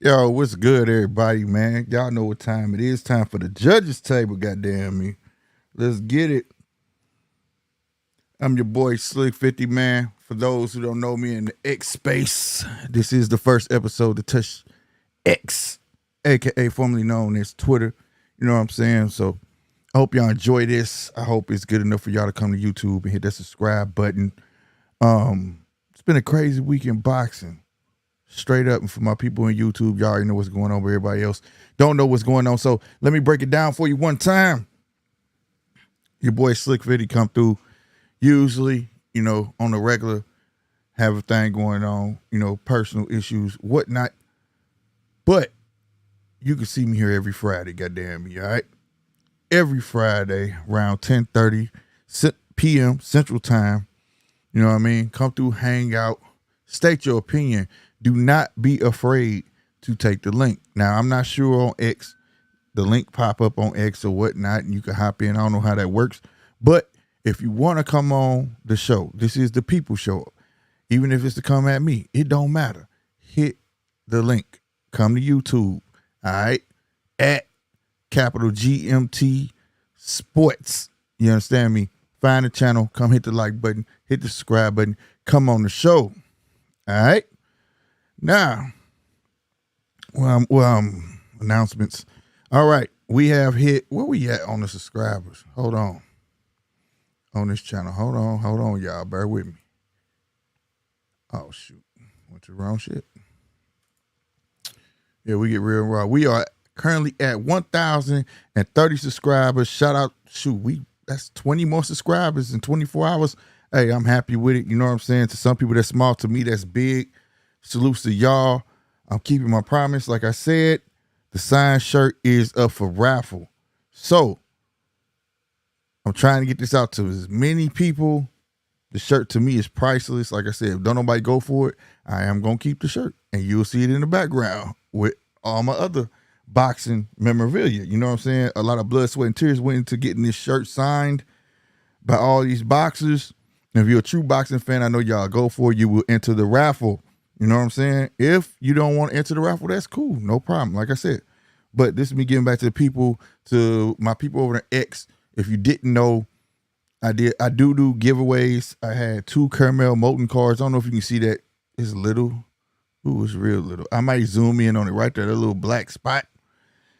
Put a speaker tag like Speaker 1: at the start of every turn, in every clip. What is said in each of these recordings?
Speaker 1: Yo, what's good, everybody, man? Y'all know what time it is. Time for the judges table, goddamn me. Let's get it. I'm your boy Slick 50, man. For those who don't know me in the X space, this is the first episode to touch X, aka formerly known as Twitter. You know what I'm saying? So I hope y'all enjoy this. I hope it's good enough for y'all to come to YouTube and hit that subscribe button. It's been a crazy week in boxing. Straight up, and for my people in YouTube, y'all already know what's going on, but everybody else don't know what's going on. So let me break it down for you one time. Your boy Slick 50 come through. Usually, on the regular, have a thing going on, personal issues, whatnot. But you can see me here every Friday, goddamn me, all right? Every Friday around 10:30 p.m. Central Time. You know what I mean? Come through, hang out, state your opinion. Do not be afraid to take the link. Now, I'm not sure on X, the link pop up on X or whatnot, and you can hop in. I don't know how that works. But if you want to come on the show, this is the people show. Even if it's to come at me, it don't matter. Hit the link. Come to YouTube, all right? At capital GMT Sports. You understand me? Find the channel. Come hit the like button. Hit the subscribe button. Come on the show, all right? Now, announcements. All right, we have hit, where we at on the subscribers? Hold on. On this channel. Hold on, y'all. Bear with me. Oh, shoot. Went to the wrong shit. Yeah, we get real raw. We are currently at 1,030 subscribers. Shout out, that's 20 more subscribers in 24 hours. Hey, I'm happy with it. You know what I'm saying? To some people, that's small. To me, that's big. Salutes to y'all. I'm keeping my promise. Like I said, the signed shirt is up for raffle. So I'm trying to get this out to as many people. The shirt to me is priceless. Like I said, if don't nobody go for it, I am going to keep the shirt. And you'll see it in the background with all my other boxing memorabilia. You know what I'm saying? A lot of blood, sweat, and tears went into getting this shirt signed by all these boxers. And if you're a true boxing fan, I know y'all go for it. You will enter the raffle. You know what I'm saying? If you don't want to enter the raffle, that's cool. No problem. Like I said. But this is me getting back to my people over at X. If you didn't know, I do giveaways. I had 2 caramel molten cards. I don't know if you can see that. It's little. Ooh, it's real little. I might zoom in on it right there. That little black spot.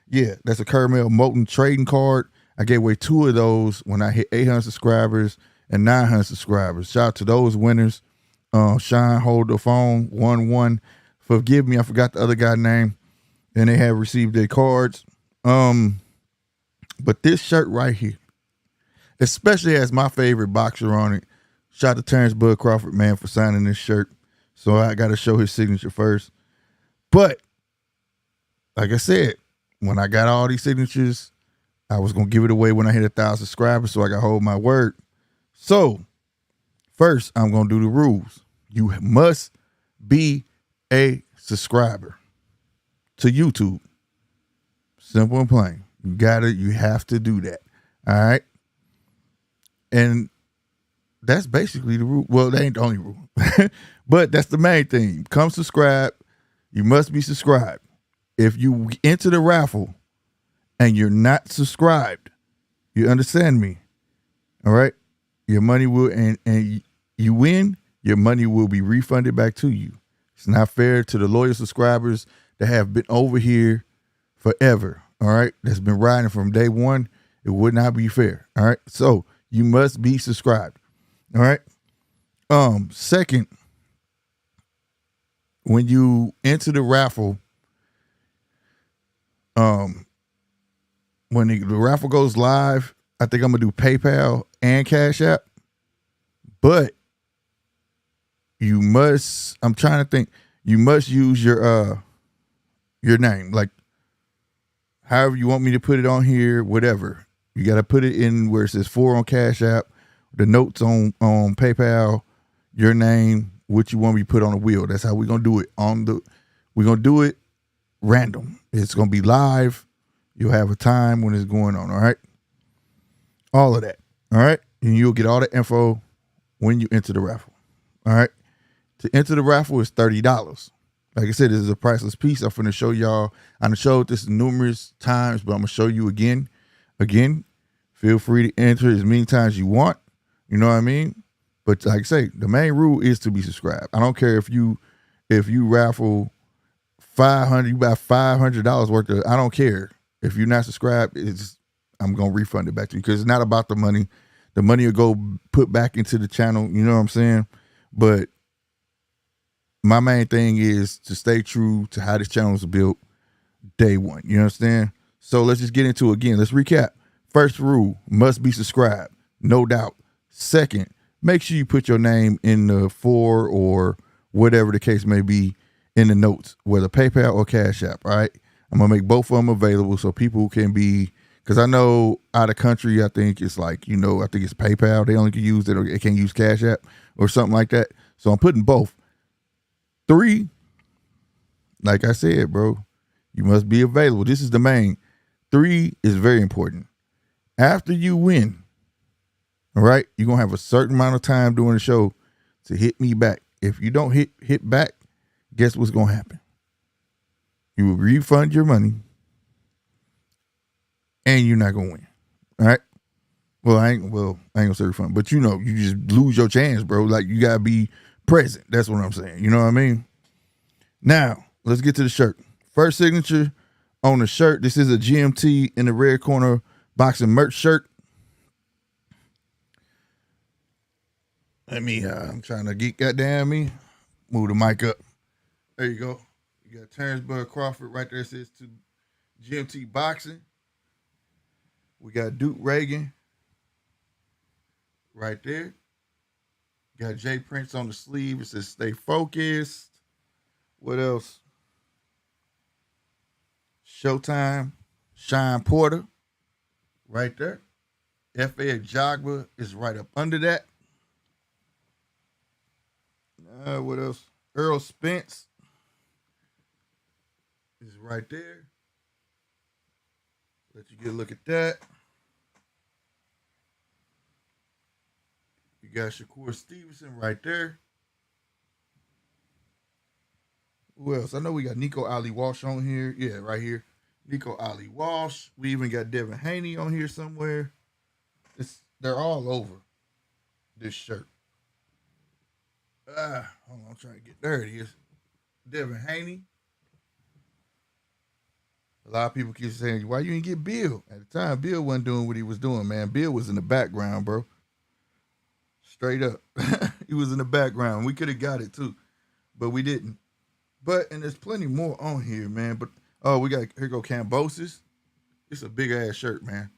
Speaker 1: Yeah, that's a caramel molten trading card. I gave away 2 of those when I hit 800 subscribers and 900 subscribers. Shout out to those winners. Shine, hold the phone, 1-1. Forgive me, I forgot the other guy's name. And they have received their cards. But this shirt right here, especially has my favorite boxer on it. Shout out to Terrence Bud Crawford, man, for signing this shirt. So I got to show his signature first. But, like I said, when I got all these signatures, I was going to give it away when I hit 1,000 subscribers, so I got to hold my word. So, first, I'm going to do the rules. You must be a subscriber to YouTube. Simple and plain. You have to do that. All right? And that's basically the rule. Well, that ain't the only rule. But that's the main thing. Come subscribe. You must be subscribed. If you enter the raffle and you're not subscribed, you understand me? All right? Your money will, and you win, your money will be refunded back to you. It's not fair to the loyal subscribers that have been over here forever, all right? That's been riding from day one. It would not be fair, all right? So you must be subscribed, all right? Second, when you enter the raffle, when the raffle goes live, I think I'm going to do PayPal and Cash App. But you must, I'm trying to think, you must use your name. Like, however you want me to put it on here, whatever. You got to put it in where it says 4 on Cash App, the notes on PayPal, your name, what you want me to put on the wheel. That's how we're going to do it. We're going to do it random. It's going to be live. You'll have a time when it's going on, all right? All of that, all right? And you'll get all the info when you enter the raffle, all right? To enter the raffle is $30. Like I said, this is a priceless piece. I'm finna show y'all. I done showed this numerous times, but I'm gonna show you again. Again, feel free to enter as many times as you want. You know what I mean? But like I say, the main rule is to be subscribed. I don't care if you raffle 500, you buy $500 worth of. I don't care if you're not subscribed. I'm gonna refund it back to you because it's not about the money. The money will go put back into the channel. You know what I'm saying? But my main thing is to stay true to how this channel was built day one. You understand? So let's just get into it again. Let's recap. First rule, must be subscribed. No doubt. Second, make sure you put your name in the for or whatever the case may be in the notes, whether PayPal or Cash App, all right? I'm going to make both of them available so people can be, because I know out of country, I think it's like, you know, I think it's PayPal. They only can use it or they can't use Cash App or something like that. So I'm putting both. 3, like I said, bro, you must be available. This is the main. 3 is very important. After you win, all right, you're going to have a certain amount of time during the show to hit me back. If you don't hit back, guess what's going to happen? You will refund your money and you're not going to win. All right? Well, I ain't going to say refund, but you know, you just lose your chance, bro. Like, you got to be present. That's what I'm saying. You know what I mean? Now, let's get to the shirt. First signature on the shirt. This is a GMT in the red corner boxing merch shirt. Let me, I'm trying to get goddamn me. Move the mic up. There you go. You got Terrence Bud Crawford right there. It says to GMT Boxing. We got Duke Reagan right there. Got Jay Prince on the sleeve. It says stay focused. What else? Showtime. Shine Porter right there. F.A. Jogba is right up under that. What else? Earl Spence is right there. Let you get a look at that. You got Shakur Stevenson right there. Who else? I know we got Nico Ali Walsh on here. Yeah, right here. Nico Ali Walsh. We even got Devin Haney on here somewhere. They're all over this shirt. Hold on, I'm trying to get there. It is. Devin Haney. A lot of people keep saying, why you didn't get Bill? At the time, Bill wasn't doing what he was doing, man. Bill was in the background, bro. Straight up. He was in the background. We could have got it too, but we didn't. But, and there's plenty more on here, man. But, we got, here go Cambosis. It's a big ass shirt, man.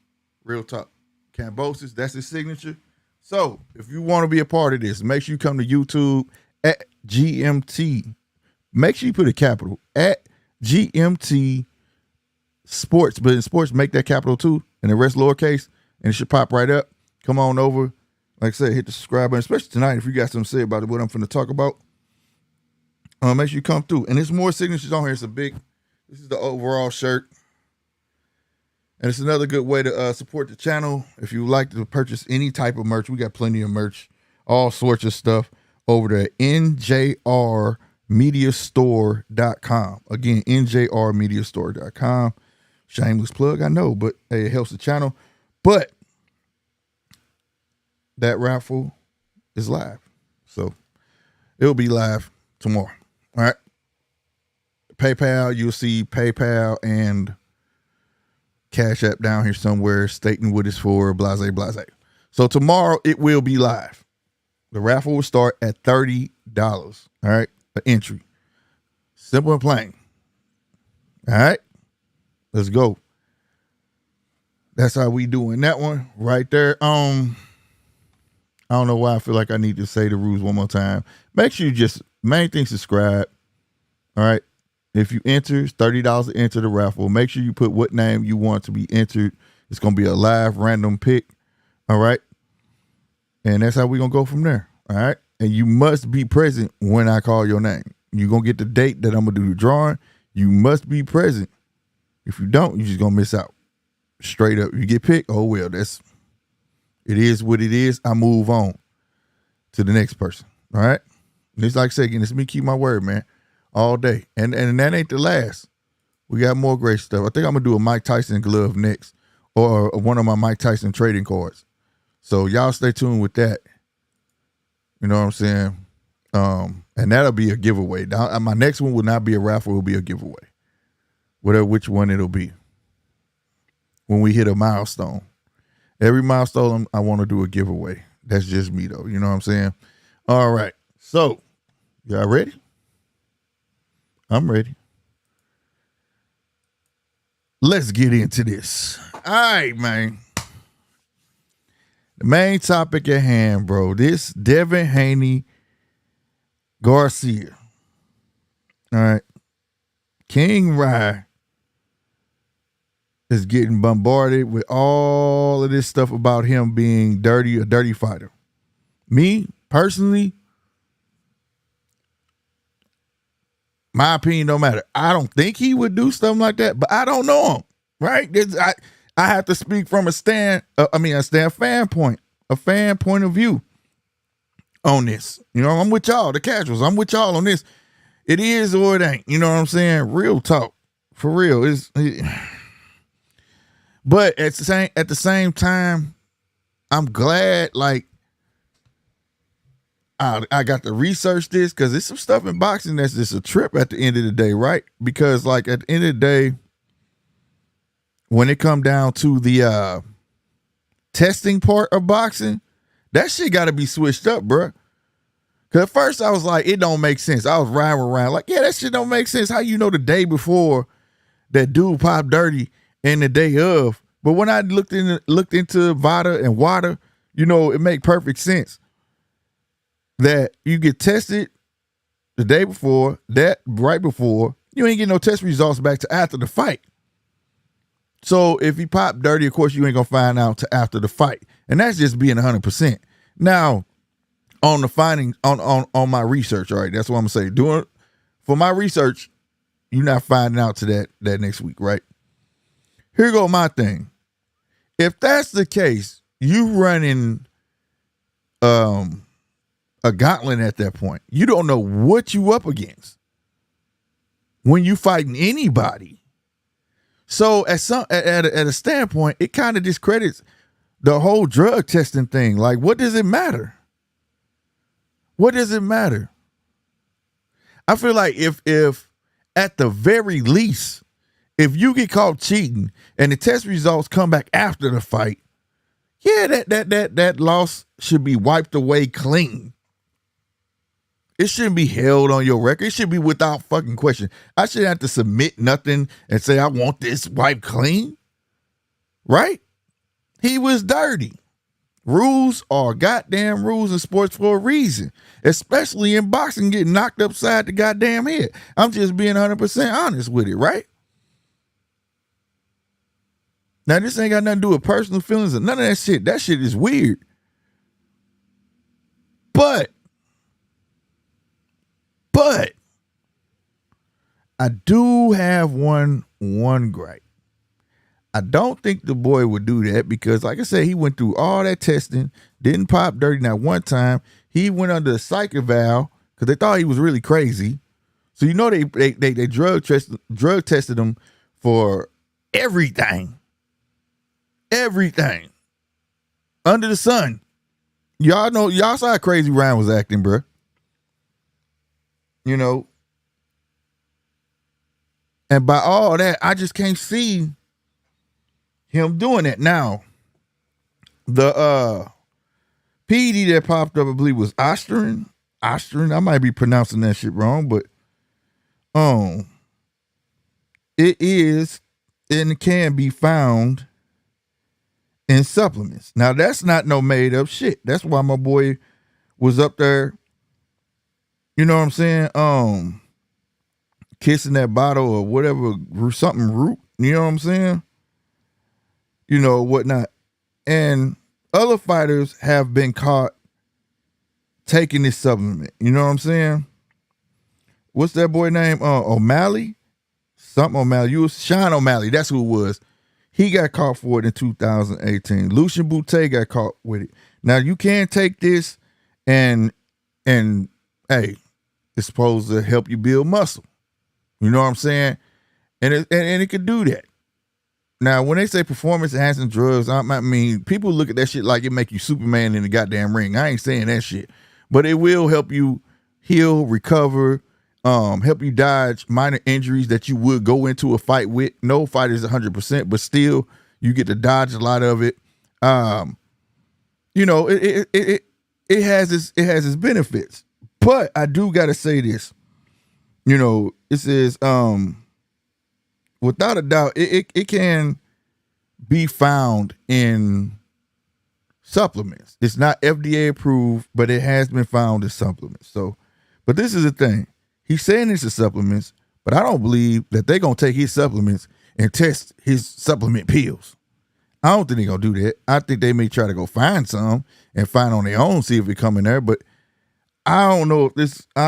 Speaker 1: Real talk. Cambosis, that's his signature. So, if you want to be a part of this, make sure you come to YouTube at GMT. Make sure you put a capital at GMT Sports. But in sports, make that capital too, and the rest lowercase, and it should pop right up. Come on over. Like I said, hit the subscribe button, especially tonight if you got something to say about what I'm finna talk about. Make sure you come through. And there's more signatures on here. This is the overall shirt. And it's another good way to support the channel. If you would like to purchase any type of merch, we got plenty of merch, all sorts of stuff over there at njrmediastore.com. Again, njrmediastore.com. Shameless plug, I know, but hey, it helps the channel. But that raffle is live. So it'll be live tomorrow. All right. PayPal, you'll see PayPal and Cash App down here somewhere stating what it's for, blase, blase. So tomorrow it will be live. The raffle will start at $30. All right. An entry. Simple and plain. All right. Let's go. That's how we doing that one right there. I don't know why I feel like I need to say the rules one more time. Make sure you just, main thing, subscribe. All right. If you enter, it's $30 to enter the raffle. Make sure you put what name you want to be entered. It's going to be a live random pick. All right. And that's how we're going to go from there. All right. And you must be present when I call your name. You're going to get the date that I'm going to do the drawing. You must be present. If you don't, you're just going to miss out. Straight up. You get picked. Oh, well, it is what it is. I move on to the next person. All right. Just like I said again, it's me keep my word, man. all day. And that ain't the last. We got more great stuff. I think I'm gonna do a Mike Tyson glove next, or one of my Mike Tyson trading cards. So y'all stay tuned with that. You know what I'm saying? And that'll be a giveaway. Now, my next one will not be a raffle, it'll be a giveaway. Whatever which one it'll be. When we hit a milestone. Every milestone I want to do a giveaway. That's just me though. You know what I'm saying? All right. So, y'all ready? I'm ready. Let's get into this. All right, man. The main topic at hand, bro. This Devin Haney, Garcia. All right. King Rye is getting bombarded with all of this stuff about him being dirty, a dirty fighter. Me, personally, my opinion don't matter. I don't think he would do something like that, but I don't know him, right? I have to speak from a fan point of view on this. You know, I'm with y'all, the casuals. I'm with y'all on this. It is or it ain't. You know what I'm saying? Real talk, for real. But at the same time, I'm glad, like, I got to research this, because there's some stuff in boxing that's just a trip at the end of the day, right? Because, like, at the end of the day, when it come down to the testing part of boxing, that shit got to be switched up, bro. Because at first I was like, it don't make sense. I was riding around like, yeah, that shit don't make sense. How you know the day before that dude popped dirty and the day of? But when I looked into VADA and WADA, you know, it make perfect sense that you get tested the day before, that right before, you ain't get no test results back to after the fight. So if he popped dirty, of course, you ain't gonna find out to after the fight. And that's just being 100%. Now, on the findings, on my research, all right, that's what I'm gonna say. Doing for my research, you're not finding out to that next week, right? Here go my thing. If that's the case, you running a gauntlet at that point. You don't know what you up against when you fighting anybody. So at a standpoint, it kind of discredits the whole drug testing thing. Like, what does it matter? What does it matter? I feel like if at the very least, if you get caught cheating and the test results come back after the fight, yeah, that loss should be wiped away clean. It shouldn't be held on your record. It should be without fucking question. I shouldn't have to submit nothing and say I want this wiped clean. Right? He was dirty. Rules are goddamn rules in sports for a reason. Especially in boxing, getting knocked upside the goddamn head. I'm just being 100% honest with it, right? Now, this ain't got nothing to do with personal feelings or none of that shit. That shit is weird. But I do have one gripe. I don't think the boy would do that because, like I said, he went through all that testing, didn't pop dirty not one time. He went under a psych eval because they thought he was really crazy. So you know they drug tested him for everything under the sun. Y'all saw how crazy Ryan was acting, bro. You know, and by all that, I just can't see him doing that. Now, the PD that popped up, I believe, was Ostrin. I might be pronouncing that shit wrong, but it is and can be found in supplements. Now, that's not no made up shit. That's why my boy was up there. You know what I'm saying? Kissing that bottle or whatever, something root. You know what I'm saying? You know, whatnot. And other fighters have been caught taking this supplement. You know what I'm saying? What's that boy name? O'Malley? Something O'Malley. Sean O'Malley. That's who it was. He got caught for it in 2018. Lucian Boutte got caught with it. Now, you can't take this and hey, It's supposed to help you build muscle. You know what I'm saying? And it can do that. Now, when they say performance enhancing drugs, I mean, people look at that shit like it make you Superman in the goddamn ring. I ain't saying that shit. But it will help you heal, recover, help you dodge minor injuries that you would go into a fight with. No fight is 100%, but still, you get to dodge a lot of it. You know, it has its benefits. But I do gotta say this. You know, it says, without a doubt, it can be found in supplements. It's not FDA approved, but it has been found in supplements. So, but this is the thing. He's saying it's a supplements, but I don't believe that they're going to take his supplements and test his supplement pills. I don't think they're going to do that. I think they may try to go find some and find on their own, see if it come in there. But I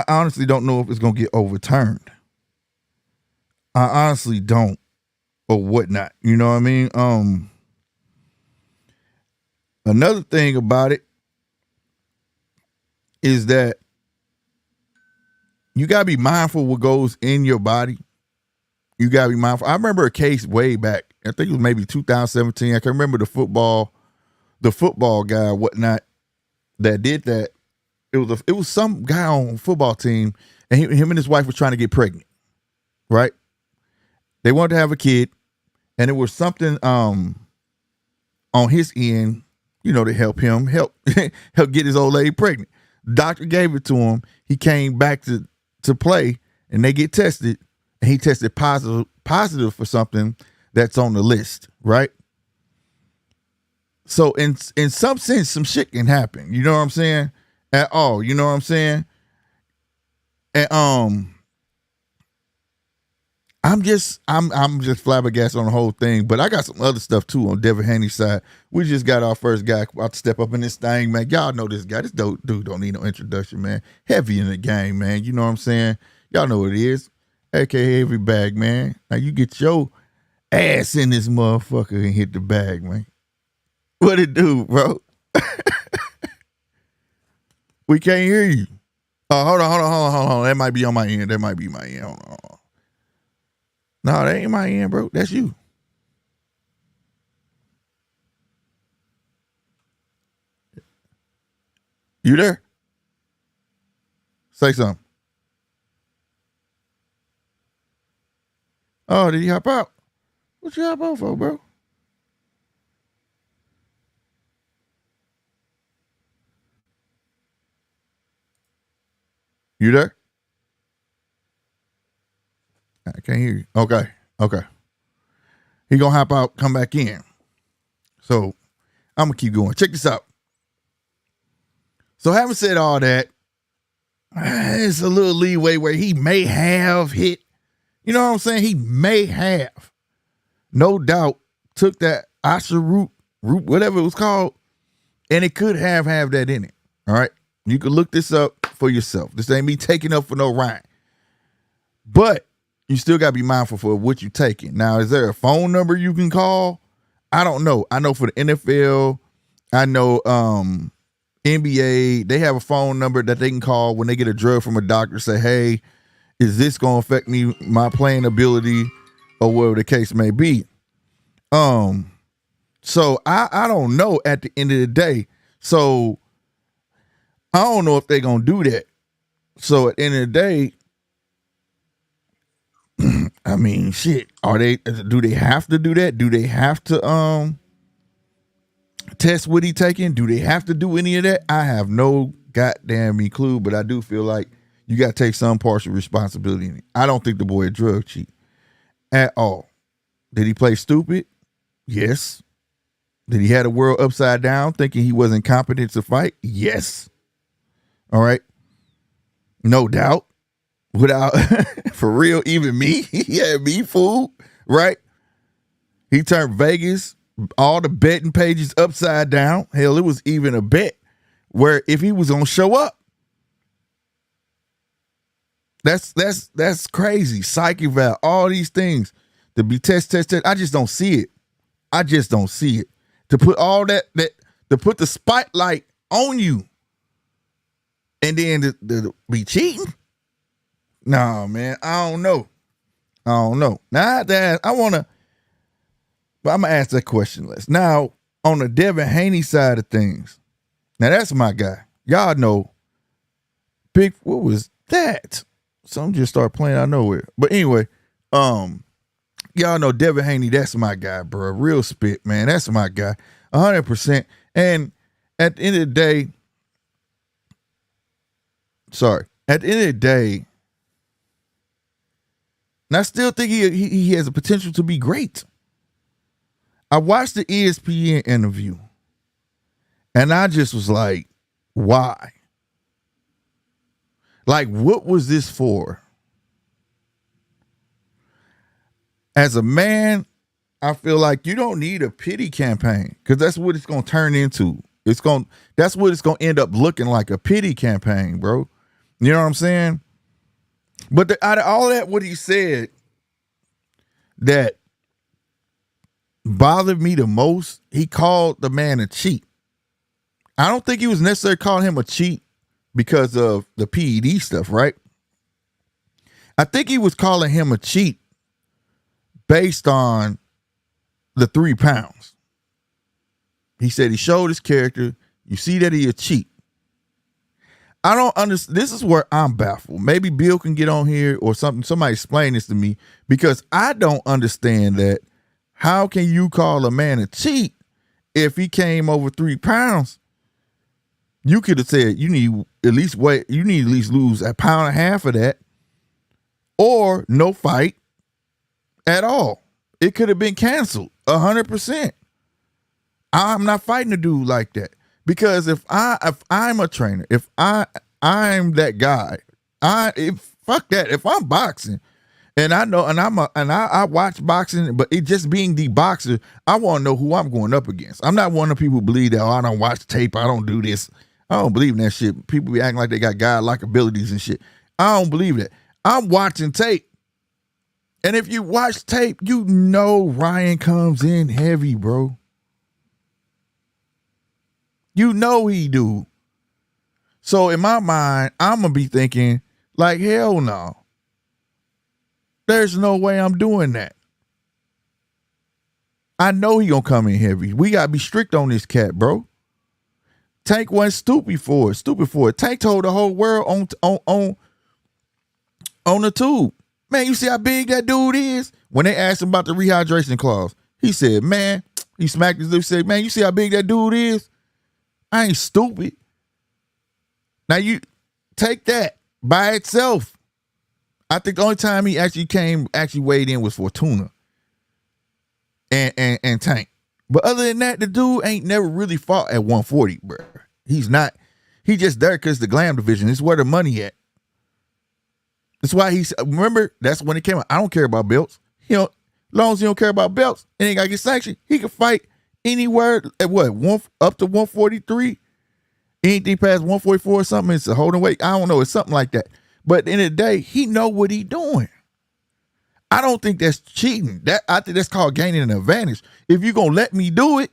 Speaker 1: honestly don't know if it's going to get overturned. I honestly don't, or whatnot. You know what I mean? Another thing about it is that you gotta be mindful what goes in your body. You gotta be mindful. I remember a case way back. I think it was maybe 2017. I can remember the football guy or whatnot that did that. It was some guy on a football team, and him and his wife was trying to get pregnant, right? They wanted to have a kid, and it was something on his end, you know, to help get his old lady pregnant. Doctor gave it to him. He came back to play, and they get tested, and he tested positive for something that's on the list, right? So in some sense, some shit can happen. You know what I'm saying? At all. You know what I'm saying? And I'm just flabbergasted on the whole thing, but I got some other stuff too on Devin Haney's side. We just got our first guy about to step up in this thing, man. Y'all know this guy. This dude don't need no introduction, man. Heavy in the game, man. You know what I'm saying? Y'all know what it is. AKA Heavy Bag, man. Now you get your ass in this motherfucker and hit the bag, man. What it do, bro? We can't hear you. Oh, hold on. That might be on my end. That might be my end. Hold on. No, that ain't my end, bro. That's you. You there? Say something. Oh, did he hop out? What you hop out for, bro? You there? I can't hear you. Okay. He gonna hop out, come back in. So I'm gonna keep going. Check this out. So having said all that, it's a little leeway where he may have hit. You know what I'm saying? He may have, no doubt, took that Asha root, whatever it was called, and it could have that in it. All right. You can look this up for yourself. This ain't me taking up for no rhyme. But you still got to be mindful for what you're taking. Now, is there a phone number you can call? I don't know. I know for the NFL, I know NBA, they have a phone number that they can call when they get a drug from a doctor, say, hey, is this going to affect me, my playing ability, or whatever the case may be? So I don't know at the end of the day. So I don't know if they're going to do that. So at the end of the day, I mean, shit, do they have to do that? Do they have to test what he taking? Do they have to do any of that? I have no goddamn clue, but I do feel like you got to take some partial responsibility in it. I don't think the boy a drug cheat at all. Did he play stupid? Yes. Did he have the world upside down thinking he wasn't competent to fight? Yes. All right. No doubt. Without, for real, even me, he had me fooled, right? He turned Vegas, all the betting pages upside down. Hell, it was even a bet where if he was gonna show up, that's crazy. Psyche eval, all these things to be test. I just don't see it. To put all that to put the spotlight on you, and then to be cheating. No, man, I don't know. Now but I'm gonna ask that question less. Now, on the Devin Haney side of things, now that's my guy. Y'all know, what was that? Some just started playing out of nowhere. But anyway, y'all know Devin Haney, that's my guy, bro. Real spit, man. That's my guy. 100%. And at the end of the day, and I still think he has a potential to be great. I watched the ESPN interview, and I just was like, why? Like, what was this for? As a man, I feel like you don't need a pity campaign, because that's what it's going to turn into. That's what it's going to end up looking like, a pity campaign, bro. You know what I'm saying? But out of all that, what he said that bothered me the most, he called the man a cheat. I don't think he was necessarily calling him a cheat because of the PED stuff, right? I think he was calling him a cheat based on the 3 pounds. He said he showed his character. You see that he a cheat. I don't understand. This is where I'm baffled. Maybe Bill can get on here or something. Somebody explain this to me, because I don't understand that. How can you call a man a cheat if he came over 3 pounds? You could have said you need at least lose a pound and a half of that, or no fight at all. It could have been canceled 100%. I'm not fighting a dude like that, because if I'm a trainer, if I'm that guy, fuck that. If I'm boxing, and I know, and I watch boxing, but it just being the boxer, I want to know who I'm going up against. I'm not one of the people who believe that, I don't watch tape, I don't do this. I don't believe in that shit. People be acting like they got godlike abilities and shit. I don't believe that. I'm watching tape. And if you watch tape, you know Ryan comes in heavy, bro. You know he do. So in my mind, I'm going to be thinking, like, hell no. There's no way I'm doing that. I know he going to come in heavy. We got to be strict on this cat, bro. Tank wasn't stupid for it. Tank told the whole world on the tube. Man, you see how big that dude is? When they asked him about the rehydration clause, he said, man, he smacked his lips, said, man, you see how big that dude is? I ain't stupid. Now you take that by itself. I think the only time he actually weighed in was for Tuna and Tank. But other than that, the dude ain't never really fought at 140, bro. He's not. He just there because the glam division is where the money at. That's why remember, that's when it came out. I don't care about belts. As long as he don't care about belts and ain't got to get sanctioned, he can fight anywhere at up to 143. Anything past 144 or something, it's a holding weight. I don't know. It's something like that. But at the end of the day, he know what he doing. I don't think that's cheating. I think that's called gaining an advantage. If you're going to let me do it,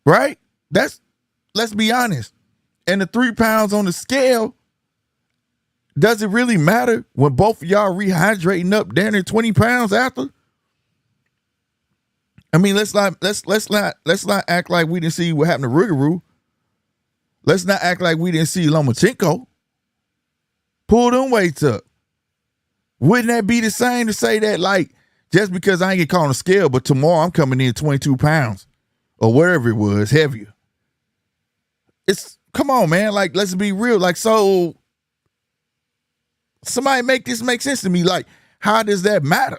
Speaker 1: right? Let's be honest. And the 3 pounds on the scale, does it really matter when both of y'all rehydrating up down to 20 pounds after? I mean, let's not act like we didn't see what happened to Rougarou. Let's not act like we didn't see Lomachenko pull them weights up. Wouldn't that be the same to say that, like, just because I ain't get caught on a scale, but tomorrow I'm coming in 22 pounds or wherever it was, heavier? Come on, man. Like, let's be real. Like, so somebody make this make sense to me. Like, how does that matter?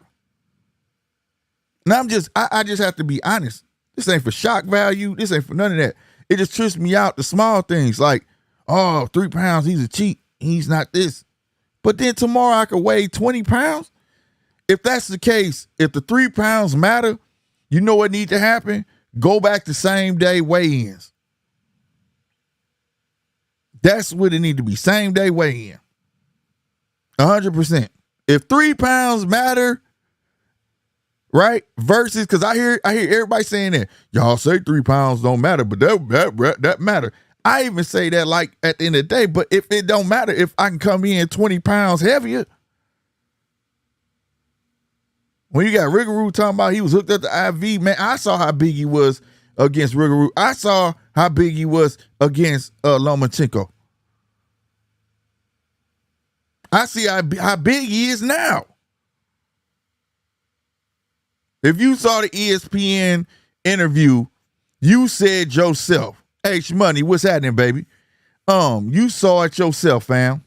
Speaker 1: Now I just have to be honest. This ain't for shock value. This ain't for none of that. It just trips me out, the small things like, 3 pounds, he's a cheat. He's not this. But then tomorrow I could weigh 20 pounds. If that's the case, if the 3 pounds matter, you know what needs to happen? Go back to same day weigh-ins. That's what it need to be. Same day weigh-in. 100%. If 3 pounds matter, right? Versus, because I hear everybody saying that y'all say 3 pounds don't matter, but that matter. I even say that like at the end of the day, but if it don't matter if I can come in 20 pounds heavier. When you got Rigoroo talking about he was hooked up to IV, man, I saw how big he was against Rigoroo. I saw how big he was against Lomachenko. I see how big he is now. If you saw the ESPN interview, you said yourself, hey, Shmoney, what's happening, baby? You saw it yourself, fam.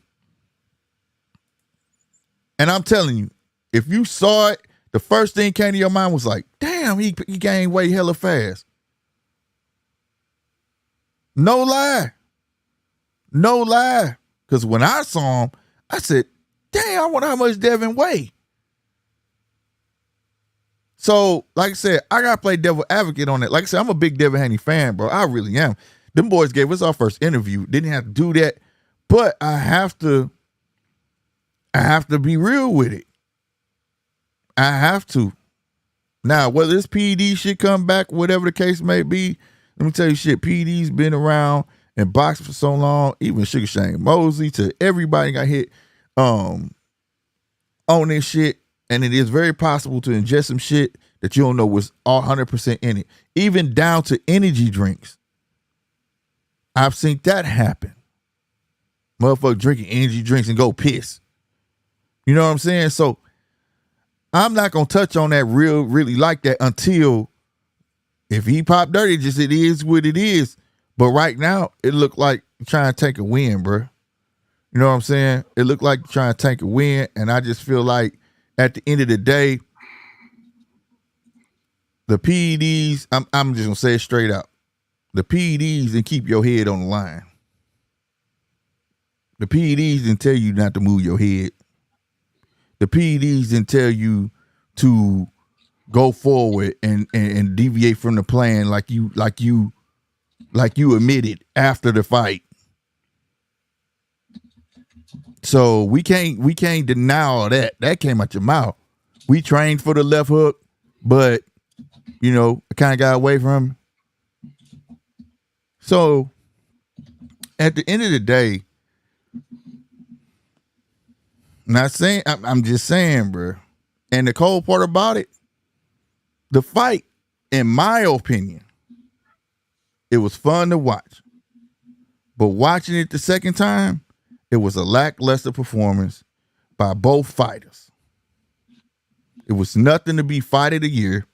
Speaker 1: And I'm telling you, if you saw it, the first thing came to your mind was like, damn, he gained weight hella fast. No lie. No lie. Because when I saw him, I said, damn, I wonder how much Devin weigh. So, like I said, I got to play devil advocate on it. Like I said, I'm a big Devin Haney fan, bro. I really am. Them boys gave us our first interview. Didn't have to do that. But I have to be real with it. I have to. Now, whether this PED shit come back, whatever the case may be, let me tell you shit, PED's been around and boxed for so long, even Sugar Shane Mosley, to everybody got hit on this shit. And it is very possible to ingest some shit that you don't know was all 100% in it. Even down to energy drinks. I've seen that happen. Motherfucker drinking energy drinks and go piss. You know what I'm saying? So I'm not going to touch on that really like that until if he pop dirty, just it is what it is. But right now, it looked like trying to take a win, bro. You know what I'm saying? It looked like trying to take a win. And I just feel like at the end of the day, the PEDs, I'm just going to say it straight out. The PEDs and keep your head on the line. The PEDs didn't tell you not to move your head. The PEDs didn't tell you to go forward and deviate from the plan like you admitted after the fight. So we can't deny all that. That came out your mouth. We trained for the left hook, but you know, I kind of got away from him. So at the end of the day, not saying I'm just saying, bro. And the cold part about it, the fight, in my opinion, it was fun to watch. But watching it the second time, it was a lackluster performance by both fighters. It was nothing to be fight of the year.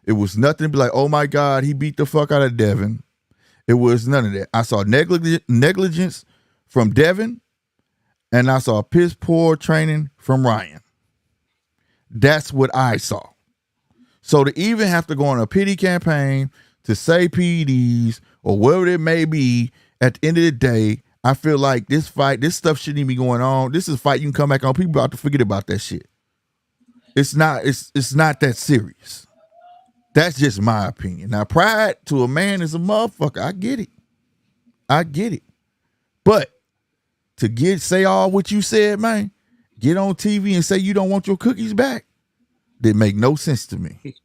Speaker 1: It was nothing to be like, oh my God, he beat the fuck out of Devin. It was none of that. I saw negligence from Devin, and I saw piss poor training from Ryan. That's what I saw. So to even have to go on a pity campaign to say PEDs or whatever it may be, at the end of the day, I feel like this stuff shouldn't even be going on. This is a fight you can come back on. People about to forget about that shit. It's not that serious. That's just my opinion. Now, pride to a man is a motherfucker. I get it. But to say all what you said, man, get on TV and say you don't want your cookies back, didn't make no sense to me.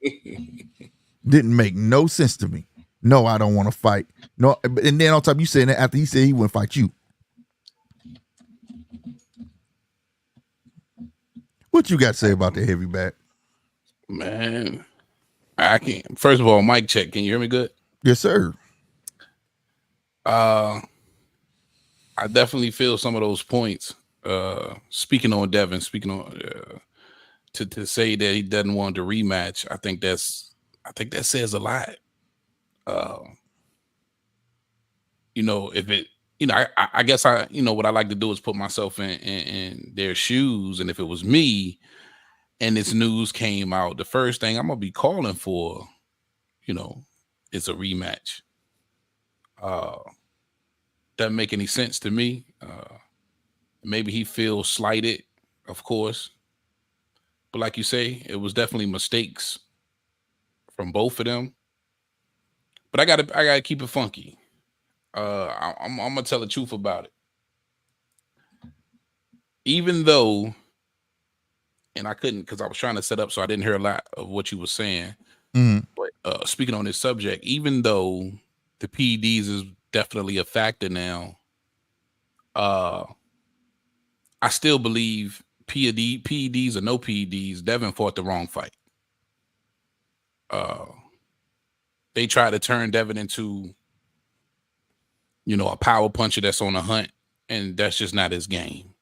Speaker 1: Didn't make no sense to me. No, I don't want to fight. No, and then on top, you saying that after he said he wouldn't fight you. What you got to say about the heavy back?
Speaker 2: Man, I can't. First of all, mic check. Can you hear me good?
Speaker 1: Yes, sir.
Speaker 2: I definitely feel some of those points. Speaking on Devin, to say that he doesn't want to rematch, I think that says a lot. You know, if it, you know, I guess what I like to do is put myself in their shoes, and if it was me, and this news came out, the first thing I'm gonna be calling for, is a rematch. Doesn't make any sense to me. Maybe he feels slighted, of course. But like you say, it was definitely mistakes from both of them. But I gotta keep it funky. I'm gonna tell the truth about it. Even though, and I couldn't because I was trying to set up so I didn't hear a lot of what you were saying. Mm-hmm. But speaking on this subject, even though the PEDs is definitely a factor now. I still believe PEDs or no PEDs, Devin fought the wrong fight. They tried to turn Devin into, a power puncher that's on a hunt, and that's just not his game.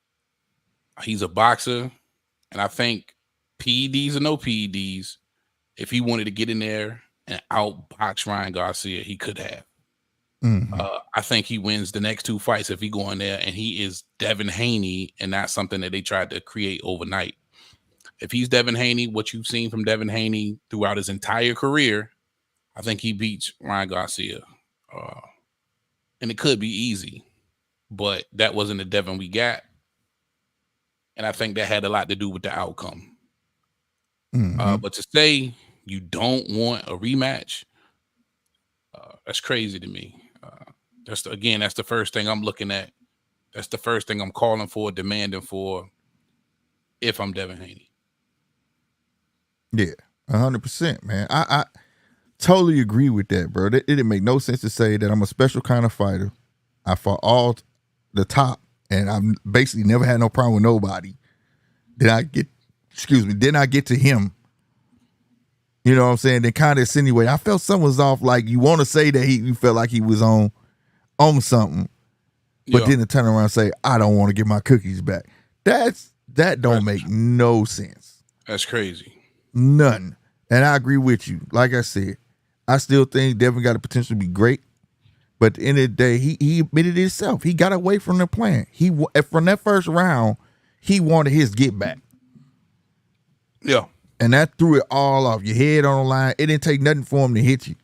Speaker 2: He's a boxer, and I think PEDs or no PEDs, if he wanted to get in there and outbox Ryan Garcia, he could have. I think he wins the next two fights if he go in there and he is Devin Haney and not something that they tried to create overnight. If he's Devin Haney, what you've seen from Devin Haney throughout his entire career, I think he beats Ryan Garcia. And it could be easy, but that wasn't the Devin we got. And I think that had a lot to do with the outcome. But to say you don't want a rematch, that's crazy to me. That's the first thing I'm looking at. That's the first thing I'm calling for, demanding for, if I'm Devin Haney.
Speaker 1: Yeah, 100%, man. I totally agree with that, bro. It didn't make no sense to say that I'm a special kind of fighter. I fought all the top, and I've basically never had no problem with nobody. Then I get to him. You know what I'm saying? Then kind of insinuate. I felt something was off. Like, you want to say that you felt like he was on something, but then to turn around and say, I don't want to get my cookies back. That don't make no sense.
Speaker 2: That's crazy.
Speaker 1: None. And I agree with you. Like I said, I still think Devin got the potential to be great. But at the end of the day, he admitted it himself. He got away from the plan. From that first round, he wanted his get back.
Speaker 2: Yeah.
Speaker 1: And that threw it all off. Your head on the line. It didn't take nothing for him to hit you.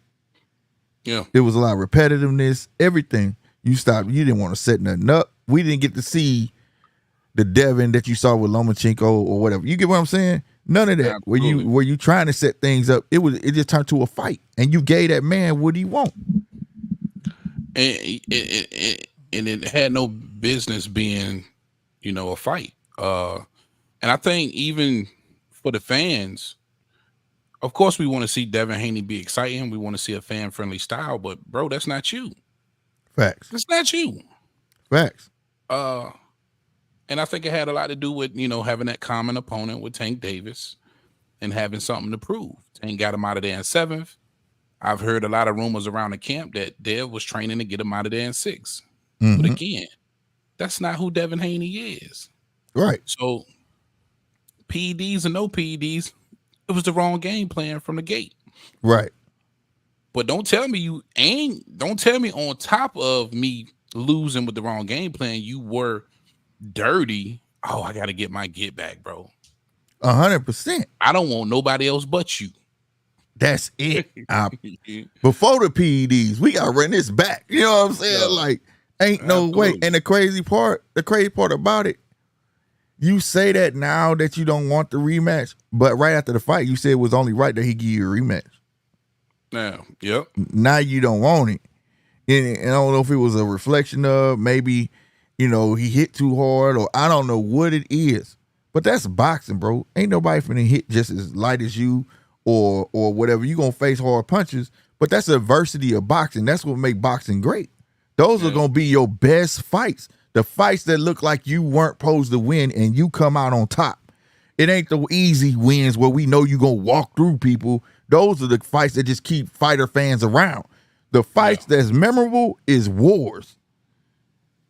Speaker 2: Yeah.
Speaker 1: It was a lot of repetitiveness, everything. You stopped. You didn't want to set nothing up. We didn't get to see the Devin that you saw with Lomachenko or whatever. You get what I'm saying? None of that.
Speaker 2: Absolutely.
Speaker 1: Where you trying to set things up, it just turned to a fight. And you gave that man what he want.
Speaker 2: And it had no business being, a fight. And I think even for the fans, of course, we want to see Devin Haney be exciting. We want to see a fan-friendly style, but bro, that's not you.
Speaker 1: Facts.
Speaker 2: That's not you.
Speaker 1: Facts.
Speaker 2: And I think it had a lot to do with, having that common opponent with Tank Davis and having something to prove. Tank got him out of there in 7th. I've heard a lot of rumors around the camp that Dev was training to get him out of there in 6th. But again, that's not who Devin Haney is.
Speaker 1: Right.
Speaker 2: So PEDs and no PEDs, it was the wrong game plan from the gate.
Speaker 1: Right.
Speaker 2: But don't tell me on top of me losing with the wrong game plan, you were dirty. Oh, I got to get my get back, bro.
Speaker 1: 100%.
Speaker 2: I don't want nobody else but you.
Speaker 1: That's it. Before the PEDs, we got to run this back. You know what I'm saying?
Speaker 2: Yeah.
Speaker 1: Like, ain't no way. And the crazy part about it, you say that now that you don't want the rematch, but right after the fight, you said it was only right that he give you a rematch.
Speaker 2: Now, yep.
Speaker 1: Now you don't want it. And I don't know if it was a reflection of maybe, he hit too hard, or I don't know what it is. But that's boxing, bro. Ain't nobody finna hit just as light as you or whatever. You gonna face hard punches, but that's the adversity of boxing. That's what make boxing great. Those are gonna be your best fights. The fights that look like you weren't supposed to win and you come out on top. It ain't the easy wins where we know you gonna walk through people. Those are the fights that just keep fighter fans around. The fights that's memorable is wars.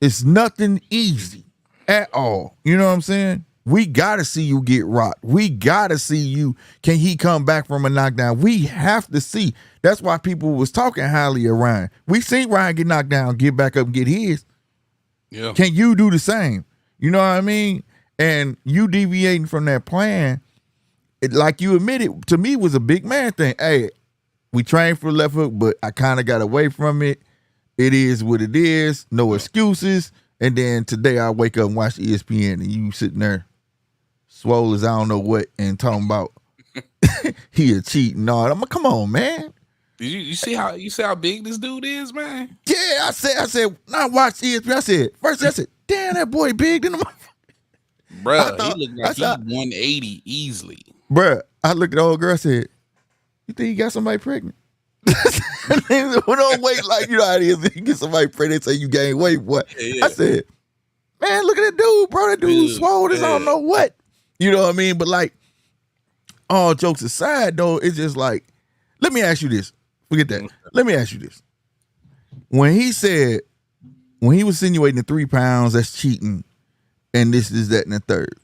Speaker 1: It's nothing easy at all. You know what I'm saying? We gotta see you get rocked. We gotta see you. Can he come back from a knockdown? We have to see. That's why people was talking highly of Ryan. We seen Ryan get knocked down, get back up and get his.
Speaker 2: Yeah.
Speaker 1: Can you do the same? You know what I mean? And you deviating from that plan, like you admitted, to me was a big man thing. Hey, we trained for left hook, but I kind of got away from it. It is what it is. No excuses. And then today I wake up and watch ESPN and you sitting there swole as I don't know what and talking about he a cheat and all. I'm like, come on, man.
Speaker 2: Did you see how big this dude is, man?
Speaker 1: Yeah, I said, when I watched ESPN, I said, damn, that boy big than the motherfucker.
Speaker 2: Bruh, he looked like he's 180 easily.
Speaker 1: Bruh, I looked at the old girl and said, you think he got somebody pregnant? Who don't wait like you know how it is. You get somebody pray, they say you gain weight. What?
Speaker 2: Yeah.
Speaker 1: I said, man, look at that dude, bro. That dude swole as I don't know what. You know what I mean? But like, all jokes aside, though, it's just like, let me ask you this. Forget that. Let me ask you this. When he was insinuating the 3 pounds, that's cheating, and this is that and the third.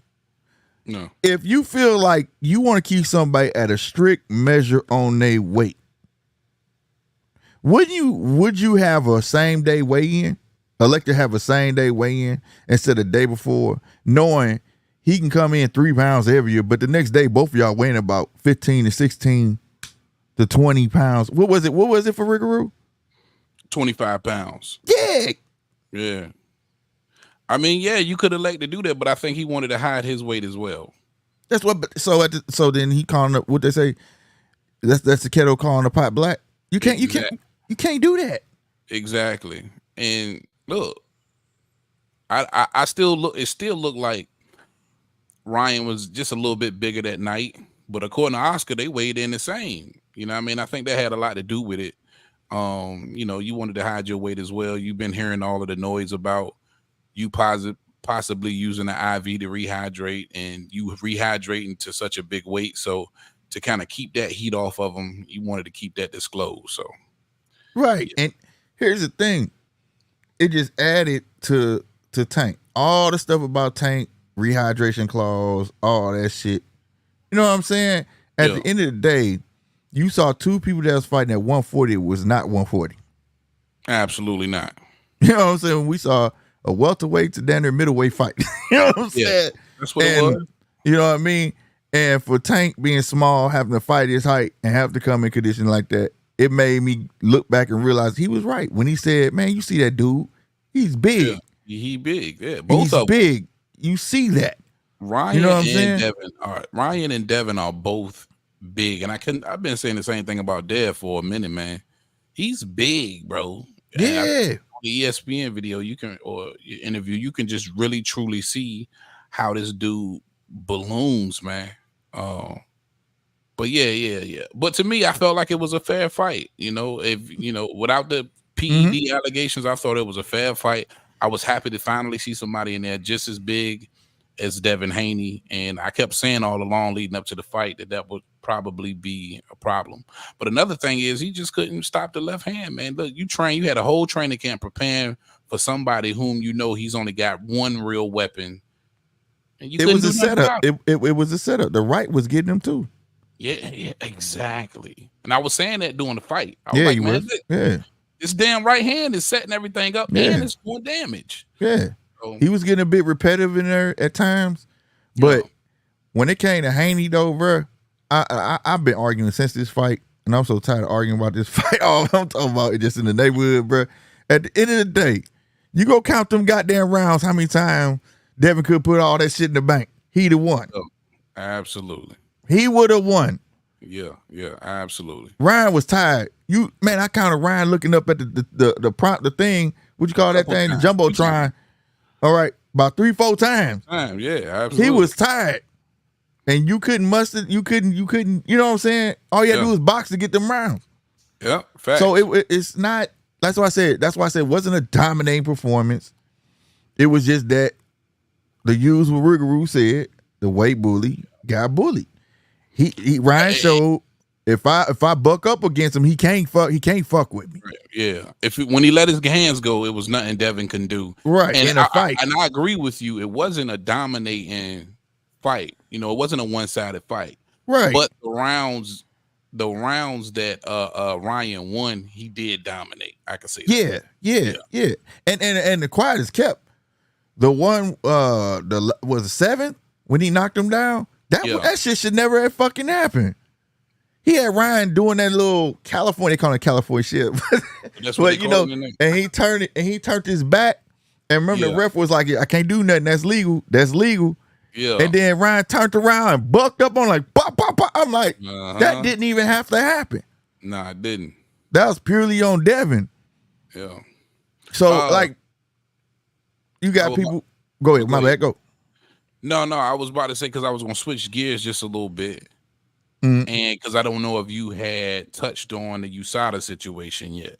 Speaker 2: No.
Speaker 1: If you feel like you want to keep somebody at a strict measure on their weight, would you have a same day weigh in? Elect to have a same day weigh in instead of the day before, knowing he can come in 3 pounds heavier, but the next day both of y'all weighing about 15 to 16 to 20 pounds. What was it for Riggaroo?
Speaker 2: 25 pounds.
Speaker 1: Yeah.
Speaker 2: Yeah. I mean, yeah, you could elect to do that, but I think he wanted to hide his weight as well.
Speaker 1: That's what. So then he calling up what they say. That's the keto calling the pot black. You can't do that.
Speaker 2: Exactly. And look, I still look. It still looked like Ryan was just a little bit bigger that night, but according to Oscar, they weighed in the same. You know what I mean? I think that had a lot to do with it. You know, you wanted to hide your weight as well. You've been hearing all of the noise about you possibly using an IV to rehydrate, and you rehydrating to such a big weight. So to kind of keep that heat off of them, you wanted to keep that disclosed. So
Speaker 1: right. Yeah. And here's the thing. It just added to Tank. All the stuff about Tank, rehydration clause, all that shit. You know what I'm saying? At the end of the day, you saw two people that was fighting at 140 was not 140.
Speaker 2: Absolutely not.
Speaker 1: You know what I'm saying? We saw a welterweight to down there middleweight fight. You know what I'm saying?
Speaker 2: That's what it was.
Speaker 1: You know what I mean? And for Tank being small, having to fight his height and have to come in condition like that, it made me look back and realize he was right when he said, man, you see that dude? He's big.
Speaker 2: Yeah, he big. Yeah, both
Speaker 1: He's
Speaker 2: of them.
Speaker 1: big. You see that.
Speaker 2: Ryan, you know what I'm saying? Ryan and Devin are both big. And I've been saying the same thing about Dev for a minute, man. He's big, bro.
Speaker 1: Yeah.
Speaker 2: The ESPN video, or interview, you can just really truly see how this dude balloons, man. But yeah. But to me, I felt like it was a fair fight. You know, without the PED allegations, I thought it was a fair fight. I was happy to finally see somebody in there just as big as Devin Haney, and I kept saying all along leading up to the fight that would probably be a problem. But another thing is he just couldn't stop the left hand, man. Look, you had a whole training camp preparing for somebody whom you know he's only got one real weapon. And
Speaker 1: it was a setup. It was a setup. The right was getting him too.
Speaker 2: Yeah, exactly. And I was saying that during the fight. I was like, man, look, this damn right hand is setting everything up and it's doing damage.
Speaker 1: Yeah. So, he was getting a bit repetitive in there at times. But when it came to Haney though, bro, I've been arguing since this fight, and I'm so tired of arguing about this fight. All I'm talking about is just in the neighborhood, bro. At the end of the day, you go count them goddamn rounds, how many times Devin could put all that shit in the bank. He'd have won.
Speaker 2: Oh, absolutely.
Speaker 1: He would have won.
Speaker 2: Yeah, absolutely.
Speaker 1: Ryan was tired. I counted Ryan looking up at the thing. What you call that thing? The Jumbotron. All right, about 3-4 times.
Speaker 2: Yeah, absolutely.
Speaker 1: He was tired. And you couldn't muster, you couldn't, you know what I'm saying? All you had to do was box to get them rounds.
Speaker 2: Yeah, facts.
Speaker 1: So it's not, that's why I said it wasn't a dominating performance. It was just that the usual Riggaroo said, the weight bully got bullied. Ryan showed if I buck up against him, he can't fuck with me.
Speaker 2: Yeah. When he let his hands go, it was nothing Devin can do.
Speaker 1: Right.
Speaker 2: And
Speaker 1: in a fight.
Speaker 2: I agree with you. It wasn't a dominating fight. You know, it wasn't a one-sided fight.
Speaker 1: Right.
Speaker 2: But the rounds that Ryan won, he did dominate. I can say that.
Speaker 1: Yeah. And the quiet is kept. The one was the 7th when he knocked him down. That shit should never have fucking happened. He had Ryan doing that little California, they call it California shit.
Speaker 2: That's what
Speaker 1: and he turned his back. And remember the ref was like, I can't do nothing. That's legal. Yeah. And then Ryan turned around and bucked up on like, pop, pop, pop. I'm like, that didn't even have to happen.
Speaker 2: Nah, it didn't.
Speaker 1: That was purely on Devin.
Speaker 2: Yeah.
Speaker 1: So you got people. Go ahead. My bad. Go.
Speaker 2: No. I was about to say, because I was going to switch gears just a little bit. And because I don't know if you had touched on the USADA situation yet.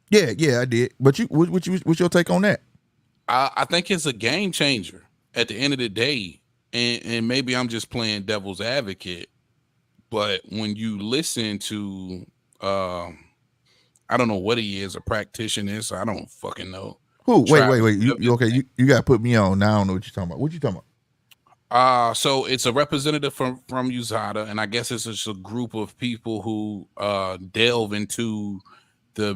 Speaker 1: Yeah, I did. But what's your take on that?
Speaker 2: I think it's a game changer at the end of the day. And maybe I'm just playing devil's advocate, but when you listen to I don't know what he is, a practitioner, so I don't fucking know.
Speaker 1: Who? Wait. You
Speaker 2: Travis
Speaker 1: okay? You gotta put me on. Now I don't know what you're talking about. What you talking about?
Speaker 2: So it's a representative from USADA, and I guess it's just a group of people who delve into the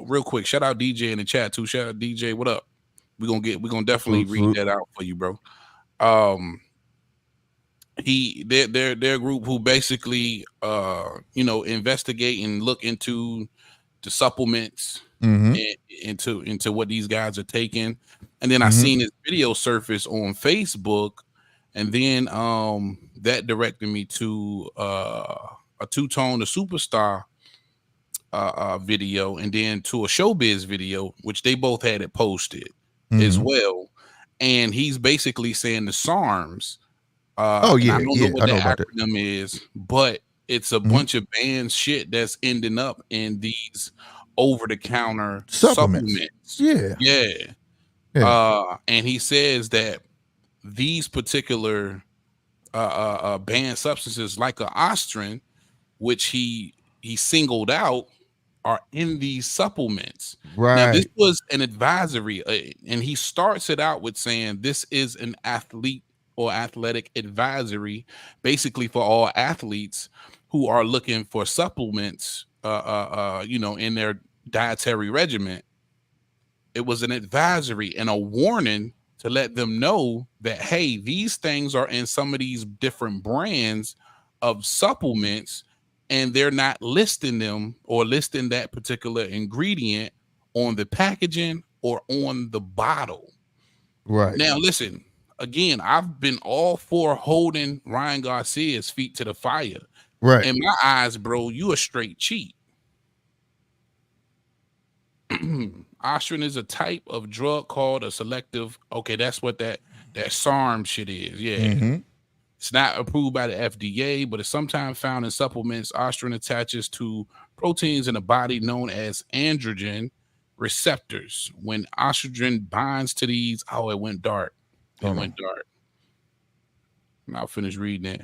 Speaker 2: real quick. Shout out DJ in the chat too. Shout out DJ, what up? We're gonna definitely read that out for you, bro. They're a group who basically investigate and look into the supplements and into what these guys are taking. And then I seen this video surface on Facebook, and then that directed me to a Two-Tone the Superstar video, and then to a Showbiz video, which they both had it posted as well. And he's basically saying the SARMs. I don't know what that acronym is, but it's a bunch of banned shit that's ending up in these over-the-counter supplements. Yeah. And he says that these particular banned substances, like a Ostrin, which he singled out, are in these supplements.
Speaker 1: Right.
Speaker 2: Now, this was an advisory, and he starts it out with saying this is an athlete or athletic advisory, basically for all athletes who are looking for supplements, in their dietary regimen. It was an advisory and a warning to let them know that, hey, these things are in some of these different brands of supplements, and they're not listing them or listing that particular ingredient on the packaging or on the bottle.
Speaker 1: Right.
Speaker 2: Now, listen, again, I've been all for holding Ryan Garcia's feet to the fire.
Speaker 1: Right.
Speaker 2: In my eyes, bro, you a straight cheat. Ostrin is a type of drug called a selective. Okay, that's what that SARM shit is. Yeah. It's not approved by the FDA, but it's sometimes found in supplements. Ostrin attaches to proteins in the body known as androgen receptors. When estrogen binds to these, it went dark. Went dark. And I'll finish reading it.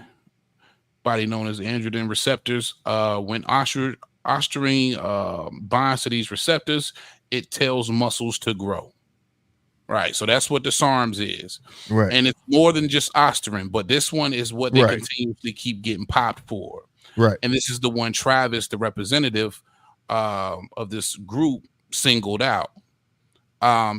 Speaker 2: Body known as androgen receptors. When ostrin binds to these receptors, it tells muscles to grow. Right. So that's what the SARMs is.
Speaker 1: Right.
Speaker 2: And it's more than just Ostrin, but this one is what they continuously keep getting popped for.
Speaker 1: Right.
Speaker 2: And this is the one Travis, the representative of this group, singled out.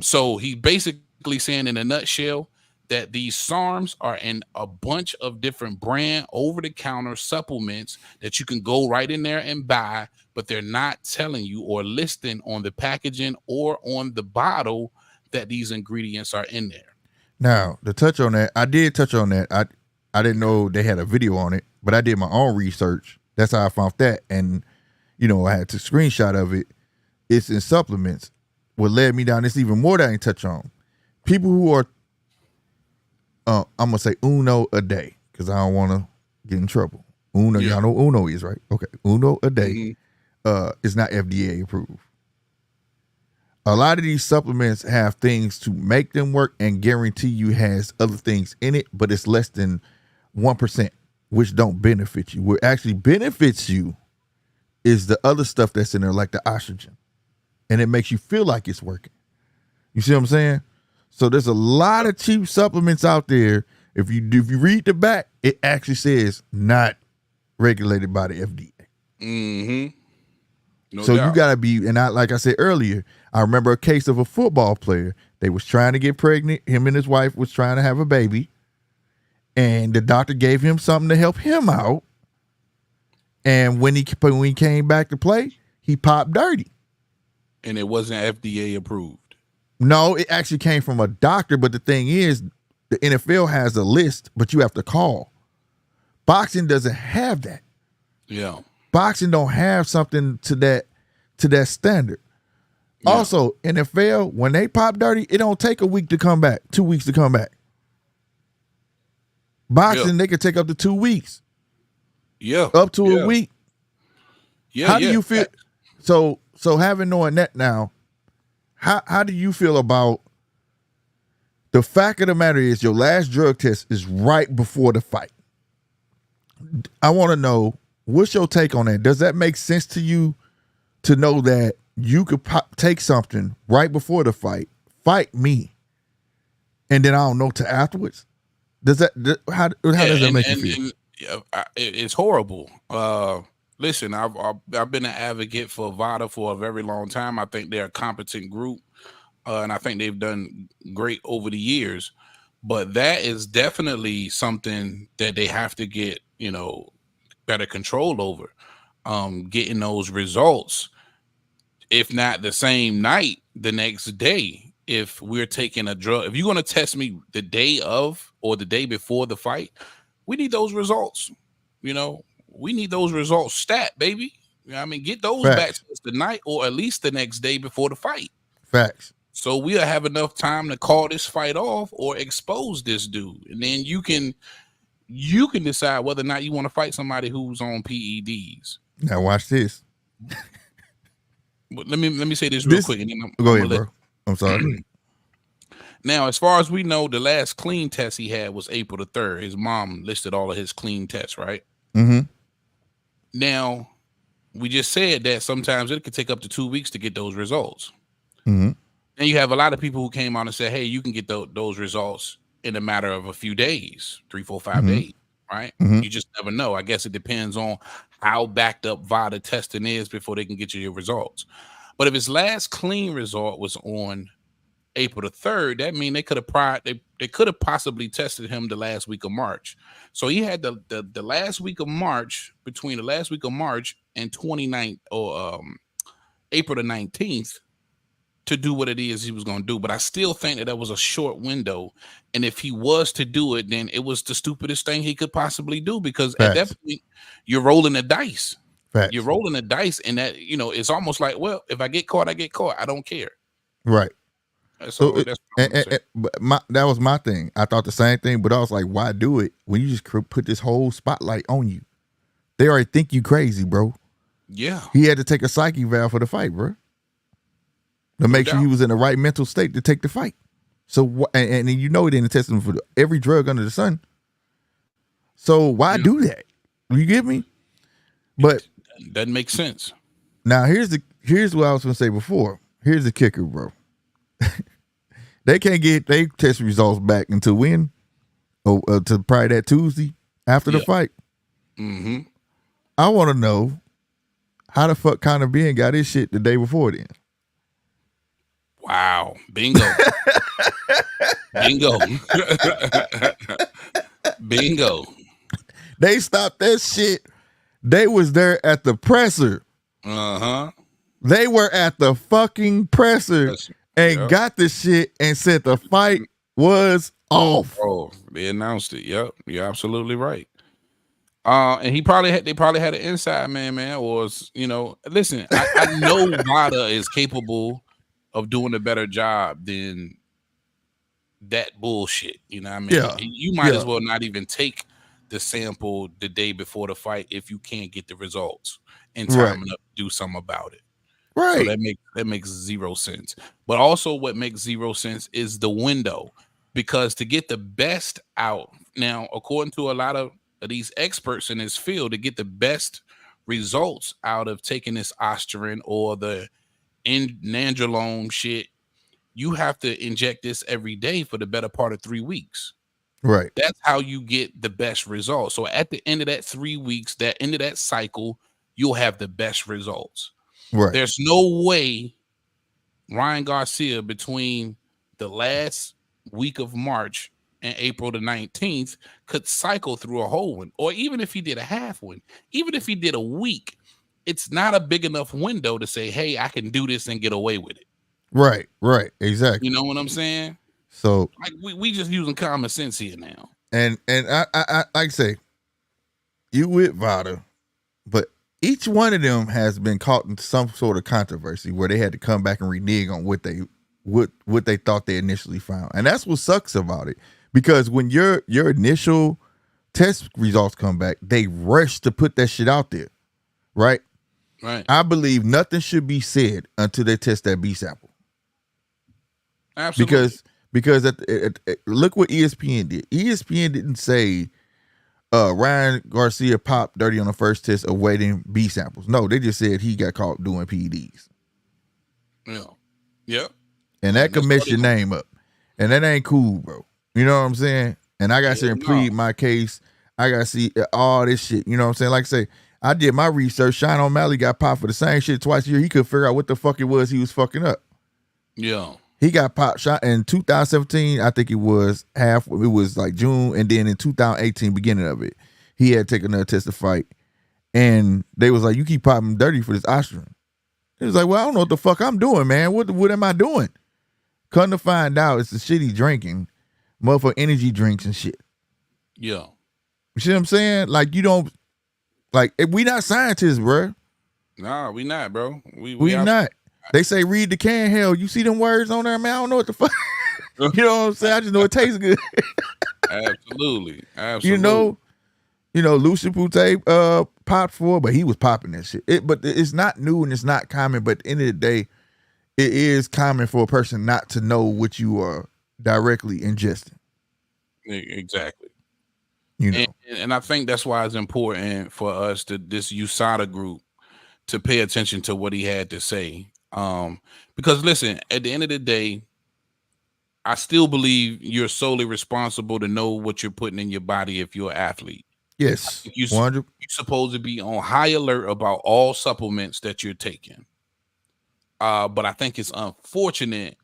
Speaker 2: So he basically saying in a nutshell that these SARMs are in a bunch of different brand over-the-counter supplements that you can go right in there and buy, but they're not telling you or listing on the packaging or on the bottle that these ingredients are in there.
Speaker 1: Now, to touch on that, I did touch on that. I didn't know they had a video on it, but I did my own research. That's how I found that. And, I had to screenshot of it. It's in supplements. What led me down, it's even more that I didn't touch on. People who are, I'm going to say uno a day, because I don't want to get in trouble. Uno, y'all know uno is, right? Okay, uno a day is not FDA approved. A lot of these supplements have things to make them work and guarantee you has other things in it, but it's less than 1%, which don't benefit you. What actually benefits you is the other stuff that's in there, like the estrogen. And it makes you feel like it's working. You see what I'm saying? So there's a lot of cheap supplements out there. If you read the back, it actually says not regulated by the FDA. No doubt. You gotta be, and like I said earlier, I remember a case of a football player. They was trying to get pregnant. Him and his wife was trying to have a baby, and the doctor gave him something to help him out. And when he came back to play, he popped dirty.
Speaker 2: And it wasn't FDA approved.
Speaker 1: No, it actually came from a doctor. But the thing is, the NFL has a list, but you have to call. Boxing doesn't have that.
Speaker 2: Yeah.
Speaker 1: Boxing don't have something to that standard. Yeah. Also, NFL, when they pop dirty, it don't take a week to come back, 2 weeks to come back. Boxing, they could take up to 2 weeks.
Speaker 2: Yeah.
Speaker 1: up to a
Speaker 2: Yeah.
Speaker 1: week.
Speaker 2: Yeah.
Speaker 1: How do
Speaker 2: Yeah.
Speaker 1: you feel? So having knowing that now, how do you feel about the fact of the matter is your last drug test is right before the fight? I want to know, what's your take on that? Does that make sense to you to know that you could take something right before the fight me, and then I don't know till afterwards? Does that how does that make you feel?
Speaker 2: And it's horrible. Listen, I've been an advocate for VADA for a very long time. I think they're a competent group, and I think they've done great over the years. But that is definitely something that they have to get, better control over. Getting those results, if not the same night, the next day. If we're taking a drug, if you're going to test me the day of or the day before the fight, we need those results. We need those results stat, baby. Get those back
Speaker 1: Facts.
Speaker 2: to us tonight or at least the next day before the fight.
Speaker 1: Facts.
Speaker 2: So we'll have enough time to call this fight off or expose this dude. And then you can decide whether or not you want to fight somebody who's on PEDs.
Speaker 1: Now watch this.
Speaker 2: But let me say this real quick, and then
Speaker 1: go ahead, bro. I'm sorry.
Speaker 2: Now, as far as we know, the last clean test he had was April the 3rd. His mom listed all of his clean tests, right?
Speaker 1: Mm-hmm.
Speaker 2: Now, we just said that sometimes it could take up to 2 weeks to get those results.
Speaker 1: Mm-hmm.
Speaker 2: And you have a lot of people who came out and said, hey, you can get those results in a matter of a few days, 3, 4, 5 days, right?
Speaker 1: Mm-hmm.
Speaker 2: You just never know. I guess it depends on how backed up VADA testing is before they can get you your results. But if his last clean result was on April the 3rd, that means they could have possibly tested him the last week of March. So he had the last week of March, between the last week of March and April the 19th, to do what it is he was going to do. But I still think that was a short window. And if he was to do it, then it was the stupidest thing he could possibly do, because
Speaker 1: Facts.
Speaker 2: at that point, you're rolling the dice.
Speaker 1: Facts.
Speaker 2: You're rolling the dice, and that, it's almost like, well, if I get caught, I get caught. I don't care.
Speaker 1: Right.
Speaker 2: So that's
Speaker 1: but that was my thing. I thought the same thing, but I was like, why do it when you just put this whole spotlight on you? They already think you crazy, bro.
Speaker 2: Yeah.
Speaker 1: He had to take a psyche valve for the fight, bro, to make sure he was in the right mental state to take the fight. So, and he didn't test him for every drug under the sun. So why do that? You get me? But
Speaker 2: it doesn't make sense.
Speaker 1: Now here's what I was gonna say before. Here's the kicker, bro. They can't get their test results back until when? To probably that Tuesday after the fight.
Speaker 2: Mm-hmm.
Speaker 1: I want to know how the fuck Conor Ben got his shit the day before then.
Speaker 2: Wow. Bingo. Bingo. Bingo.
Speaker 1: They stopped that shit. They was there at the presser.
Speaker 2: Uh-huh.
Speaker 1: They were at the fucking presser and got the shit and said the fight was off.
Speaker 2: Oh, they announced it. Yep. You're absolutely right. And they probably had an inside man, or listen, I know VADA is capable of doing a better job than that bullshit. You know what I mean?
Speaker 1: Yeah.
Speaker 2: You might as well not even take the sample the day before the fight if you can't get the results in time enough to do something about it.
Speaker 1: Right.
Speaker 2: So that makes zero sense. But also what makes zero sense is the window, because to get the best out now, according to a lot of these experts in this field, to get the best results out of taking this Osterin or the Nandrolone shit, you have to inject this every day for the better part of 3 weeks.
Speaker 1: Right.
Speaker 2: That's how you get the best results. So at the end of that 3 weeks, that end of that cycle, you'll have the best results.
Speaker 1: Right.
Speaker 2: There's no way Ryan Garcia between the last week of March and April the 19th could cycle through a whole one, or even if he did a half one, even if he did a week, it's not a big enough window to say, hey, I can do this and get away with it.
Speaker 1: Right. Exactly.
Speaker 2: You know what I'm saying?
Speaker 1: So
Speaker 2: like we just using common sense here now.
Speaker 1: And I like I say, you with VADA, but each one of them has been caught in some sort of controversy where they had to come back and renege on what they thought they initially found. And that's what sucks about it. Because when your initial test results come back, they rush to put that shit out there, right?
Speaker 2: Right.
Speaker 1: I believe nothing should be said until they test that B sample.
Speaker 2: Absolutely.
Speaker 1: Because look what ESPN did. ESPN didn't say Ryan Garcia popped dirty on the first test awaiting B samples. No, they just said he got caught doing PEDs.
Speaker 2: Yeah. Yep.
Speaker 1: And that
Speaker 2: That's
Speaker 1: could
Speaker 2: all
Speaker 1: mess
Speaker 2: they
Speaker 1: your
Speaker 2: gonna
Speaker 1: name up. And that ain't cool, bro. You know what I'm saying? And I got to sit
Speaker 2: hell
Speaker 1: and
Speaker 2: no.
Speaker 1: plead my case. I got to see all this shit. You know what I'm saying? Like I say, I did my research. Sean O'Malley got popped for the same shit twice a year. He couldn't figure out what the fuck it was he was fucking up.
Speaker 2: Yeah.
Speaker 1: He got popped shot in 2017. I think it was like June. And then in 2018, beginning of it, he had taken another test to fight. And they was like, you keep popping dirty for this Austrian. He was like, well, I don't know what the fuck I'm doing, man. What am I doing? Come to find out, it's the shit he drinking, motherfucking energy drinks and shit.
Speaker 2: Yeah.
Speaker 1: You see what I'm saying? Like, you don't, like, we not scientists, bro.
Speaker 2: Nah, we not, bro.
Speaker 1: We not. They say read the can. Hell, you see them words on there, man? I don't know what the fuck. You know what I'm saying? I just know it tastes good.
Speaker 2: Absolutely.
Speaker 1: You know, Lucian Pute popped for, but he was popping that shit. But it's not new and it's not common. But at the end of the day, it is common for a person not to know what you are directly ingesting.
Speaker 2: Exactly.
Speaker 1: You know.
Speaker 2: And I think that's why it's important for us this USADA group to pay attention to what he had to say. Because listen, at the end of the day, I still believe you're solely responsible to know what you're putting in your body if you're an athlete.
Speaker 1: Yes.
Speaker 2: You're supposed to be on high alert about all supplements that you're taking. But I think it's unfortunate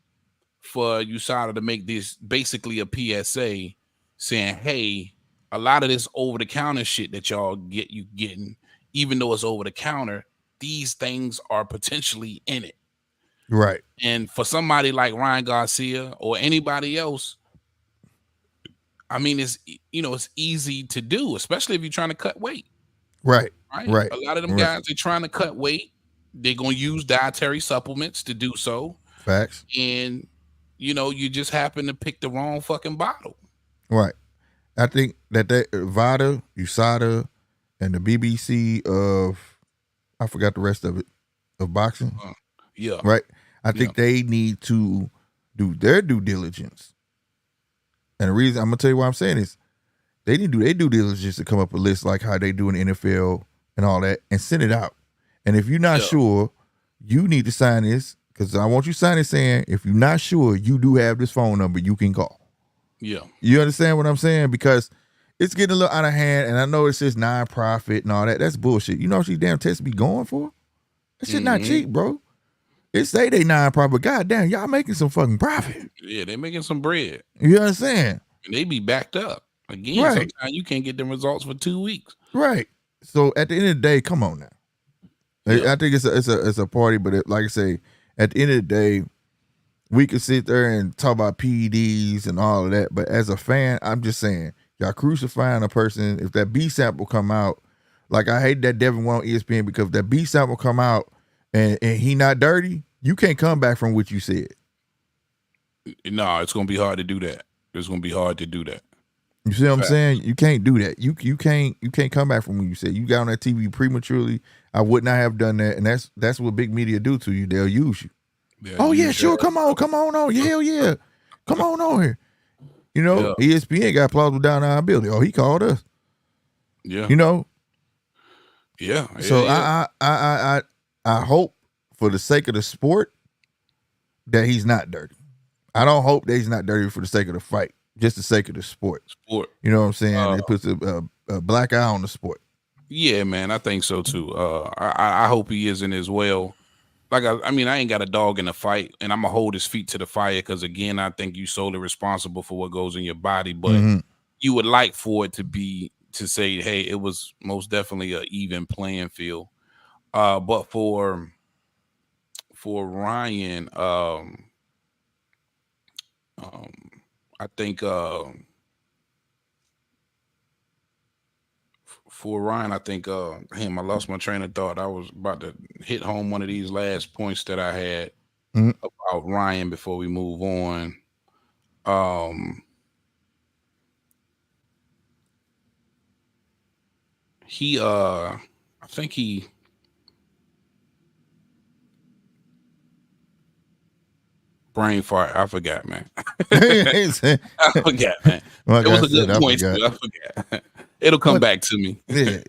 Speaker 2: for USADA to make this basically a PSA saying, hey, a lot of this over-the-counter shit that y'all getting, even though it's over-the-counter, these things are potentially in it.
Speaker 1: Right.
Speaker 2: And for somebody like Ryan Garcia or anybody else, I mean, it's easy to do, especially if you're trying to cut weight.
Speaker 1: Right.
Speaker 2: A lot of them guys, they're trying to cut weight. They're going to use dietary supplements to do so.
Speaker 1: Facts.
Speaker 2: And, you just happen to pick the wrong fucking bottle.
Speaker 1: Right. I think that VADA, USADA, and the BBC I forgot the rest of it, of boxing.
Speaker 2: Yeah.
Speaker 1: Right. I think they need to do their due diligence. And the reason I'm going to tell you why I'm saying is they need to do their due diligence to come up with a list like how they do in the NFL and all that and send it out. And if you're not sure, you need to sign this because I want you to sign it saying if you're not sure, you do have this phone number you can call.
Speaker 2: Yeah.
Speaker 1: You understand what I'm saying? Because it's getting a little out of hand, and I know it says non-profit and all that. That's bullshit. You know what these damn tests be going for? That shit not cheap, bro. It say they non-profit, but goddamn, y'all making some fucking profit.
Speaker 2: Yeah, they making some bread.
Speaker 1: You understand?
Speaker 2: And they be backed up. Again, sometimes you can't get them results for 2 weeks.
Speaker 1: Right. So at the end of the day, come on now. I think it's a party, but like I say, at the end of the day, we could sit there and talk about PEDs and all of that, but as a fan, I'm just saying, y'all crucifying a person. If that B sample come out, like I hate that Devin went on ESPN because if that B sample come out and he not dirty, you can't come back from what you said.
Speaker 2: No, it's gonna be hard to do that. It's gonna be hard to do that.
Speaker 1: You see what I'm saying? You can't do that. You can't come back from what you said. You got on that TV prematurely. I would not have done that, and that's what big media do to you. They'll use you. Oh yeah, sure. Come on on. Hell yeah, come on here. You know, ESPN got plausible deniability. Oh, he called us.
Speaker 2: Yeah.
Speaker 1: You know.
Speaker 2: Yeah.
Speaker 1: So I hope for the sake of the sport that he's not dirty. I don't hope that he's not dirty for the sake of the fight, just the sake of the sport. You know what I'm saying? It puts a black eye on the sport.
Speaker 2: Yeah, man, I think so too. I hope he isn't as well. Like I mean, I ain't got a dog in the fight, and I'm gonna hold his feet to the fire because again, I think you solely responsible for what goes in your body. But you would like for it to say, hey, it was most definitely an even playing field. But for Ryan, I think for Ryan, I think I lost my train of thought. I was about to hit home one of these last points that I had about Ryan before we move on. I think he brain fart. I forgot, man. I forgot, man.
Speaker 1: Like
Speaker 2: It was
Speaker 1: I
Speaker 2: a good
Speaker 1: said, I
Speaker 2: point
Speaker 1: forgot.
Speaker 2: too. I forgot. It'll come
Speaker 1: But
Speaker 2: back to me.
Speaker 1: yeah,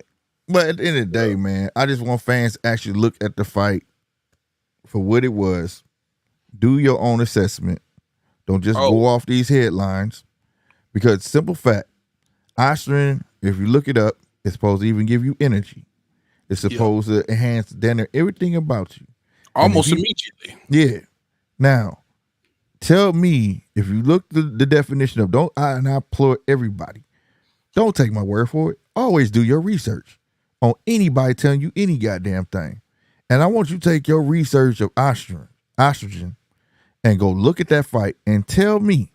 Speaker 1: but at the end of the day, man, I just want fans to actually look at the fight for what it was. Do your own assessment. Don't just
Speaker 2: Oh,
Speaker 1: go off these headlines. Because simple fact, Osterman, if you look it up, it's supposed to even give you energy. It's
Speaker 2: yeah.
Speaker 1: supposed to enhance everything about you. And if
Speaker 2: Almost
Speaker 1: you,
Speaker 2: immediately.
Speaker 1: yeah. Now, tell me if you look the definition of and I implore everybody, don't take my word for it. Always do your research on anybody telling you any goddamn thing. And I want you to take your research of estrogen, and go look at that fight and tell me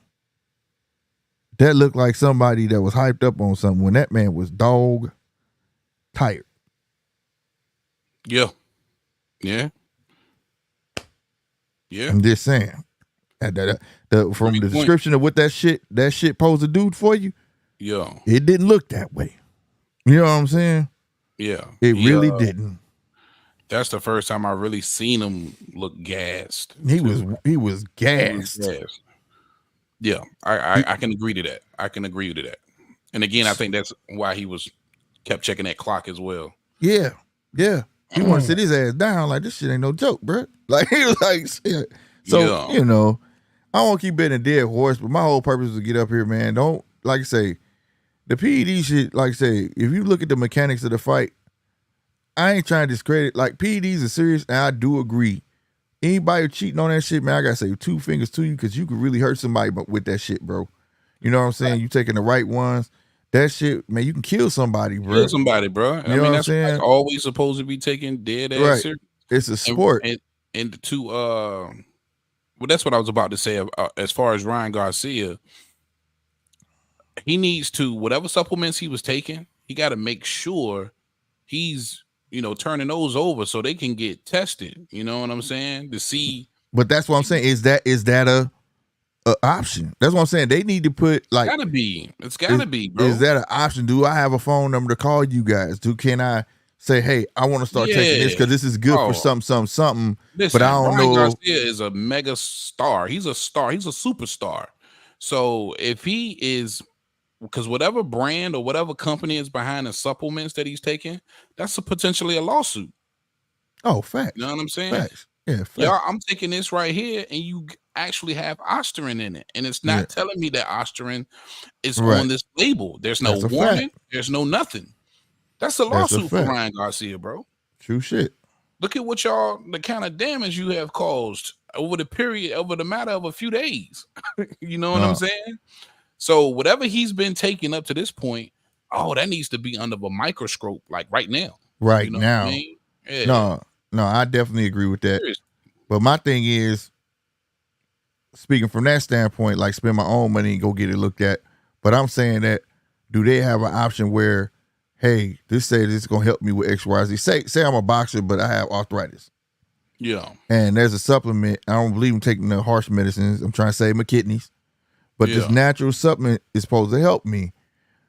Speaker 1: that looked like somebody that was hyped up on something when that man was dog tired.
Speaker 2: Yeah. Yeah. Yeah.
Speaker 1: I'm just saying. From the
Speaker 2: Great point.
Speaker 1: description of what that shit supposed to do for you,
Speaker 2: Yeah.
Speaker 1: it didn't look that way. You know what I'm saying?
Speaker 2: Yeah.
Speaker 1: It really didn't.
Speaker 2: That's the first time I really seen him look gassed.
Speaker 1: He
Speaker 2: too.
Speaker 1: was gassed.
Speaker 2: Yeah, I can agree to that. I can agree to that. And again, I think that's why he kept checking that clock as well.
Speaker 1: Yeah. He wanted to sit his ass down like this shit ain't no joke, bro. Like he was like, shit. So
Speaker 2: Yeah.
Speaker 1: I won't keep betting a dead horse, but my whole purpose is to get up here, man. Don't like I say the PED shit. Like I say, if you look at the mechanics of the fight, I ain't trying to discredit. Like PEDs are serious, and I do agree. Anybody cheating on that shit, man, I gotta say 2 fingers to you because you could really hurt somebody with that shit, bro. You know what I'm saying? You taking the right ones. That shit, man, you can kill somebody, bro.
Speaker 2: Kill somebody, bro.
Speaker 1: You know what I'm
Speaker 2: that's
Speaker 1: saying?
Speaker 2: always supposed to be taken dead ass
Speaker 1: Right.
Speaker 2: serious.
Speaker 1: It's a sport.
Speaker 2: And to well, that's what I was about to say. As far as Ryan Garcia, he needs to, whatever supplements he was taking, he got to make sure he's turning those over so they can get tested. You know what I'm saying? To see.
Speaker 1: But that's what I'm saying. Is that a option? That's what I'm saying. They need to put like.
Speaker 2: It's gotta be, bro.
Speaker 1: Is that an option? Do I have a phone number to call you guys? Can I say, hey, I want to start taking this because this is good for something.
Speaker 2: Listen,
Speaker 1: but I don't
Speaker 2: Ryan
Speaker 1: know.
Speaker 2: Garcia is a mega star. He's a star. He's a superstar. So if he is, because whatever brand or whatever company is behind the supplements that he's taking, that's potentially a lawsuit.
Speaker 1: Oh, facts.
Speaker 2: You know what I'm saying?
Speaker 1: Facts. Yeah, facts.
Speaker 2: Y'all, I'm taking this right here, and you actually have Osterin in it, and it's not telling me that Osterin is on this label. There's no warning. There's no nothing. That's a lawsuit for Ryan Garcia, bro.
Speaker 1: True shit.
Speaker 2: Look at what the kind of damage you have caused over the matter of a few days. You know what I'm saying? So whatever he's been taking up to this point, that needs to be under a microscope, like right now.
Speaker 1: Right
Speaker 2: you know
Speaker 1: now.
Speaker 2: What I mean? Yeah.
Speaker 1: No, I definitely agree with that. Seriously. But my thing is, speaking from that standpoint, like spend my own money and go get it looked at. But I'm saying that, do they have an option where, hey, this is gonna help me with XYZ? Say I'm a boxer, but I have arthritis.
Speaker 2: Yeah.
Speaker 1: And there's a supplement. I don't believe in taking the harsh medicines. I'm trying to save my kidneys. But this natural supplement is supposed to help me.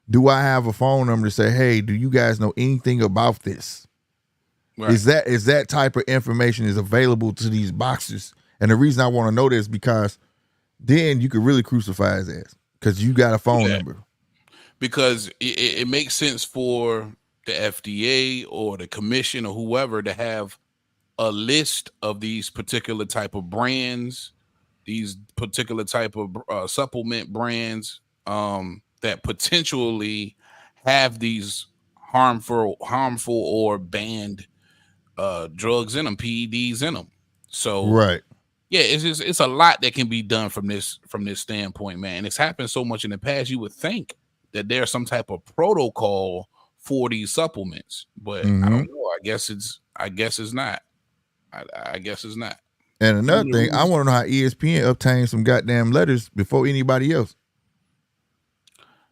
Speaker 1: Do I have a phone number to say, hey, do you guys know anything about this? Right. Is that type of information is available to these boxers? And the reason I want to know this is because then you could really crucify his ass because you got a phone number.
Speaker 2: Because it makes sense for the FDA or the commission or whoever to have a list of these particular type of brands, these particular type of supplement brands that potentially have these harmful or banned drugs in them, PEDs in them. So yeah, it's a lot that can be done from this standpoint, man. It's happened so much in the past. You would think that there's some type of protocol for these supplements, but I don't know. I guess it's not. I guess it's not.
Speaker 1: And another thing, I want to know how ESPN obtained some goddamn letters before anybody else.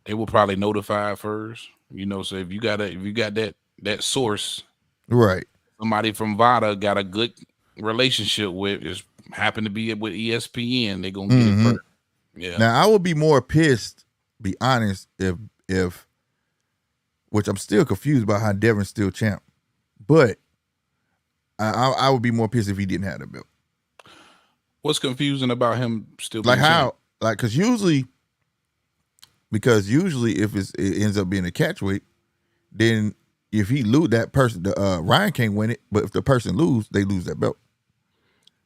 Speaker 2: They will probably notify first, So if you got that source,
Speaker 1: right?
Speaker 2: Somebody from VADA got a good relationship with, just happen to be with ESPN, they're gonna get it first. Yeah.
Speaker 1: Now I would be more pissed, be honest, if which I'm still confused about how Devin's still champ. But I would be more pissed if he didn't have the belt.
Speaker 2: What's confusing about him still being
Speaker 1: Like how,
Speaker 2: champ?
Speaker 1: like, because usually if it ends up being a catchweight, then if he lose that person, Ryan can't win it. But if the person lose, they lose that belt.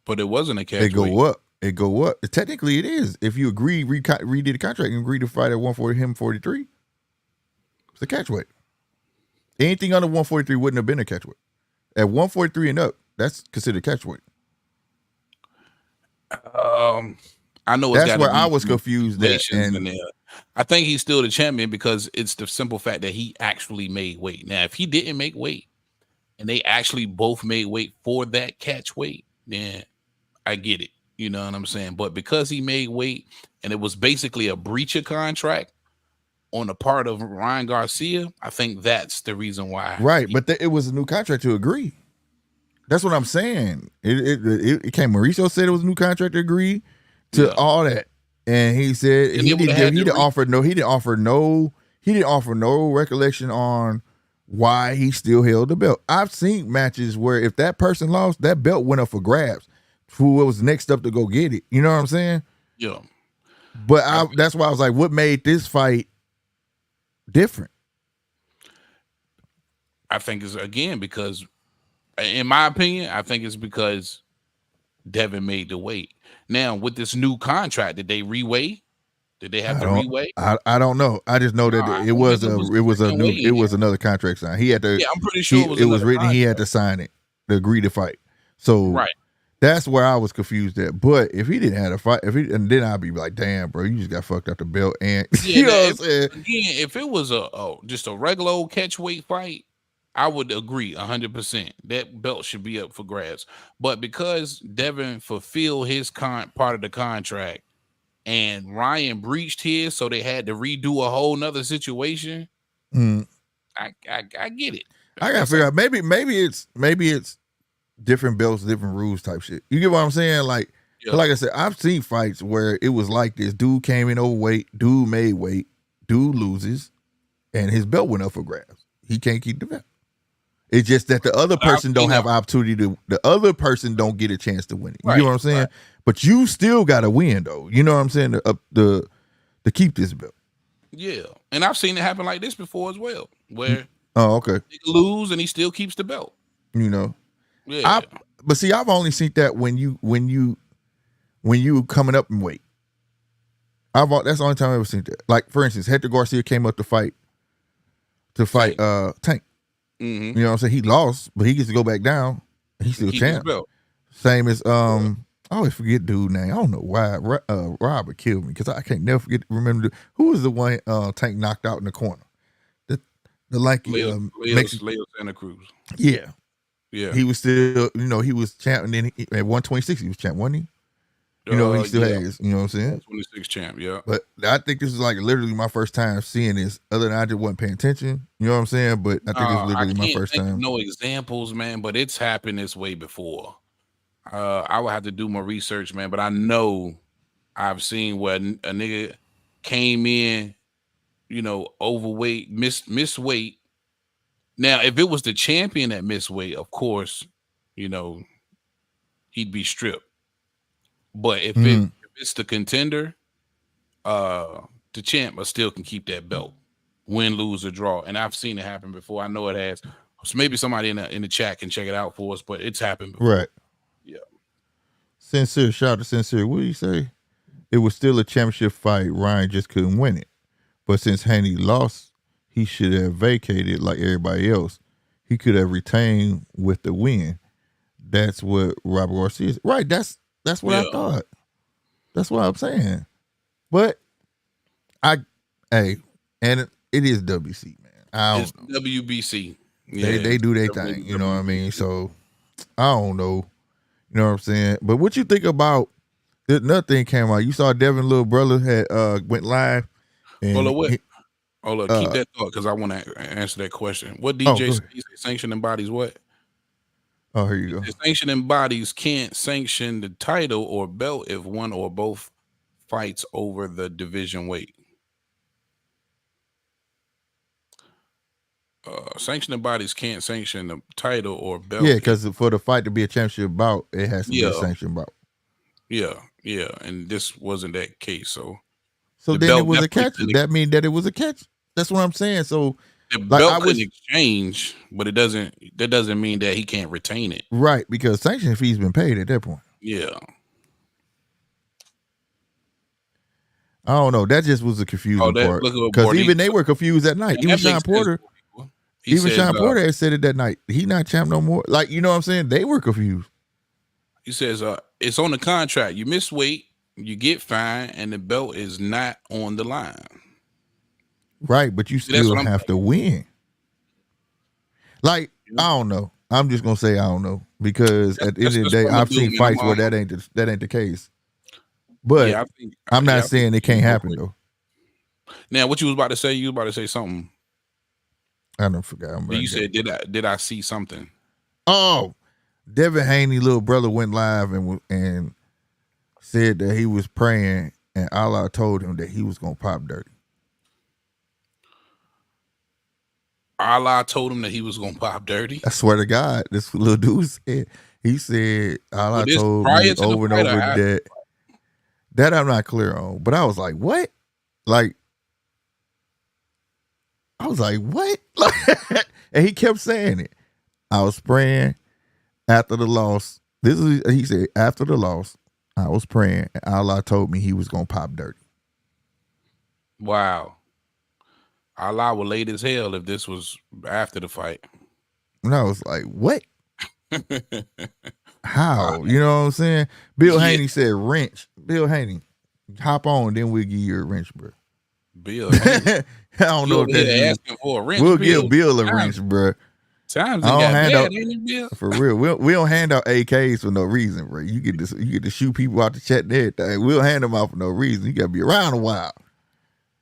Speaker 2: But it wasn't a catchweight.
Speaker 1: It go up. It go up. Technically, it is. If you agree, redid the contract and agree to fight at 140, him 43, it's a catchweight. Anything under 143 wouldn't have been a catchweight. At 143 and up, that's considered catchweight.
Speaker 2: I know
Speaker 1: that's where I was confused.
Speaker 2: I think he's still the champion because it's the simple fact that he actually made weight. Now, if he didn't make weight and they actually both made weight for that catch weight, then I get it. You know what I'm saying? But because he made weight and it was basically a breach of contract on the part of Ryan Garcia, I think that's the reason why.
Speaker 1: Right, but it was a new contract to agree. That's what I'm saying. It came. Mauricio said it was a new contract to agree to all that, and he said he didn't offer no recollection on why he still held the belt. I've seen matches where if that person lost, that belt went up for grabs. Who was next up to go get it? You know what I'm saying?
Speaker 2: Yeah.
Speaker 1: But that's why I was like, what made this fight different?
Speaker 2: I think it's again because, in my opinion, I think it's because Devin made the weight. Now with this new contract, did they reweigh? Did they have to reweigh?
Speaker 1: I don't know. I just know that it was another contract sign. He had to.
Speaker 2: Yeah, I'm pretty sure
Speaker 1: it was written. Contract. He had to sign it to agree to fight. So
Speaker 2: right.
Speaker 1: That's where I was confused at. But if he didn't have a fight, and then I'd be like, damn, bro, you just got fucked out the belt. And you know what I'm saying?
Speaker 2: Again, if it was just a regular old catchweight fight, I would agree 100%. That belt should be up for grabs. But because Devin fulfilled his part of the contract and Ryan breached his, so they had to redo a whole nother situation. I get it.
Speaker 1: I gotta figure out maybe it's different belts, different rules type shit. You get what I'm saying? Like I said, I've seen fights where it was like this. Dude came in overweight, dude made weight, dude loses, and his belt went up for grabs. He can't keep the belt. It's just that the other person don't have opportunity the other person don't get a chance to win it. You know what I'm saying? Right. But you still gotta win though. You know what I'm saying? To keep this belt.
Speaker 2: Yeah. And I've seen it happen like this before as well. Where
Speaker 1: okay.
Speaker 2: He lose and he still keeps the belt.
Speaker 1: You know.
Speaker 2: Yeah.
Speaker 1: But see, I've only seen that when you coming up in weight. That's the only time I've ever seen that. Like for instance, Hector Garcia came up to fight Tank.
Speaker 2: Mm-hmm.
Speaker 1: You know what I'm saying? He lost, but he gets to go back down. He's still champ. Same as I always forget dude's name. I don't know why. Robert killed me because I can't never remember who was the one Tank knocked out in the corner. The lanky
Speaker 2: Leo Santa Cruz.
Speaker 1: Yeah.
Speaker 2: Yeah,
Speaker 1: he was still, he was champ, and then at 126 he was champ, wasn't he? He still has, you know what I'm saying?
Speaker 2: 26 champ, yeah.
Speaker 1: But I think this is like literally my first time seeing this. Other than I just wasn't paying attention, you know what I'm saying? But I think it's literally my first time.
Speaker 2: No examples, man, but it's happened this way before. I would have to do more research, man. But I know I've seen where a nigga came in, overweight, missed weight. Now, if it was the champion that missed weight, of course, he'd be stripped. But if it's the contender, the champ still can keep that belt, win, lose, or draw. And I've seen it happen before. I know it has. So maybe somebody in the chat can check it out for us, but it's happened before.
Speaker 1: Right.
Speaker 2: Yeah.
Speaker 1: Sincere, shout out to Sincere. What do you say? It was still a championship fight. Ryan just couldn't win it. But since Haney lost, he should have vacated like everybody else. He could have retained with the win. That's what Robert Garcia is. Right, that's what I thought. That's what I'm saying. But and it is WC, man.
Speaker 2: It's WBC.
Speaker 1: Yeah, they do their thing, you know what I mean? So I don't know. You know what I'm saying? But what you think about another thing came out? You saw Devin little brother had went live. And
Speaker 2: Hold up, keep that thought because I want to answer that question. What DJ sanctioning bodies what?
Speaker 1: Oh, here you go.
Speaker 2: The sanctioning bodies can't sanction the title or belt if one or both fights over the division weight. sanctioning bodies can't sanction the title or
Speaker 1: Yeah,
Speaker 2: belt.
Speaker 1: because for the fight to be a championship bout, it has to be a
Speaker 2: Yeah,
Speaker 1: sanctioned bout.
Speaker 2: yeah, and this wasn't that case. So
Speaker 1: So
Speaker 2: the
Speaker 1: then it
Speaker 2: belt
Speaker 1: was a
Speaker 2: definitely
Speaker 1: catch.
Speaker 2: couldn't.
Speaker 1: That mean that it was a catch. That's what I'm saying. So,
Speaker 2: The
Speaker 1: like, I
Speaker 2: belt couldn't
Speaker 1: wish
Speaker 2: exchange, but it doesn't. That doesn't mean that he can't retain it.
Speaker 1: right because sanction fees been paid at that point.
Speaker 2: Yeah.
Speaker 1: I don't know. That just was the
Speaker 2: Oh,
Speaker 1: confusing
Speaker 2: that
Speaker 1: part
Speaker 2: look at what
Speaker 1: because
Speaker 2: Bordy.
Speaker 1: even they were confused that night.
Speaker 2: And
Speaker 1: Even
Speaker 2: that
Speaker 1: Sean
Speaker 2: makes sense.
Speaker 1: Porter,
Speaker 2: He
Speaker 1: even
Speaker 2: says,
Speaker 1: Sean Porter had said it that night. He not champ no more. Like you know what I'm saying? They were confused.
Speaker 2: he says, it's on the contract. You miss weight, you get fined, and the belt is not on the line.
Speaker 1: Right, but you
Speaker 2: See, that's
Speaker 1: still
Speaker 2: what I'm
Speaker 1: have to win. Like
Speaker 2: Yeah.
Speaker 1: I don't know. I'm just gonna say I don't know because at the end of the
Speaker 2: That's
Speaker 1: day,
Speaker 2: what I'm
Speaker 1: I've
Speaker 2: gonna
Speaker 1: seen
Speaker 2: do, man.
Speaker 1: fights where that ain't the case. But
Speaker 2: Yeah, I think.
Speaker 1: I'm not
Speaker 2: I think
Speaker 1: saying it can't
Speaker 2: real
Speaker 1: happen
Speaker 2: quick.
Speaker 1: though.
Speaker 2: Now, what you was about to say? You was about to say something.
Speaker 1: I don't forget.
Speaker 2: You said, "Did I see something?"
Speaker 1: Oh, Devin Haney, little brother, went live and said that he was praying, and Allah told him that he was gonna pop dirty.
Speaker 2: Allah told him that he was gonna pop dirty.
Speaker 1: I swear to God, this little dude said. He said Allah
Speaker 2: This
Speaker 1: told
Speaker 2: prior
Speaker 1: me
Speaker 2: to the
Speaker 1: over and
Speaker 2: fight or
Speaker 1: over
Speaker 2: after?
Speaker 1: that I'm not clear on. But I was like, what? Like, I was like, what? And he kept saying it. I was praying after the loss. He said, after the loss, I was praying, and Allah told me he was gonna pop dirty.
Speaker 2: Wow. Allah was late as hell if this was after the fight.
Speaker 1: And I was like, what? How? You know what I'm saying? Bill Haney said wrench. Bill Haney, hop on, then we'll give you a wrench, bro.
Speaker 2: Bill Haney.
Speaker 1: I don't know if that's
Speaker 2: asking for a wrench.
Speaker 1: We'll give Bill a wrench, bro.
Speaker 2: Times
Speaker 1: I don't
Speaker 2: got
Speaker 1: hand
Speaker 2: bad,
Speaker 1: out
Speaker 2: ain't it, Bill?
Speaker 1: for real. We don't hand out AKs for no reason, bro. You get to shoot people out the chat and everything. We'll hand them out for no reason. You gotta be around a while.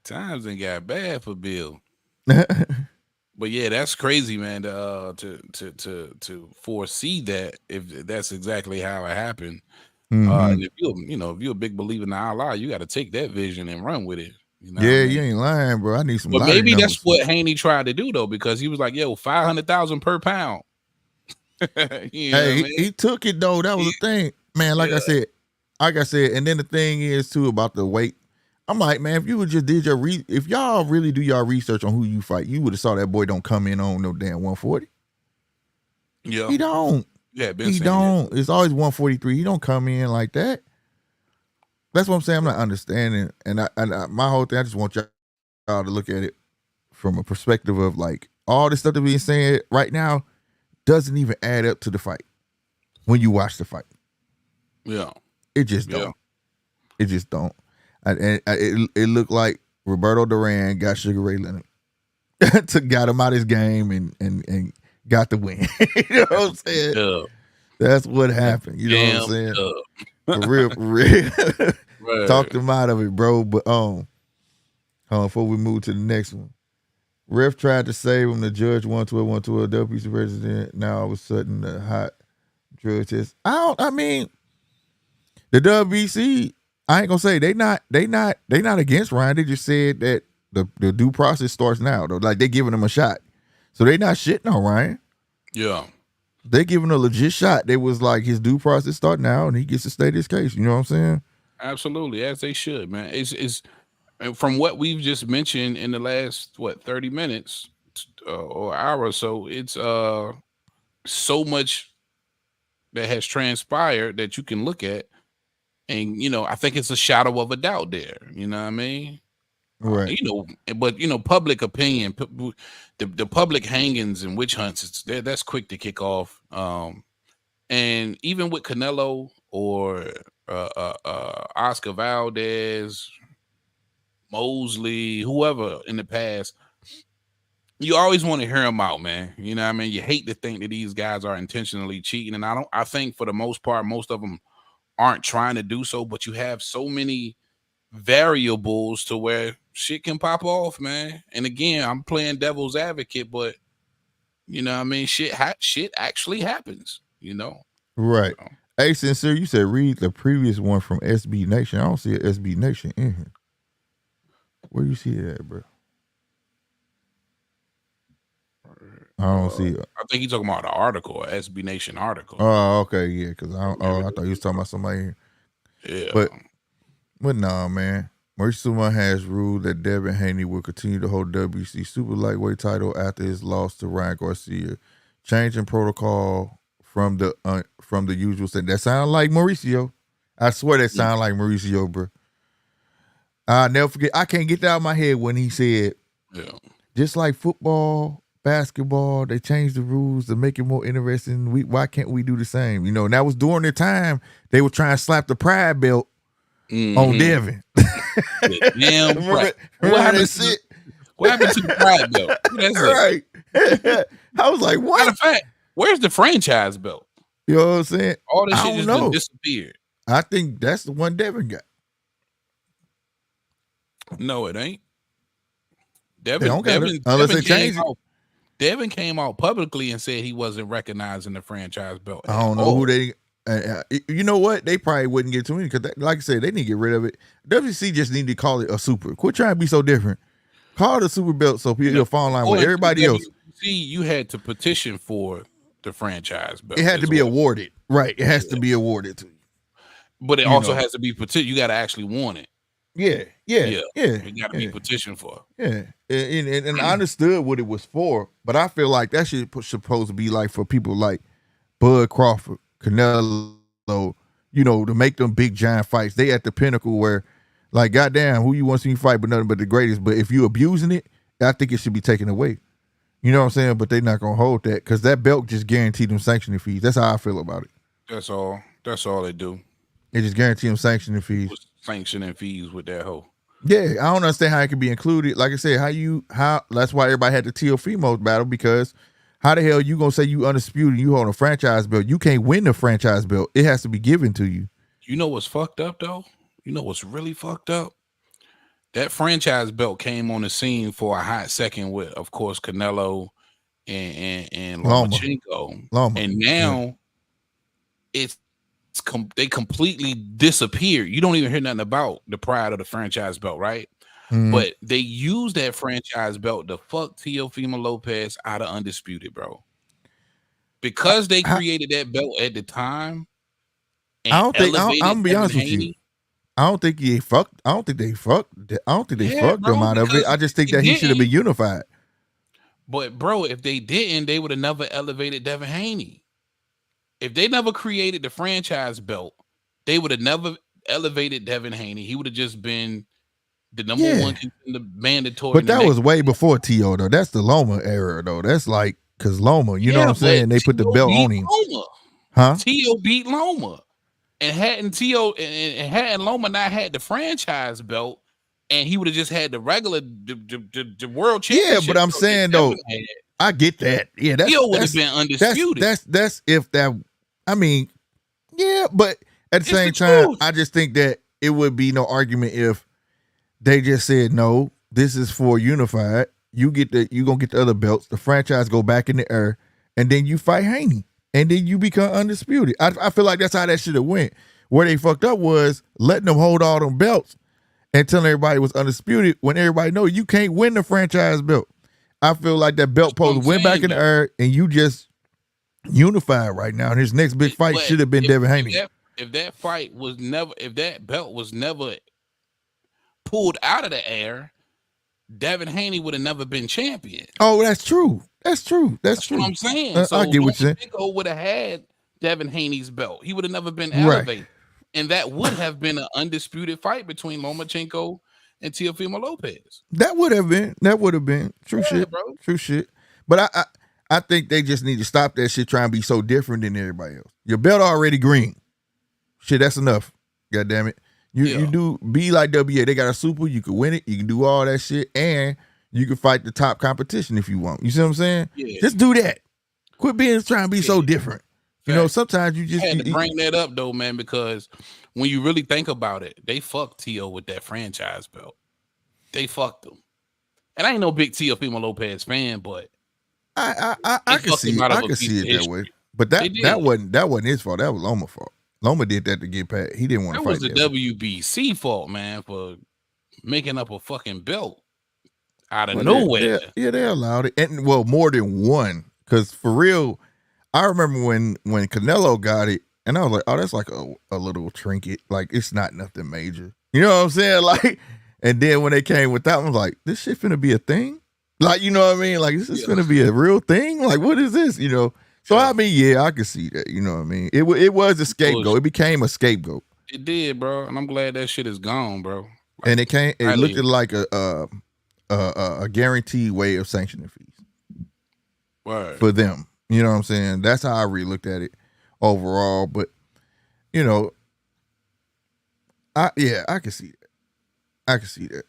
Speaker 2: Times ain't got bad for Bill. But yeah, that's crazy, man. To foresee that if that's exactly how it happened. And if you're a big believer in Allah, you got to take that vision and run with it. You know
Speaker 1: yeah, you ain't lying, bro. I need some.
Speaker 2: But maybe
Speaker 1: numbers.
Speaker 2: that's what Haney tried to do though, because he was like, "Yo, 500,000 per pound."
Speaker 1: He took it though. That was the thing, man. Like I said, and then the thing is too about the weight. I'm like, man, if you would just did if y'all really do y'all research on who you fight, you would have saw that boy don't come in on no damn 140.
Speaker 2: Yeah,
Speaker 1: he don't.
Speaker 2: Yeah,
Speaker 1: he don't. It's always 143. He don't come in like that. That's what I'm saying. I'm not understanding, and my whole thing. I just want y'all to look at it from a perspective of like all this stuff that we're saying right now doesn't even add up to the fight when you watch the fight.
Speaker 2: Yeah,
Speaker 1: it just don't. It just don't. It looked like Roberto Duran got Sugar Ray Leonard, got him out his game and got the win. You know what I'm saying?
Speaker 2: Yeah.
Speaker 1: That's what happened. You know what I'm saying? For real. Right. Talked him out of it, bro. But before we move to the next one, ref tried to save him. The judge 112, WBC president. Now all of a sudden the hot drug test. I mean, the WBC. I ain't gonna say they not against Ryan. They just said that the due process starts now. Though, like they giving him a shot, so they not shitting on Ryan.
Speaker 2: Yeah,
Speaker 1: they giving a legit shot. They was like his due process start now, and he gets to state his case. You know what I'm saying?
Speaker 2: Absolutely, as they should, man. It's from what we've just mentioned in the last 30 minutes or hour or so. It's so much that has transpired that you can look at. And, I think it's a shadow of a doubt there. You know what I mean?
Speaker 1: Right.
Speaker 2: But, public opinion, the public hangings and witch hunts, that's quick to kick off. And even with Canelo or Oscar Valdez, Mosley, whoever in the past, you always want to hear them out, man. You know what I mean? You hate to think that these guys are intentionally cheating. And I think for the most part, most of them aren't trying to do so, but you have so many variables to where shit can pop off, man. And again, I'm playing devil's advocate, but you know what I mean? Shit actually happens,
Speaker 1: Right. So. Hey, Sincere, you said read the previous one from SB Nation. I don't see an SB Nation in here. Where you see it at, bro? I don't see it.
Speaker 2: I think he's talking about the article, SB Nation article.
Speaker 1: Oh, okay, yeah, because I thought you was talking about somebody.
Speaker 2: Yeah,
Speaker 1: But nah, man. Mauricio has ruled that Devin Haney will continue to hold WC super lightweight title after his loss to Ryan Garcia, changing protocol from the usual set. That sound like Mauricio. I swear that sound like Mauricio, bro. I'll never forget. I can't get that out of my head when he said, just like football, basketball, they changed the rules to make it more interesting. Why can't we do the same? You know, and that was during the time they were trying to slap the pride belt on Devin.
Speaker 2: Damn right.
Speaker 1: What happened to
Speaker 2: the pride belt? That's
Speaker 1: right. I was like, what?
Speaker 2: Matter of fact, where's the franchise belt?
Speaker 1: You know what I'm saying?
Speaker 2: All this shit just disappeared.
Speaker 1: I think that's the one Devin got.
Speaker 2: No, it ain't.
Speaker 1: Devin
Speaker 2: came out publicly and said he wasn't recognizing the franchise belt.
Speaker 1: I don't know who they. You know what? They probably wouldn't get too many because, like I said, they need to get rid of it. WC just need to call it a super. Quit trying to be so different. Call it a super belt so people fall in line with everybody else.
Speaker 2: See, you had to petition for the franchise belt.
Speaker 1: It had to be awarded, right? It has to be awarded to you.
Speaker 2: But it also has to be petitioned. You got to actually want it.
Speaker 1: Yeah.
Speaker 2: You got to be petitioned for.
Speaker 1: Yeah, and I understood what it was for, but I feel like that shit supposed to be like for people like Bud Crawford, Canelo, you know, to make them big giant fights. They at the pinnacle where, like, goddamn, who you want to see fight but nothing but the greatest. But if you abusing it, I think it should be taken away. You know what I'm saying? But they're not gonna hold that because that belt just guaranteed them sanctioning fees. That's how I feel about it.
Speaker 2: That's all. That's all they do.
Speaker 1: They just guarantee them sanctioning fees.
Speaker 2: Sanctioning fees with that hoe.
Speaker 1: Yeah, I don't understand how it could be included. Like I said, how that's why everybody had the Teofimo battle, because how the hell you gonna say you undisputed, you hold a franchise belt? You can't win the franchise belt. It has to be given to you.
Speaker 2: You know what's fucked up though? You know what's really fucked up? That franchise belt came on the scene for a hot second with, of course, Canelo and Lomachenko. And now they completely disappeared. You don't even hear nothing about the pride of the franchise belt, right? But they use that franchise belt to fuck Teofimo Lopez out of undisputed, bro. Because they created that belt at the time.
Speaker 1: I'm gonna be honest with you. I don't think they fucked them out of it. I just think that he should have been unified.
Speaker 2: But bro, if they didn't, they would have never elevated Devin Haney. If they never created the franchise belt, they would have never elevated Devin Haney. He would have just been the number one in the mandatory.
Speaker 1: But that was way before T.O. though. That's the Loma era though. That's like because Loma, you know what I'm saying? They put the belt on him. Huh?
Speaker 2: T.O. beat Loma. And hadn't T.O. and hadn't Loma not had the franchise belt, and he would have just had the regular the world championship.
Speaker 1: Yeah, but I'm saying though, I get that. Yeah,
Speaker 2: T.O. would have been undisputed.
Speaker 1: That's if that. I mean, yeah, but at the same time, I just think that it would be no argument if they just said no. This is for unified. You gonna get the other belts. The franchise go back in the air, and then you fight Haney. And then you become undisputed. I feel like that's how that should have went. Where they fucked up was letting them hold all them belts and telling everybody it was undisputed when everybody know you can't win the franchise belt. I feel like that belt post went back in the air and you just unified right now. And his next big fight should have been Devin Haney.
Speaker 2: If that belt was never pulled out of the air, Devin Haney would have never been champion.
Speaker 1: Oh, that's true. That's true.
Speaker 2: That's what I'm saying. So
Speaker 1: I get what you're saying.
Speaker 2: Lomachenko would have had Devin Haney's belt. He would have never been elevated. Right. And that would have been an undisputed fight between Lomachenko and Teofimo Lopez.
Speaker 1: That would have been. True shit, bro. True shit. But I think they just need to stop that shit trying to be so different than everybody else. Your belt already green. Shit, that's enough. God damn it. You do be like WA. They got a super. You can win it. You can do all that shit. And you can fight the top competition if you want. You see what I'm saying? Yeah. Just do that. Quit being trying to be so different. You know, sometimes you just
Speaker 2: had to bring that up though, man, because when you really think about it, they fucked T.O. with that franchise belt. They fucked him. And I ain't no big Teofimo Lopez fan, but
Speaker 1: I can see it that way. But that wasn't his fault. That was Loma's fault. Loma did that to get past. He didn't want to fight.
Speaker 2: That was the WBC fault, man, for making up a fucking belt out of nowhere.
Speaker 1: They allowed it. And well, more than one Because for real, I remember when Canelo got it, and I was like, oh, that's like a little trinket. Like, it's not nothing major. You know what I'm saying? Like, and then when they came with that one, I was like, this shit finna be a thing? Like, you know what I mean? Like, this is finna be a real thing? Like, what is this? You know? So, I mean, yeah, I could see that. You know what I mean? It was a scapegoat. It became a scapegoat.
Speaker 2: It did, bro. And I'm glad that shit is gone, bro. Like,
Speaker 1: and it looked like a guaranteed way of sanctioning fees.
Speaker 2: Word.
Speaker 1: For them. You know what I'm saying? That's how I really looked at it overall. But, you know, I can see that. I can see that.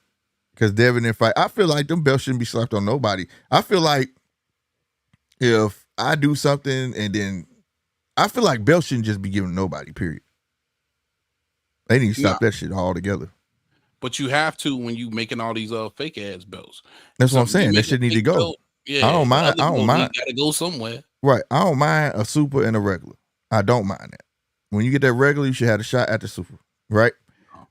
Speaker 1: Because Devin and fight, I feel like them belts shouldn't be slapped on nobody. I feel like if I do something and then I feel like belts shouldn't just be given to nobody, period. They need to stop that shit altogether.
Speaker 2: But you have to when you making all these fake ass belts.
Speaker 1: That's what I'm saying. That shit need to go.
Speaker 2: Belt, yeah,
Speaker 1: I don't mind.
Speaker 2: Gotta go somewhere.
Speaker 1: Right. I don't mind a super and a regular. I don't mind that. When you get that regular, you should have a shot at the super. Right.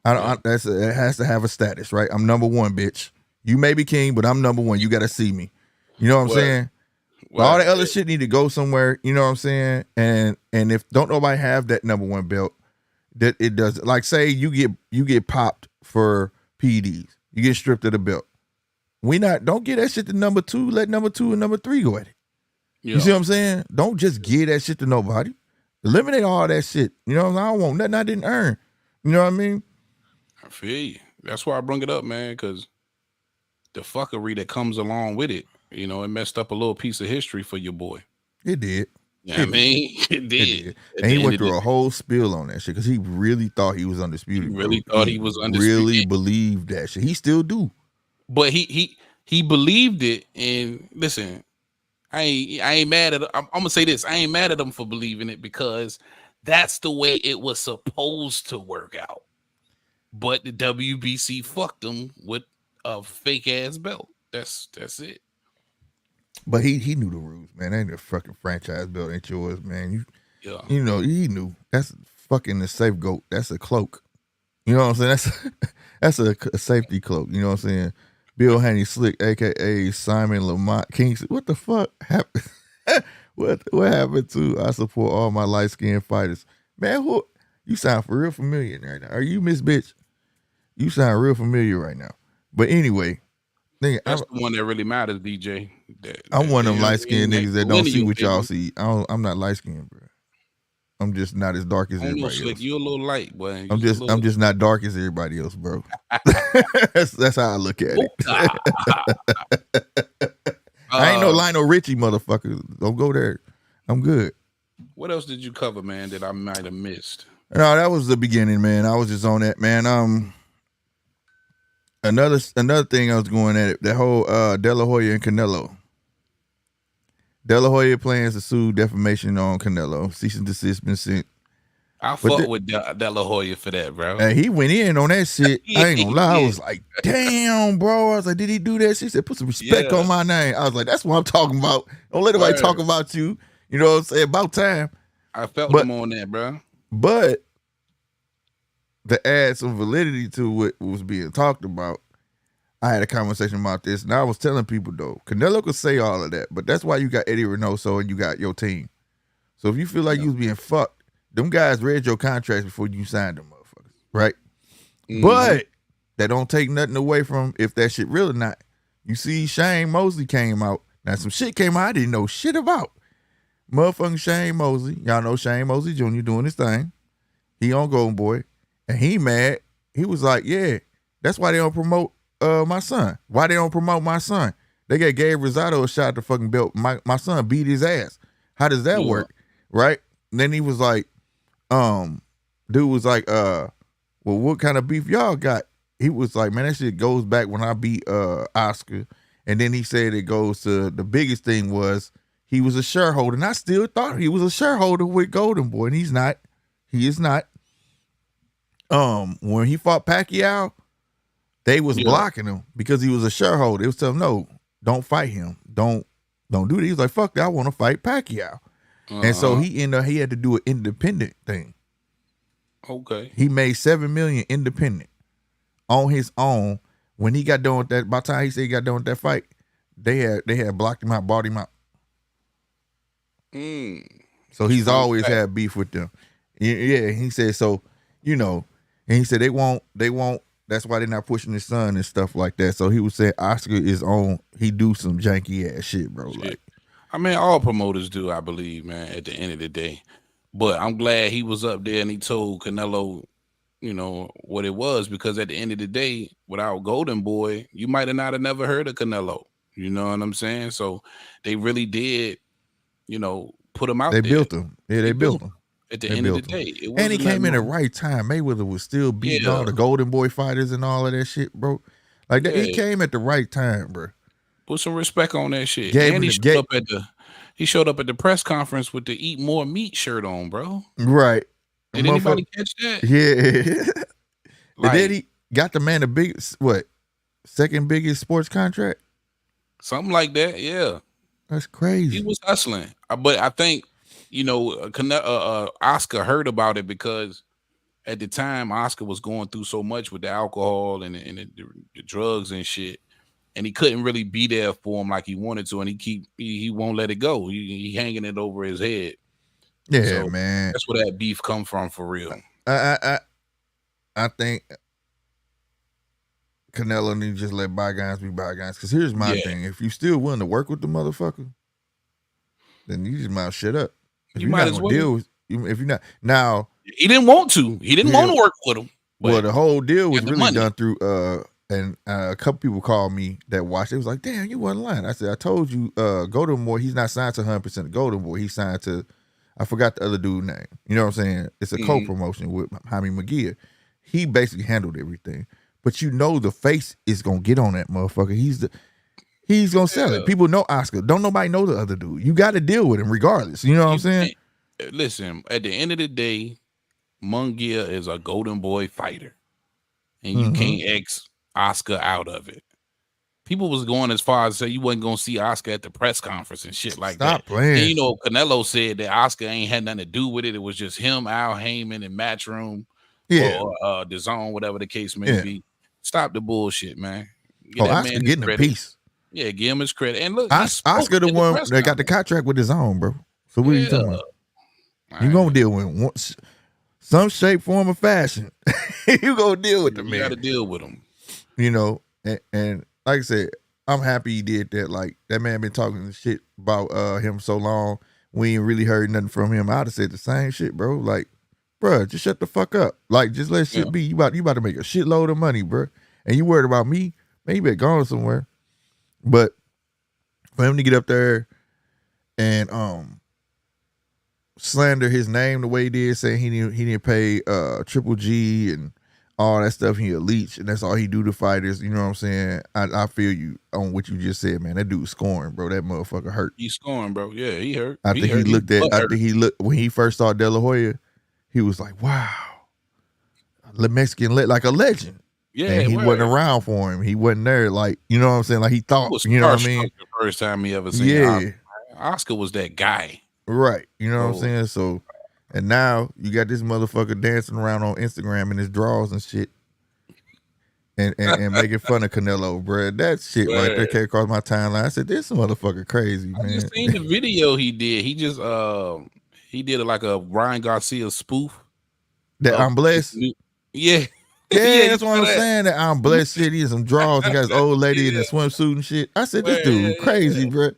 Speaker 1: It has to have a status. Right. I'm number one, bitch. You may be king, but I'm number one. You got to see me. You know what I'm saying? All that other shit need to go somewhere. You know what I'm saying? And if don't nobody have that number one belt, that it does. Like say you get popped for PEDs. You get stripped of the belt. Don't get that shit to number two. Let number two and number three go at it. Yeah. You see what I'm saying? Don't just give that shit to nobody. Eliminate all that shit. You know what I'm saying? I don't want nothing I didn't earn. You know what I mean?
Speaker 2: I feel you. That's why I bring it up, man, because the fuckery that comes along with it, you know, it messed up a little piece of history for your boy.
Speaker 1: It did.
Speaker 2: Yeah, I mean, it did.
Speaker 1: And he went through a whole spiel on that shit because he really thought he was undisputed.
Speaker 2: He really thought he was undisputed.
Speaker 1: Really believed that shit. He still do.
Speaker 2: But he believed it. And listen, I ain't mad at him. I'm gonna say this. I ain't mad at him for believing it because that's the way it was supposed to work out. But the WBC fucked him with a fake ass belt. That's it.
Speaker 1: But he knew the rules, man. That ain't a fucking franchise belt, ain't yours, man. You know, he knew. That's fucking the safe goat. That's a cloak. You know what I'm saying? That's a safety cloak. You know what I'm saying? Bill Haney Slick, aka Simon Lamont King. What the fuck happened? What happened to I support all my light skinned fighters? Man, you sound for real familiar right now. Are you Miss Bitch? You sound real familiar right now. But anyway,
Speaker 2: that's the one that really matters, DJ.
Speaker 1: I'm one of them light skinned niggas that don't see what y'all see. I'm not light skinned, bro. I'm just not as dark as everybody else.
Speaker 2: You're a little light, boy.
Speaker 1: I'm just not dark as everybody else, bro. that's how I look at it. I ain't no Lionel Richie, motherfucker. Don't go there. I'm good.
Speaker 2: What else did you cover, man, that I might have missed?
Speaker 1: No, that was the beginning, man. I was just on that, man. Another thing I was going at it, that whole Delahoya and Canelo. Delahoya plans to sue defamation on Canelo. Cease and desist been sent.
Speaker 2: I fought with Delahoya for that, bro.
Speaker 1: And he went in on that shit. I ain't gonna lie. I was like, damn, bro. I was like, did he do that shit? He said, put some respect on my name. I was like, that's what I'm talking about. Don't let anybody talk about you. You know what I'm saying? About time.
Speaker 2: I felt him on that, bro.
Speaker 1: But to add some validity to what was being talked about, I had a conversation about this, and I was telling people, though, Canelo could say all of that, but that's why you got Eddie Reynoso and you got your team. So if you feel like you was being fucked, them guys read your contracts before you signed them motherfuckers, right? Mm-hmm. But that don't take nothing away from if that shit real or not. You see Shane Mosley came out. Now some shit came out I didn't know shit about. Motherfucking Shane Mosley. Y'all know Shane Mosley Jr. doing his thing. He on Golden Boy. And he mad. He was like, yeah, that's why they don't promote my son. Why they don't promote my son? They got Gabe Rosado a shot at the fucking belt. My son beat his ass. How does that work? Right? And then he was like, dude was like, well, what kind of beef y'all got? He was like, man, that shit goes back when I beat Oscar. And then he said it goes to the biggest thing was he was a shareholder. And I still thought he was a shareholder with Golden Boy. And he's not. He is not. When he fought Pacquiao, they was blocking him because he was a shareholder. They was telling him, no, don't fight him. Don't do that. He was like, fuck that. I want to fight Pacquiao. And so he had to do an independent thing.
Speaker 2: Okay.
Speaker 1: He made $7 million independent on his own. When he got done with that, by the time he said he got done with that fight, they had blocked him out, bought him out. So he's
Speaker 2: Strong
Speaker 1: always
Speaker 2: back.
Speaker 1: had beef with them. Yeah, he said so. And he said they won't. That's why they're not pushing his son and stuff like that. So he was saying Oscar is on. He do some janky ass shit, bro.
Speaker 2: Shit.
Speaker 1: Like,
Speaker 2: I mean, all promoters do, I believe, man. At the end of the day, but I'm glad he was up there and he told Canelo, what it was, because at the end of the day, without Golden Boy, you might have not have never heard of Canelo. You know what I'm saying? So they really did, put him out
Speaker 1: they
Speaker 2: there.
Speaker 1: built him. Yeah, they built him.
Speaker 2: At the
Speaker 1: They
Speaker 2: end of the
Speaker 1: built him.
Speaker 2: day, it
Speaker 1: And he
Speaker 2: wasn't
Speaker 1: came in the
Speaker 2: nothing.
Speaker 1: right time. Mayweather was still beating
Speaker 2: Yeah.
Speaker 1: all the Golden Boy fighters and all of that shit, bro. Like that, he
Speaker 2: Yeah.
Speaker 1: came at the right time, bro.
Speaker 2: Put some respect on that shit.
Speaker 1: Gave
Speaker 2: And
Speaker 1: him
Speaker 2: he
Speaker 1: the
Speaker 2: showed
Speaker 1: ga-
Speaker 2: up at the press conference with the Eat More Meat shirt on, bro.
Speaker 1: Right.
Speaker 2: Did anybody catch that?
Speaker 1: Yeah.
Speaker 2: Like,
Speaker 1: and then he got the man the biggest, second biggest sports contract?
Speaker 2: something like that, yeah.
Speaker 1: That's crazy.
Speaker 2: He was hustling. But I think, Oscar heard about it because at the time Oscar was going through so much with the alcohol and the drugs and shit. And he couldn't really be there for him like he wanted to, and he won't let it go. He hanging it over his head.
Speaker 1: Yeah,
Speaker 2: So
Speaker 1: man.
Speaker 2: that's where that beef come from for real.
Speaker 1: I think Canelo need to just let bygones be bygones. Because here's my thing: if you still willing to work with the motherfucker, then you just might shut up. If
Speaker 2: You
Speaker 1: you're
Speaker 2: might
Speaker 1: not
Speaker 2: as
Speaker 1: gonna
Speaker 2: well.
Speaker 1: deal with, if you're not now,
Speaker 2: He didn't want to. He didn't want to work with him.
Speaker 1: Well, the whole deal was
Speaker 2: got the
Speaker 1: really
Speaker 2: money.
Speaker 1: done through and a couple people called me that watched. It was like, damn, you wasn't lying. I said, I told you, Golden Boy, he's not signed to 100% of Golden Boy. He's signed to, I forgot the other dude's name. You know what I'm saying? It's a co-promotion with Jaime McGee. He basically handled everything. But the face is gonna get on that motherfucker. He's gonna sell it. People know Oscar. Don't nobody know the other dude. You got to deal with him regardless. You know what I'm saying?
Speaker 2: Listen, at the end of the day, Munguia is a Golden Boy fighter, and you can't X Oscar out of it. People was going as far as say you wasn't gonna see Oscar at the press conference and shit like that.
Speaker 1: Stop playing.
Speaker 2: And Canelo said that Oscar ain't had nothing to do with it. It was just him, Al Heyman, and Matchroom, or the Zone, whatever the case may be. Stop the bullshit, man.
Speaker 1: Oscar getting a piece.
Speaker 2: Yeah, give him his credit. And look,
Speaker 1: Oscar the one that got the contract with his own, bro. So what are you talking about? You gonna deal with some shape, form, or fashion. You gonna deal with the man.
Speaker 2: You got to deal with him.
Speaker 1: And like I said, I'm happy he did that. Like, that man been talking shit about him so long. We ain't really heard nothing from him. I'd have said the same shit, bro. Like, bro, just shut the fuck up. Like, just let shit be. You about to make a shitload of money, bro. And you worried about me? Man, you better go somewhere. But for him to get up there and slander his name the way he did, saying he didn't pay Triple G and all that stuff, he a leech, and that's all he do to fighters. You know what I'm saying? I feel you on what you just said, man. That dude's scoring, bro. That motherfucker hurt.
Speaker 2: He's scoring, bro. Yeah, he hurt.
Speaker 1: I think he looked when he first saw Delahoya, he was like, wow, the Mexican like a legend.
Speaker 2: Yeah,
Speaker 1: and he wasn't around for him. He wasn't there, like, you know what I'm saying? Like, he thought, you know what I mean?
Speaker 2: The first time he ever seen Oscar was that guy.
Speaker 1: Right. You know what I'm saying? So, and now you got this motherfucker dancing around on Instagram in his drawers and shit. And making fun of Canelo, bro. That shit right there came across my timeline. I said, this motherfucker crazy, man.
Speaker 2: I just seen the video he did. He just he did like a Ryan Garcia spoof.
Speaker 1: That I'm blessed?
Speaker 2: Yeah.
Speaker 1: Yeah, that's what I'm saying. That I'm blessed shit. He had some drawers. He got his old lady in a swimsuit and shit. I said, this dude crazy, bro.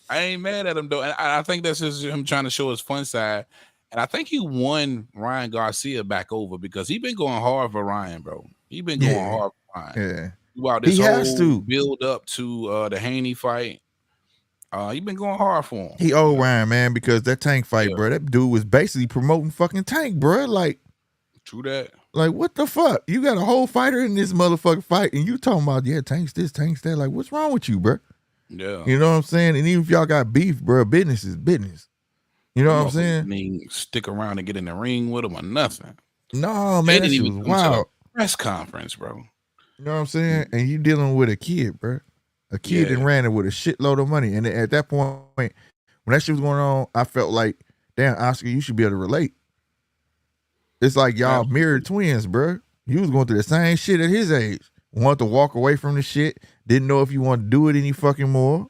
Speaker 2: I ain't mad at him though. And I think that's just him trying to show his fun side. And I think he won Ryan Garcia back over because he been going hard for Ryan, bro. He been going hard for Ryan.
Speaker 1: Yeah.
Speaker 2: Throughout this
Speaker 1: he has to
Speaker 2: build up to the Haney fight. He been going hard for him.
Speaker 1: He owe Ryan, man, because that Tank fight, bro. That dude was basically promoting fucking Tank, bro. Like,
Speaker 2: true that.
Speaker 1: Like, what the fuck? You got a whole fighter in this motherfucking fight, and you talking about, Tank's this, Tank's that. Like, what's wrong with you, bro?
Speaker 2: Yeah.
Speaker 1: You know what I'm saying? And even if y'all got beef, bro, business is business. You know what I'm saying?
Speaker 2: Need stick around and get in the ring with him or nothing.
Speaker 1: No, man, that shit was wild.
Speaker 2: Press conference, bro.
Speaker 1: You know what I'm saying? And you dealing with a kid, bro. A kid that ran it with a shitload of money. And at that point, when that shit was going on, I felt like, damn, Oscar, you should be able to relate. It's like y'all mirrored twins, bro. You was going through the same shit at his age. Wanted to walk away from the shit. Didn't know if you wanted to do it any fucking more.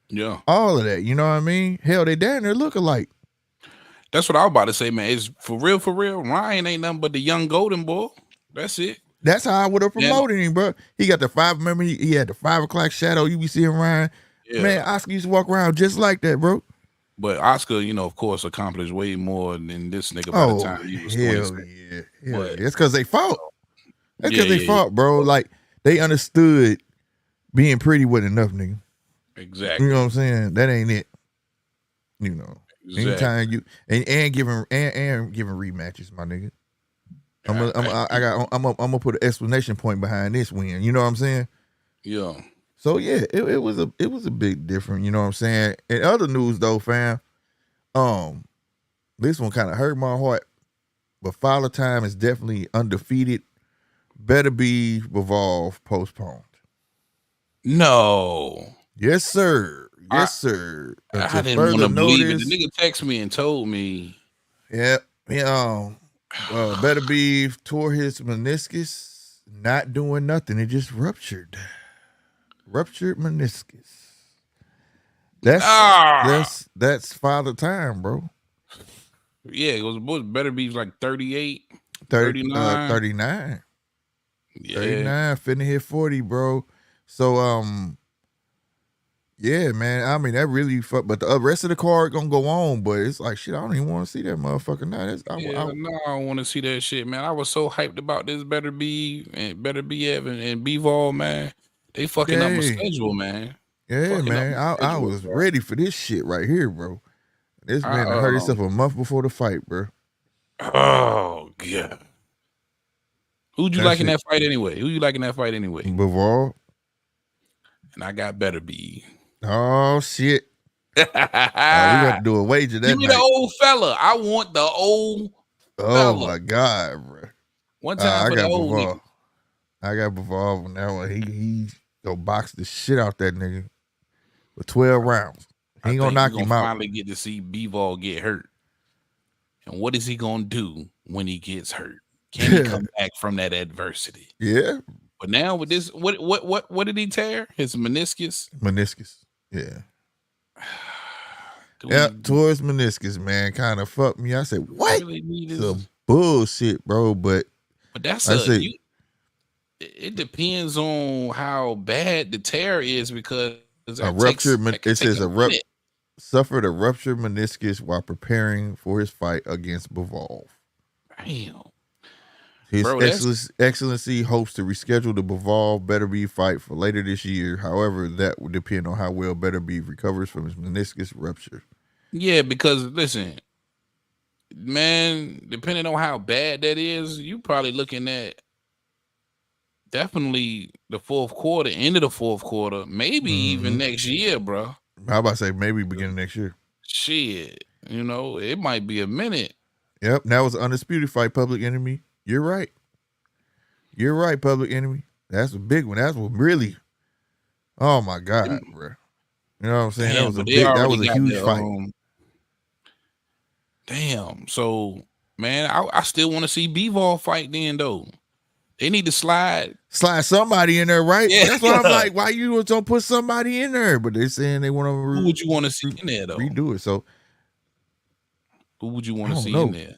Speaker 2: Yeah.
Speaker 1: All of that. You know what I mean? Hell, they down there look alike.
Speaker 2: That's what I was about to say, man. It's for real, for real. Ryan ain't nothing but the young golden boy. That's it.
Speaker 1: That's how I would have
Speaker 2: Yeah.
Speaker 1: promoted him, bro. He got the remember he had the 5 o'clock shadow. You be seeing Ryan.
Speaker 2: Yeah.
Speaker 1: Man, Oscar used to walk around just like that, bro.
Speaker 2: But Oscar, of course, accomplished way more than this nigga by the time he was 26.
Speaker 1: Yeah. It's because they fought. That's because they fought,
Speaker 2: yeah.
Speaker 1: bro. Like, they understood being pretty wasn't enough, nigga.
Speaker 2: Exactly.
Speaker 1: You know what I'm saying? That ain't it.
Speaker 2: Exactly.
Speaker 1: Anytime you and giving rematches, my nigga. I'm gonna put an explanation point behind this win. You know what I'm saying?
Speaker 2: Yeah.
Speaker 1: So yeah, it was a big difference. You know what I'm saying? In other news though, fam, this one kind of hurt my heart, but Father Time is definitely undefeated. Better be Bivol postponed.
Speaker 2: No.
Speaker 1: Yes, sir. Yes, sir.
Speaker 2: I didn't want to believe it. The nigga texted me and told me.
Speaker 1: Yeah. Better be tore his meniscus, not doing nothing. It just ruptured. Ruptured meniscus. That's Father Time, bro.
Speaker 2: Yeah, it was better be like 38, 39.
Speaker 1: 39.
Speaker 2: Yeah.
Speaker 1: 39, finna hit 40, bro. So yeah, man. I mean, that really but the rest of the card gonna go on, but it's like shit, I don't even want to see that motherfucker now.
Speaker 2: No, I don't want to see that shit, man. I was so hyped about this Better Be Evan and Bivol, man. They fucking up my schedule, man.
Speaker 1: Yeah, man. I was ready for this shit right here, bro. This man hurt himself a month before the fight, bro.
Speaker 2: Oh god. Who'd you like in that fight anyway?
Speaker 1: Bivol.
Speaker 2: And I got Better Be.
Speaker 1: Oh shit. We got to do a wager that
Speaker 2: Give me
Speaker 1: night.
Speaker 2: the old fella. I want the old fella.
Speaker 1: Oh my god, bro.
Speaker 2: One time for the old nigga.
Speaker 1: I got Bivol on that one. He go box the shit out that nigga for 12 rounds. He ain't gonna knock him out.
Speaker 2: Finally get to see Bivol get hurt. And what is he gonna do when he gets hurt? Can he come back from that adversity?
Speaker 1: Yeah.
Speaker 2: But now with this, what did he tear? His meniscus?
Speaker 1: Meniscus. Yeah. Tore his meniscus, man. Kind of fucked me. I said, what? Some bullshit, bro. But
Speaker 2: that's it depends on how bad the tear is because
Speaker 1: suffered a ruptured meniscus while preparing for his fight against Bivol.
Speaker 2: Damn.
Speaker 1: His Excellency hopes to reschedule the Bivol Better Be fight for later this year. However, that would depend on how well Better Be recovers from his meniscus rupture.
Speaker 2: Yeah, because listen, man, depending on how bad that is, you probably looking at definitely the fourth quarter, end of the fourth quarter, maybe even next year, bro.
Speaker 1: How about say maybe beginning next year?
Speaker 2: Shit, it might be a minute.
Speaker 1: Yep, that was an undisputed fight, Public Enemy. You're right. Public Enemy. That's a big one. That's what really. Oh my god, bro. You know what I'm saying?
Speaker 2: Damn,
Speaker 1: that was a huge fight.
Speaker 2: Damn. So, man, I still want to see Bivol fight then, though. They need to slide
Speaker 1: somebody in there, right?
Speaker 2: Yeah.
Speaker 1: That's why I'm like, why you don't put somebody in there? But they're saying they want to.
Speaker 2: Who would you want to see in there, though?
Speaker 1: Redo it. So,
Speaker 2: who would you want to see in there?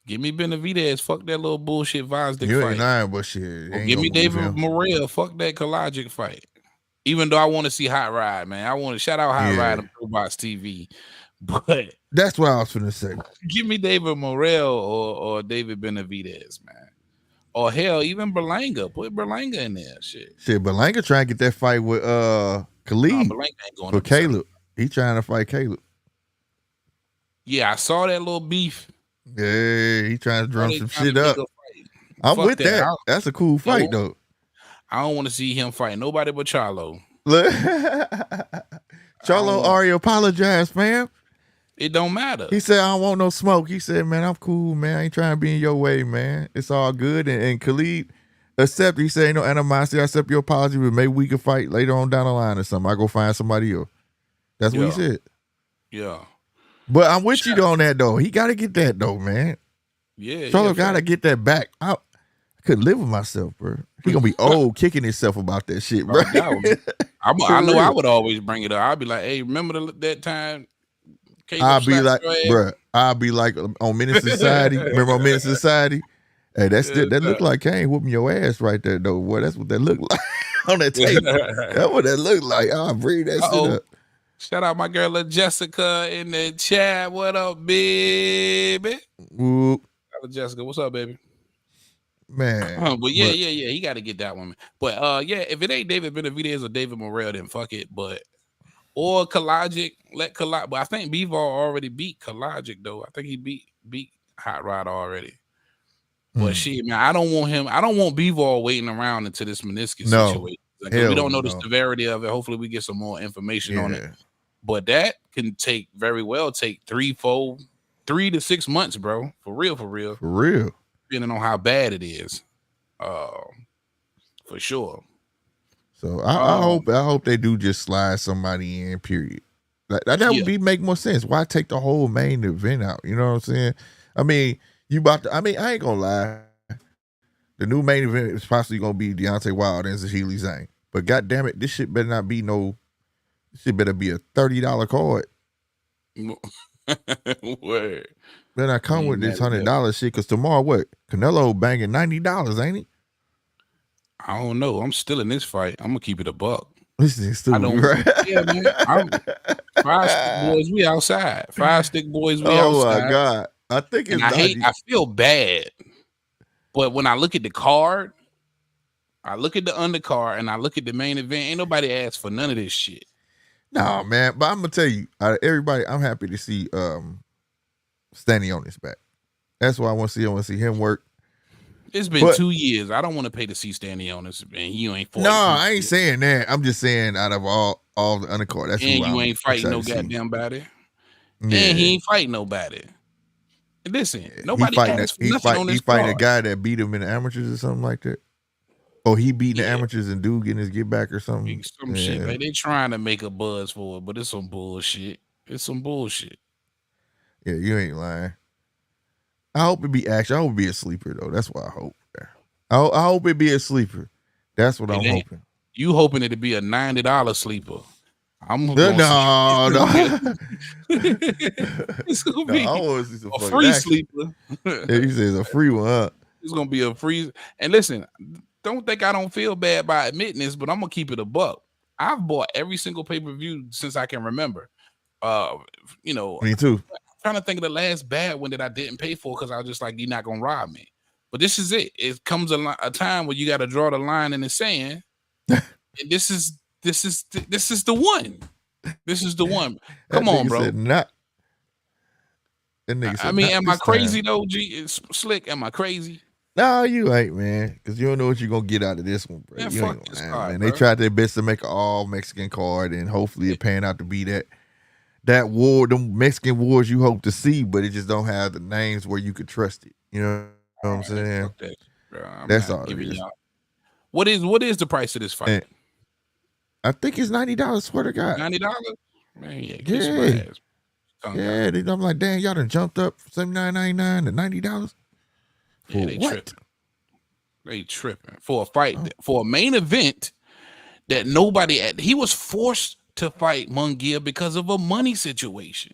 Speaker 2: Give me Benavidez. Fuck that little bullshit Vazdic fight.
Speaker 1: But shit.
Speaker 2: Give me David Morrell. Fuck that Kalajic fight. Even though I want to see Hot Rod, man. I want to shout out Hot Rod on Robots TV. But
Speaker 1: that's what I was going to say.
Speaker 2: Give me David Morrell or David Benavidez, man. Or hell, even Berlanga. Put Berlanga in there. Shit,
Speaker 1: Berlanga trying to get that fight with Khalid.
Speaker 2: Berlanga ain't going
Speaker 1: for Caleb. He trying to fight Caleb.
Speaker 2: Yeah, I saw that little beef.
Speaker 1: Yeah, he trying to drum some shit up. I'm with that. That's a cool fight, though.
Speaker 2: I don't want to see him fight nobody but Charlo.
Speaker 1: Charlo already apologized, fam.
Speaker 2: It don't matter.
Speaker 1: He said, I don't want no smoke. He said, man, I'm cool, man. I ain't trying to be in your way, man. It's all good. And Khalid accepted. He said, ain't no animosity. I accept your apology, but maybe we can fight later on down the line or something. I go find somebody else. That's what he said.
Speaker 2: Yeah.
Speaker 1: But I'm with you on that, though. He got to get that, though, man.
Speaker 2: Yeah.
Speaker 1: Charlo got to get that back. I couldn't live with myself, bro. He gonna be old kicking himself about that shit, bro.
Speaker 2: No doubt. I know I would always bring it up. I'd be like, hey, remember that time Caleb
Speaker 1: I'll be
Speaker 2: slapped
Speaker 1: like,
Speaker 2: your ass?
Speaker 1: bro, I'll be like on Menace Society. Remember on Menace Society? Hey, that look like Kane whooping your ass right there, though. Boy, that's what that look like on that tape. That's what that look like. I'll bring that shit up.
Speaker 2: Shout out my girl Jessica in the chat. What up, baby?
Speaker 1: Whoop.
Speaker 2: Jessica, what's up, baby?
Speaker 1: Man.
Speaker 2: But yeah. He got to get that one. But yeah, if it ain't David Benavidez or David Morrell, then fuck it. But or Kalajic, let Kalajic. But I think Bivol already beat Kalajic though. I think he beat Hot Rod already. But shit, man, I don't want him. I don't want Bivol waiting around until this meniscus situation. Like, we don't know the severity of it. Hopefully, we get some more information on it. But that can very well take 3 to 6 months, bro. For real. Depending on how bad it is. For sure.
Speaker 1: So I hope they do just slide somebody in, period. That would make more sense. Why take the whole main event out? You know what I'm saying? I mean, I ain't gonna lie. The new main event is possibly gonna be Deontay Wilder and Zahili Zane. But goddamn it, this shit better not be this shit better be a $30 card.
Speaker 2: Word.
Speaker 1: Then I come with this $100 shit, because tomorrow what? Canelo banging $90, ain't he?
Speaker 2: I don't know. I'm still in this fight. I'm gonna keep it a buck.
Speaker 1: This is stupid, right?
Speaker 2: Yeah, man. 5 stick boys, we outside. 5 stick boys, we outside.
Speaker 1: Oh my God. I think it's
Speaker 2: I feel bad. But when I look at the card, I look at the undercard, and I look at the main event, ain't nobody asked for none of this shit.
Speaker 1: No, man. But I'm gonna tell you, everybody, I'm happy to see Stanionis back. That's what I want to see. I want to see him work.
Speaker 2: It's been 2 years. I don't want to pay to see Stanionis, and you ain't fighting.
Speaker 1: No, I ain't saying that. I'm just saying out of all the undercard, that's
Speaker 2: and you ain't fighting no goddamn body. Yeah. And he ain't fighting nobody. Listen, nobody asked for nothing on this
Speaker 1: He fighting a guy that beat him in the amateurs or something like that. Or he beating the amateurs and dude getting his get back or something.
Speaker 2: Some shit, man. They trying to make a buzz for it, but it's some bullshit. It's some bullshit.
Speaker 1: Yeah, you ain't lying. I hope it be action. I hope it be a sleeper though. That's what I hope. I hope it be a sleeper. That's what I'm hoping.
Speaker 2: You hoping it to be a $90 sleeper? I'm
Speaker 1: no.
Speaker 2: It's gonna be
Speaker 1: I want to see some
Speaker 2: a free
Speaker 1: action.
Speaker 2: sleeper.
Speaker 1: Yeah, he says a free one. Huh?
Speaker 2: It's gonna be a free. And listen, don't think I don't feel bad by admitting this, but I'm gonna keep it a buck. I've bought every single pay-per-view since I can remember. Me
Speaker 1: too.
Speaker 2: I'm trying to think of the last bad one that I didn't pay for because I was just like, you're not gonna rob me. But this is it. It comes a time where you got to draw the line in the sand. And this is the one. This is the one. Come on, bro. I mean, am I crazy though? It's Slick, am I crazy?
Speaker 1: No, you ain't, man. Because you don't know what you're gonna get out of this one, bro.
Speaker 2: Man,
Speaker 1: you
Speaker 2: fuck
Speaker 1: ain't
Speaker 2: this
Speaker 1: lying,
Speaker 2: card,
Speaker 1: man.
Speaker 2: bro.
Speaker 1: They tried their best to make an all Mexican card, and hopefully it pan out to be that war, them Mexican wars you hope to see, but it just don't have the names where you could trust it. You know what I'm saying? That's all it is.
Speaker 2: What is the price of this fight?
Speaker 1: And I think it's $90. Swear to God,
Speaker 2: $90. Man, yeah, kiss my ass.
Speaker 1: I'm like, damn, y'all done jumped up from $79.99 to $90.
Speaker 2: Yeah, they tripping. They tripping for a fight, for a main event that he was forced to fight Munguia because of a money situation.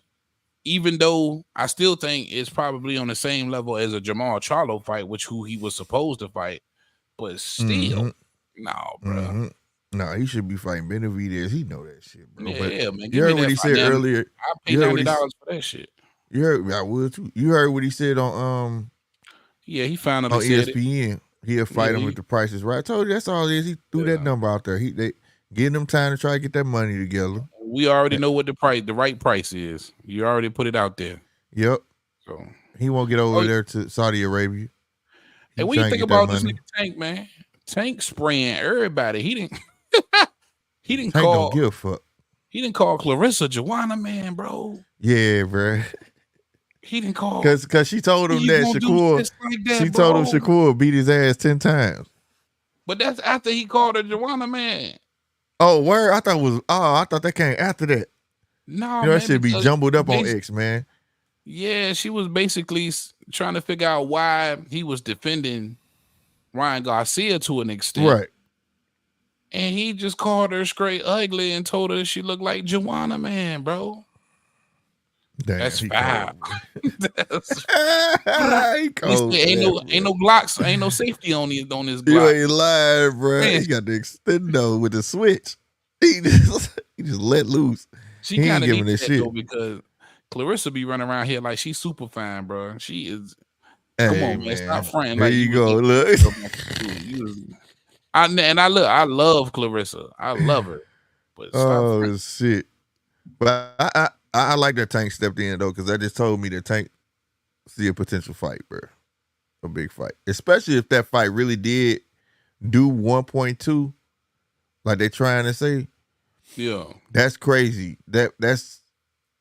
Speaker 2: Even though I still think it's probably on the same level as a Jamal Charlo fight, who he was supposed to fight, but still, bro.
Speaker 1: No, he should be fighting Benavidez. He know that shit, bro.
Speaker 2: Yeah, man.
Speaker 1: You heard what he said earlier.
Speaker 2: I paid $90 for that shit.
Speaker 1: You heard? I would too. You heard what he said on
Speaker 2: Yeah, he finally
Speaker 1: on
Speaker 2: said
Speaker 1: ESPN.
Speaker 2: It.
Speaker 1: He'll fight him with the prices right. I told you that's all it is. He threw that number out there. They getting them time to try to get that money together.
Speaker 2: We already know what the right price is. You already put it out there.
Speaker 1: Yep.
Speaker 2: So
Speaker 1: he won't get over there to Saudi Arabia.
Speaker 2: And what you think about this nigga Tank, man? Tank spraying everybody. He didn't
Speaker 1: Tank
Speaker 2: call.
Speaker 1: Don't give a fuck.
Speaker 2: He didn't call Clarissa Joanna, man, bro.
Speaker 1: Yeah, bro.
Speaker 2: He didn't call
Speaker 1: because she told him that Shakur. She told him Shakur beat his ass 10 times.
Speaker 2: But that's after he called her Joanna, man.
Speaker 1: Oh, word! I thought that came after that.
Speaker 2: No,
Speaker 1: that should be jumbled up on X, man.
Speaker 2: Yeah, she was basically trying to figure out why he was defending Ryan Garcia to an extent.
Speaker 1: Right.
Speaker 2: And he just called her straight ugly and told her she looked like Joanna Man, bro.
Speaker 1: Damn,
Speaker 2: That's
Speaker 1: he
Speaker 2: foul.
Speaker 1: cold.
Speaker 2: That's,
Speaker 1: He
Speaker 2: he said,
Speaker 1: cold for that,
Speaker 2: ain't
Speaker 1: bro.
Speaker 2: no Glocks, ain't no safety on this
Speaker 1: You
Speaker 2: Glock.
Speaker 1: ain't lying, bro.
Speaker 2: Man,
Speaker 1: He got the extendo with the switch. He just let loose.
Speaker 2: she
Speaker 1: He
Speaker 2: kind
Speaker 1: ain't
Speaker 2: of
Speaker 1: giving
Speaker 2: needs
Speaker 1: this
Speaker 2: that though
Speaker 1: shit.
Speaker 2: because Clarissa be running around here like she's super fine, bro. She is. Come
Speaker 1: Hey
Speaker 2: on, man, stop
Speaker 1: man,
Speaker 2: fronting
Speaker 1: there
Speaker 2: like
Speaker 1: you
Speaker 2: you was
Speaker 1: go.
Speaker 2: that
Speaker 1: Look.
Speaker 2: girl back in school. You was, I love Clarissa. I love her, but stop fronting.
Speaker 1: Oh shit. But I like that Tank stepped in though, because that just told me that Tank see a potential fight, bro. A big fight. Especially if that fight really did do 1.2, like they trying to say.
Speaker 2: Yeah,
Speaker 1: That's crazy. That's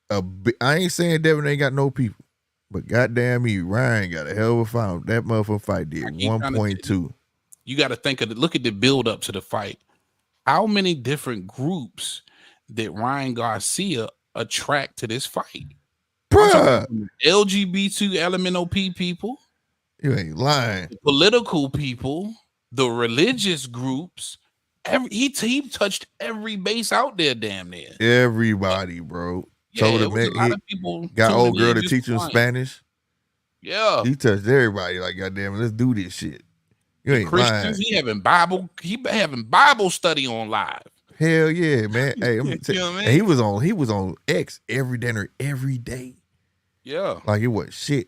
Speaker 1: a I ain't saying Devin ain't got no people, but goddamn me, Ryan got a hell of a fight. That motherfucking fight did
Speaker 2: I keep trying to.
Speaker 1: 1.2.
Speaker 2: You got to think of look at the build up to the fight. How many different groups did Ryan Garcia attract to this fight? I'm talking
Speaker 1: Bruh,
Speaker 2: about the LGBT LMNOP people,
Speaker 1: you ain't lying.
Speaker 2: the political people, the religious groups. He touched every base out there, damn near.
Speaker 1: Everybody, bro.
Speaker 2: Yeah,
Speaker 1: Told
Speaker 2: it
Speaker 1: him
Speaker 2: was a
Speaker 1: that
Speaker 2: lot
Speaker 1: he
Speaker 2: of people
Speaker 1: got
Speaker 2: tuning
Speaker 1: old girl
Speaker 2: in
Speaker 1: to
Speaker 2: just
Speaker 1: teach him
Speaker 2: flying.
Speaker 1: Spanish.
Speaker 2: Yeah,
Speaker 1: He touched everybody like, goddamn it, let's do this shit. You
Speaker 2: the
Speaker 1: ain't lying.
Speaker 2: Christians. He having Bible study on live.
Speaker 1: Hell yeah, man. Hey,
Speaker 2: You know what I
Speaker 1: and he
Speaker 2: mean?
Speaker 1: was on X every dinner every day.
Speaker 2: Yeah,
Speaker 1: Like it was shit.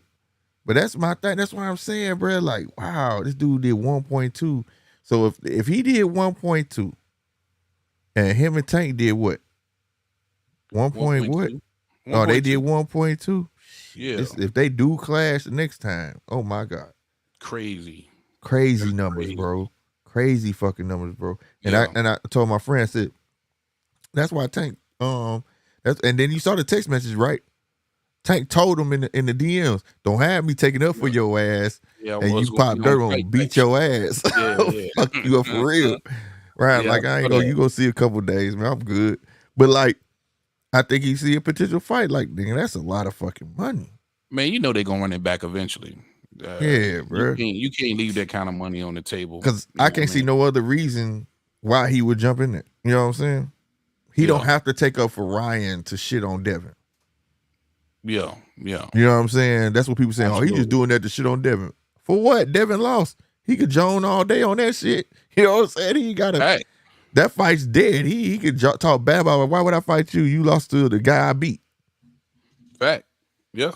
Speaker 1: But that's my thing. That's what I'm saying, bro. Like, wow, this dude did 1.2. So if he did 1.2 and him and Tank did what? 1 point what?
Speaker 2: 1.2.
Speaker 1: Oh, they did
Speaker 2: 1.2.
Speaker 1: 1.2.
Speaker 2: Yeah,
Speaker 1: If they do clash the next time, oh my God.
Speaker 2: crazy.
Speaker 1: Crazy
Speaker 2: That's
Speaker 1: numbers,
Speaker 2: crazy.
Speaker 1: bro. Crazy fucking numbers, bro. And
Speaker 2: Yeah.
Speaker 1: I told my friend, I said, that's why Tank, that's, and then you saw the text message, right? Tank told him in the DMs, don't have me taking up for your ass,
Speaker 2: Yeah,
Speaker 1: and
Speaker 2: was
Speaker 1: you
Speaker 2: gonna
Speaker 1: pop
Speaker 2: be on
Speaker 1: dirt on
Speaker 2: fight
Speaker 1: beat
Speaker 2: type shit.
Speaker 1: your ass.
Speaker 2: Yeah, yeah.
Speaker 1: Fuck you up for real. Right.
Speaker 2: Yeah,
Speaker 1: Like I
Speaker 2: I
Speaker 1: ain't
Speaker 2: saw
Speaker 1: gonna
Speaker 2: that.
Speaker 1: you gonna see a couple days, man. I'm good. But like I think he see a potential fight. Like, nigga, that's a lot of fucking money.
Speaker 2: Man, you know they're gonna run it back eventually.
Speaker 1: Yeah, bro.
Speaker 2: You can't leave that kind of money on the table.
Speaker 1: Cause
Speaker 2: You
Speaker 1: I
Speaker 2: know
Speaker 1: can't
Speaker 2: what I
Speaker 1: see
Speaker 2: mean?
Speaker 1: no other reason why he would jump in there. You know what I'm saying? He don't
Speaker 2: Yeah.
Speaker 1: have to take up for Ryan to shit on Devin.
Speaker 2: Yeah.
Speaker 1: You know what I'm saying? That's what people saying. Oh, he just
Speaker 2: Absolutely.
Speaker 1: doing that to shit on Devin. For what? Devin lost. He could joan all day on that shit. You know what I'm saying? He got to.
Speaker 2: Hey,
Speaker 1: That fight's dead. He could talk bad about it. Why would I fight you? You lost to the guy I beat.
Speaker 2: fact. Yeah.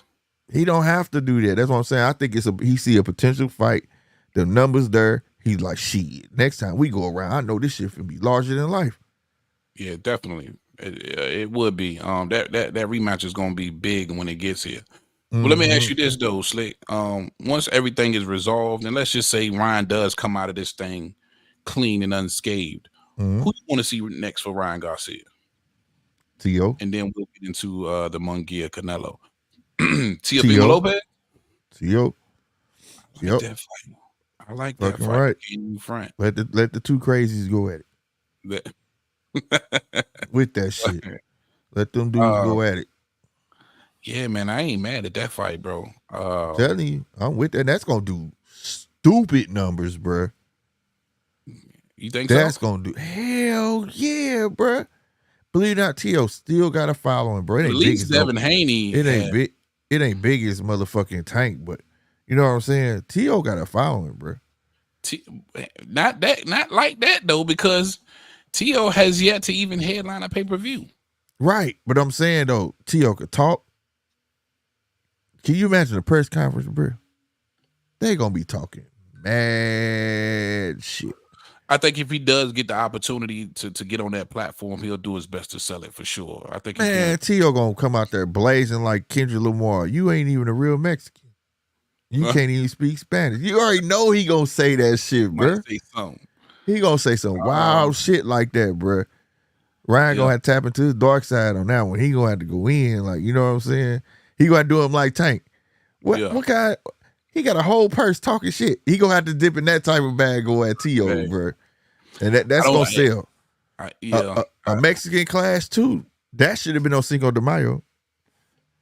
Speaker 1: He don't have to do that. That's what I'm saying. I think he see a potential fight. The numbers there. He's like, shit. Next time we go around, I know this shit can be larger than life.
Speaker 2: Yeah, definitely. It would be. That rematch is gonna be big when it gets here. Well, let me ask you this though, Slick. Once everything is resolved, and let's just say Ryan does come out of this thing clean and unscathed, who you want to see next for Ryan Garcia?
Speaker 1: T.O.
Speaker 2: And then we'll get into the Munguia Canelo. Teofimo
Speaker 1: T.O.
Speaker 2: Lopez.
Speaker 1: T.O.
Speaker 2: I like that fight. I like that
Speaker 1: Fucking
Speaker 2: fight.
Speaker 1: right.
Speaker 2: In front.
Speaker 1: Let the two crazies go at it. With that shit. Let them dudes go at it.
Speaker 2: Yeah, man, I ain't mad at that fight, bro.
Speaker 1: Telling you, I'm with that. That's gonna do stupid numbers, bro.
Speaker 2: You think
Speaker 1: That's
Speaker 2: so?
Speaker 1: gonna do hell yeah, bro. Believe it or not, T.O. still got a following, bro. It
Speaker 2: At
Speaker 1: ain't big
Speaker 2: least
Speaker 1: as
Speaker 2: Devin Haney.
Speaker 1: It ain't big. It ain't big as motherfucking Tank, but you know what I'm saying. T.O. got a following, bro.
Speaker 2: Not like that though, because T.O. has yet to even headline a pay-per-view.
Speaker 1: Right, but I'm saying though, T.O. could talk. Can you imagine the press conference, bro? They gonna be talking mad shit.
Speaker 2: I think if he does get the opportunity to get on that platform, he'll do his best to sell it for sure. I think
Speaker 1: Man, T.O. gonna come out there blazing like Kendrick Lamar. You ain't even a real Mexican. You can't even speak Spanish. You already know he gonna say that shit, bro.
Speaker 2: Say something.
Speaker 1: He gonna say some wild shit like that, bro. Ryan gonna have to tap into his dark side on that one. He gonna have to go in, like, you know what I'm saying? He gonna do him like Tank. What kind? He got a whole purse talking shit. He gonna have to dip in that type of bag, go at T.O., bro. And that's gonna sell. A Mexican class too. That should have been on Cinco de Mayo.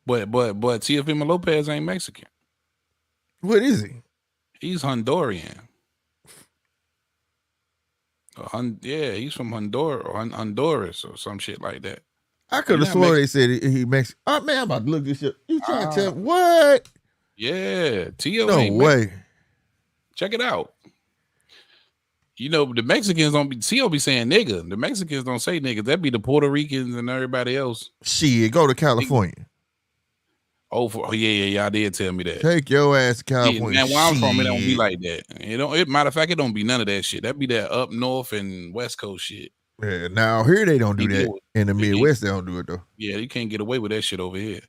Speaker 2: But Teofimo Lopez ain't Mexican.
Speaker 1: What is he?
Speaker 2: He's Honduran. Yeah, he's from Honduras or some shit like that.
Speaker 1: I could have sworn they said he Mexican. Oh man, I'm about to look this shit. You trying to tell me what?
Speaker 2: Yeah, Tio.
Speaker 1: No way.
Speaker 2: Check it out. You know, the Mexicans don't be Tio be saying nigga. The Mexicans don't say nigga. That be the Puerto Ricans and everybody else.
Speaker 1: Shit, go to California.
Speaker 2: Oh yeah, y'all did tell me that.
Speaker 1: Take your ass to California.
Speaker 2: Yeah, man, where I'm from, it don't be like that. Matter of fact, it don't be none of that shit. That be that up north and west coast shit.
Speaker 1: Yeah, now here they don't do that. In the Midwest, they don't do it though.
Speaker 2: Yeah, you can't get away with that shit over here.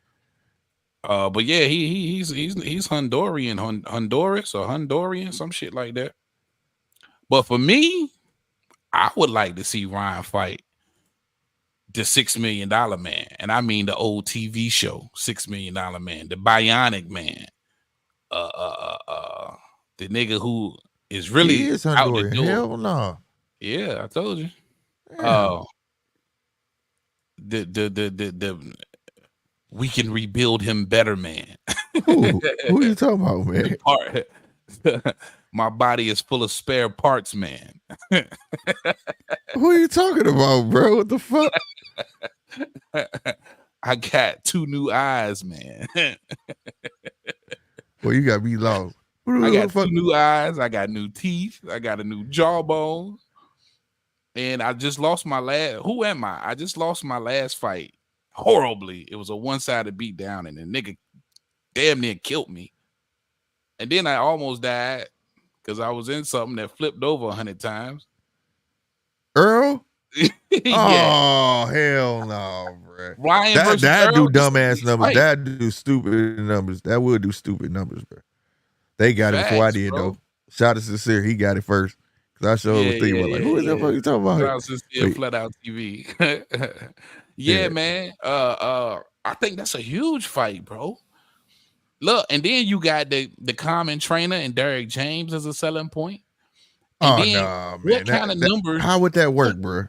Speaker 2: But yeah, he's Honduran, Honduras or Honduran, some shit like that. But for me, I would like to see Ryan fight the $6 million man, and I mean the old TV show $6 million man, the Bionic Man, the nigga who is really out the door.
Speaker 1: Hell no.
Speaker 2: Yeah, I told you. The we can rebuild him better, man.
Speaker 1: Who are you talking about, man?
Speaker 2: My body is full of spare parts, man.
Speaker 1: Who are you talking about, bro? What the fuck?
Speaker 2: I got 2 new eyes, man.
Speaker 1: Well, you got me lost.
Speaker 2: I got 2 new eyes. I got new teeth. I got a new jawbone. And I just lost my last. Who am I? I just lost my last fight horribly. It was a one-sided beatdown, and the nigga damn near killed me. And then I almost died because I was in something that flipped over 100 times.
Speaker 1: Earl?
Speaker 2: Yeah.
Speaker 1: Oh, hell no, bro.
Speaker 2: Ryan versus
Speaker 1: that
Speaker 2: Earl,
Speaker 1: do dumbass numbers.
Speaker 2: fight.
Speaker 1: That do stupid numbers. That would do stupid numbers, bro. They got it before I did, though. Shout out to Sincere. He got it first. Because I sure was thinking, like, who is that fuck you talking about?
Speaker 2: Shout out to Sincere, Flat Out TV. Yeah, man. I think that's a huge fight, bro. Look, and then you got the common trainer and Derek James as a selling point. And then
Speaker 1: nah, man.
Speaker 2: What kind of numbers?
Speaker 1: How would that work, bro?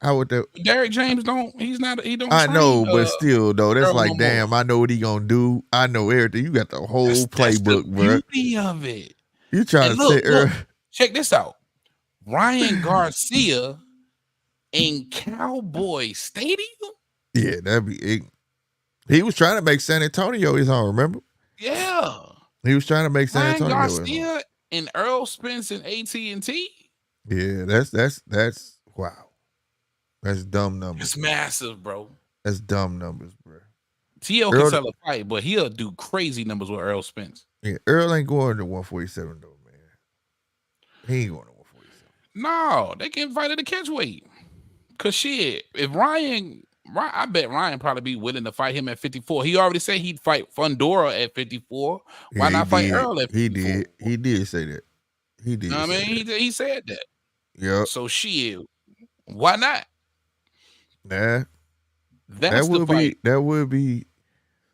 Speaker 1: How would that?
Speaker 2: Derek James don't. He's not. He don't.
Speaker 1: I know,
Speaker 2: train,
Speaker 1: but still, though, that's
Speaker 2: Earl
Speaker 1: like,
Speaker 2: no
Speaker 1: damn.
Speaker 2: more.
Speaker 1: I know what he gonna do. I know everything. You got the whole playbook, bro.
Speaker 2: That's the beauty of it.
Speaker 1: You trying to say, Earl?
Speaker 2: Check this out. Ryan Garcia in Cowboy Stadium.
Speaker 1: Yeah, that'd be it. He was trying to make San Antonio his home. Remember?
Speaker 2: Yeah.
Speaker 1: He was trying to make San Antonio
Speaker 2: Ryan Garcia and Earl Spence and AT&T.
Speaker 1: Yeah, that's wow. That's dumb numbers.
Speaker 2: It's massive, bro.
Speaker 1: That's dumb numbers, bro.
Speaker 2: T.O. can sell a fight, but he'll do crazy numbers with Earl Spence.
Speaker 1: Yeah, Earl ain't going to 147 though, man. He ain't going to 147.
Speaker 2: No, they can fight at the catch weight. Cause shit, if Ryan, I bet Ryan probably be willing to fight him at 54. He already said he'd fight Fundora at 54. Why not fight Earl at 54?
Speaker 1: He did say that. He did.
Speaker 2: I mean, he said that.
Speaker 1: Yeah.
Speaker 2: So shit, why not?
Speaker 1: Nah.
Speaker 2: That's the fight.
Speaker 1: That would be.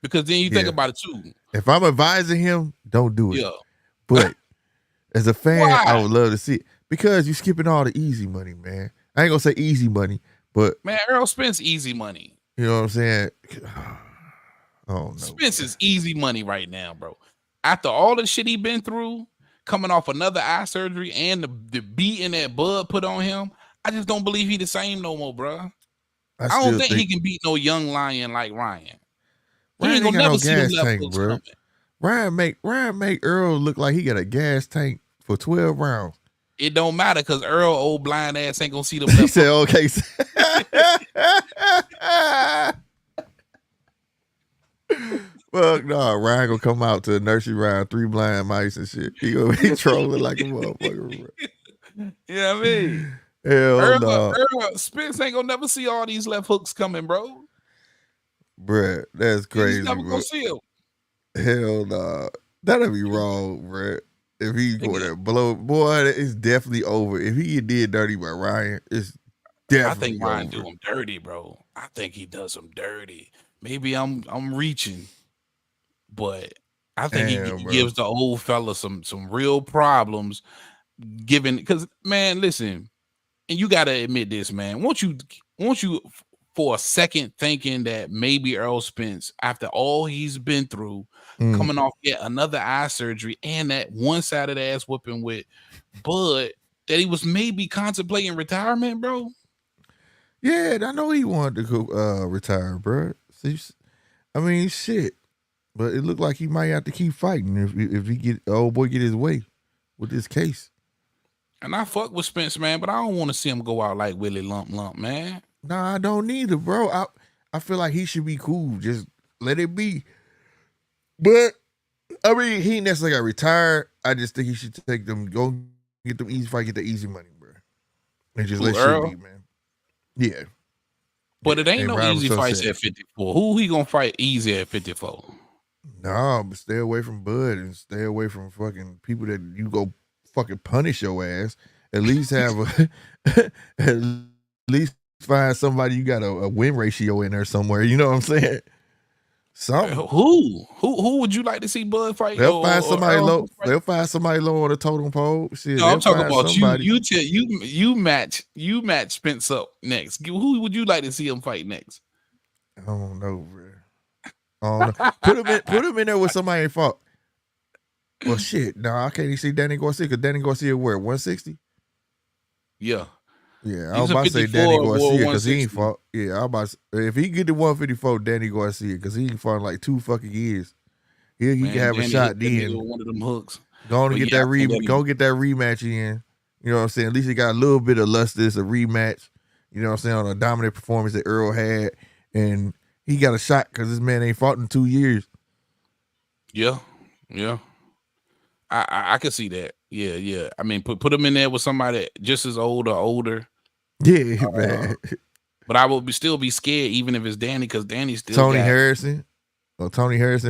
Speaker 2: Because then you think about it too.
Speaker 1: If I'm advising him, don't do it.
Speaker 2: Yeah.
Speaker 1: But as a fan, I would love to see it. Because you're skipping all the easy money, man. I ain't gonna say easy money, but
Speaker 2: man, Earl Spence easy money.
Speaker 1: You know what I'm saying? Oh no.
Speaker 2: Spence is easy money right now, bro. After all the shit he been through, coming off another eye surgery and the beating that Bud put on him, I just don't believe he the same no more, bro. I don't think he can beat no young lion like Ryan.
Speaker 1: Ryan ain't got no gas tank, bro. Ryan make Earl look like he got a gas tank for 12 rounds.
Speaker 2: It don't matter because Earl, old blind ass, ain't gonna see them.
Speaker 1: He said, "Okay." Fuck no, Ryan gonna come out to the nursery rhyme 3 blind mice and shit. He gonna be trolling like a motherfucker, bro.
Speaker 2: You know what I mean?
Speaker 1: Hell no.
Speaker 2: Earl Spence ain't gonna never see all these left hooks coming, bro.
Speaker 1: Bruh, that's crazy.
Speaker 2: He's never gonna see them.
Speaker 1: Hell no. That'd be wrong, bruh. If he going to blow, boy, it's definitely over. If he did dirty by Ryan, it's definitely
Speaker 2: I think Ryan
Speaker 1: over.
Speaker 2: do him dirty, bro. I think he does him dirty. Maybe I'm reaching, but I think he gives the old fella some real problems. Given because man, listen, and you gotta admit this, man. Won't you for a second thinking that maybe Earl Spence, after all he's been through, coming off yet another eye surgery and that one-sided ass whooping with Bud, that he was maybe contemplating retirement, bro?
Speaker 1: Yeah, I know he wanted to go retire, bro. See, I mean, shit. But it looked like he might have to keep fighting if he get old boy get his way with this case.
Speaker 2: And I fuck with Spence, man, but I don't want to see him go out like Willie Lump, man.
Speaker 1: Nah, I don't either, bro. I feel like he should be cool. Just let it be. But I mean, he ain't necessarily got retired. I just think he should take them, go get them easy fight, get the easy money, bro, and just let shit be, man. Yeah.
Speaker 2: But it ain't no easy fights at 54. Who he gonna fight easy at 54?
Speaker 1: No, but stay away from Bud and stay away from fucking people that you go fucking punish your ass. At least have at least find somebody you got a win ratio in there somewhere. You know what I'm saying? Something.
Speaker 2: Who would you like to see Bud fight?
Speaker 1: They'll find somebody low. They'll find somebody low on the totem pole. Shit,
Speaker 2: no, I'm talking about somebody. You match Spence up next. Who would you like to see him fight next?
Speaker 1: I don't know, bro. Put him in there with somebody ain't fought. Well, shit. No, I can't even see Danny Garcia because Danny Garcia where 160.
Speaker 2: Yeah.
Speaker 1: Yeah, I was about to say Danny Garcia because he ain't fought. Yeah, I was about to, if he get to 154, Danny Garcia because he ain't fought in like 2 fucking years. He can have a shot then.
Speaker 2: One of them hooks.
Speaker 1: Go get that rematch in. You know what I'm saying? At least he got a little bit of luster. It's a rematch. You know what I'm saying? On a dominant performance that Earl had, and he got a shot because this man ain't fought in 2 years.
Speaker 2: Yeah. I can see that. Yeah. I mean, put him in there with somebody just as old or older.
Speaker 1: Yeah, man.
Speaker 2: But I will still be scared, even if it's Danny, because Danny still
Speaker 1: Tony Harrison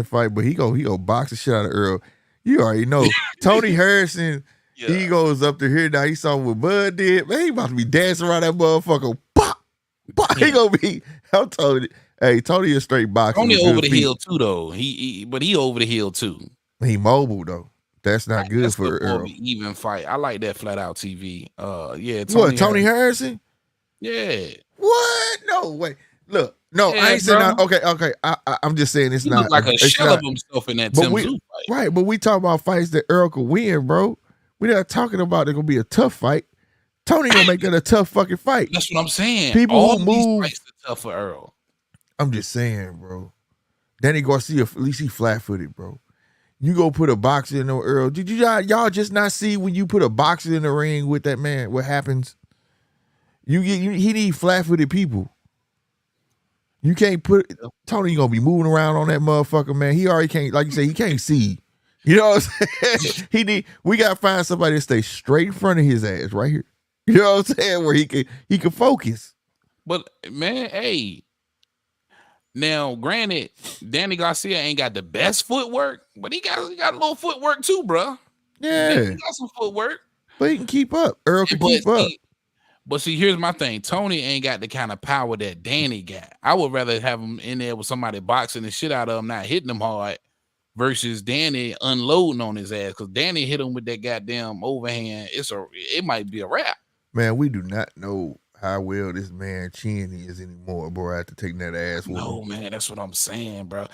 Speaker 1: fight, but he go box the shit out of Earl. You already know Tony Harrison. Yeah. He goes up to here now. He saw what Bud did. Man, he about to be dancing around that motherfucker. Pop. Yeah. He gonna be. I'm telling you. Hey, Tony is straight boxing.
Speaker 2: Tony over the hill too, though. But he over the hill too.
Speaker 1: He mobile though. That's not good for Earl.
Speaker 2: Even fight. I like that flat out TV. Yeah.
Speaker 1: Tony Harrison?
Speaker 2: Yeah.
Speaker 1: What? No way. Look, no, I ain't saying that. Okay. I'm just saying it's not
Speaker 2: like a shell of himself in that Tim Tszyu fight.
Speaker 1: Right, but we talk about fights that Earl could win, bro. We're not talking about it's gonna be a tough fight. Tony gonna make that a tough fucking fight.
Speaker 2: That's what I'm saying.
Speaker 1: People
Speaker 2: all
Speaker 1: who move
Speaker 2: fights are tough for Earl.
Speaker 1: I'm just saying, bro. Danny Garcia, at least he flat-footed, bro. You go put a boxer in there, Earl. Did y'all just not see when you put a boxer in the ring with that man? What happens? He need flat-footed people. You can't put Tony gonna be moving around on that motherfucker, man. He already can't, like you say, he can't see. You know what I'm saying? We gotta find somebody to stay straight in front of his ass right here. You know what I'm saying? Where he can focus.
Speaker 2: But man, hey. Now, granted, Danny Garcia ain't got the best footwork, but he got a little footwork too, bro.
Speaker 1: Yeah,
Speaker 2: he got some footwork,
Speaker 1: but he can keep up. Earl can keep up.
Speaker 2: But see, here's my thing: Tony ain't got the kind of power that Danny got. I would rather have him in there with somebody boxing the shit out of him, not hitting him hard, versus Danny unloading on his ass. Because Danny hit him with that goddamn overhand. It might be a wrap.
Speaker 1: Man, we do not know how well this man chin is anymore, bro. After taking that ass.
Speaker 2: No, man, that's what I'm saying, bro.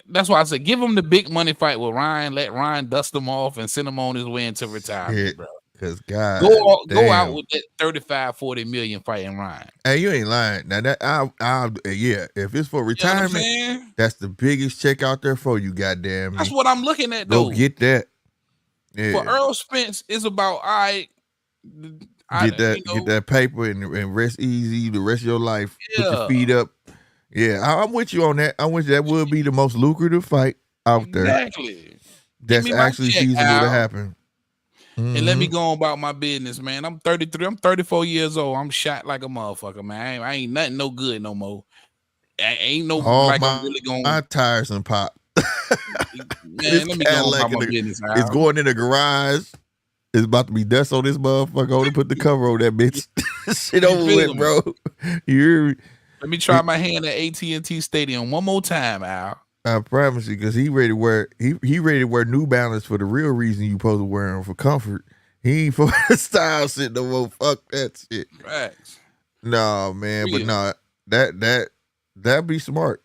Speaker 2: That's why I said give him the big money fight with Ryan. Let Ryan dust him off and send him on his way into retirement, bro.
Speaker 1: Because God,
Speaker 2: go out with that 35-40 million fighting Ryan.
Speaker 1: Hey, you ain't lying. Now that yeah, if it's for retirement, you know that's the biggest check out there for you, goddamn.
Speaker 2: That's what I'm looking at, though.
Speaker 1: Go get that. Yeah.
Speaker 2: For Earl Spence, it's about
Speaker 1: get that paper and rest easy the rest of your life. Yeah. Put your feet up. Yeah, I'm with you on that. I'm with you. That would be the most lucrative fight out there.
Speaker 2: Exactly.
Speaker 1: That's actually feasible to happen.
Speaker 2: Mm-hmm. And let me go on about my business, man. I'm 33. I'm 34 years old. I'm shot like a motherfucker, man. I ain't nothing no good no more. I ain't no I'm really going.
Speaker 1: My tires and pop.
Speaker 2: Man, let me go on about my business.
Speaker 1: It's going in the garage. It's about to be dust on this motherfucker. Only put the cover on that bitch. Shit over with, bro.
Speaker 2: Let me try my hand at AT&T Stadium one more time, Al.
Speaker 1: I promise you, because he ready to wear New Balance for the real reason you supposed to wear them, for comfort. He ain't for the style shit no more. Fuck that shit.
Speaker 2: Right.
Speaker 1: No, man, but no, that'd be smart.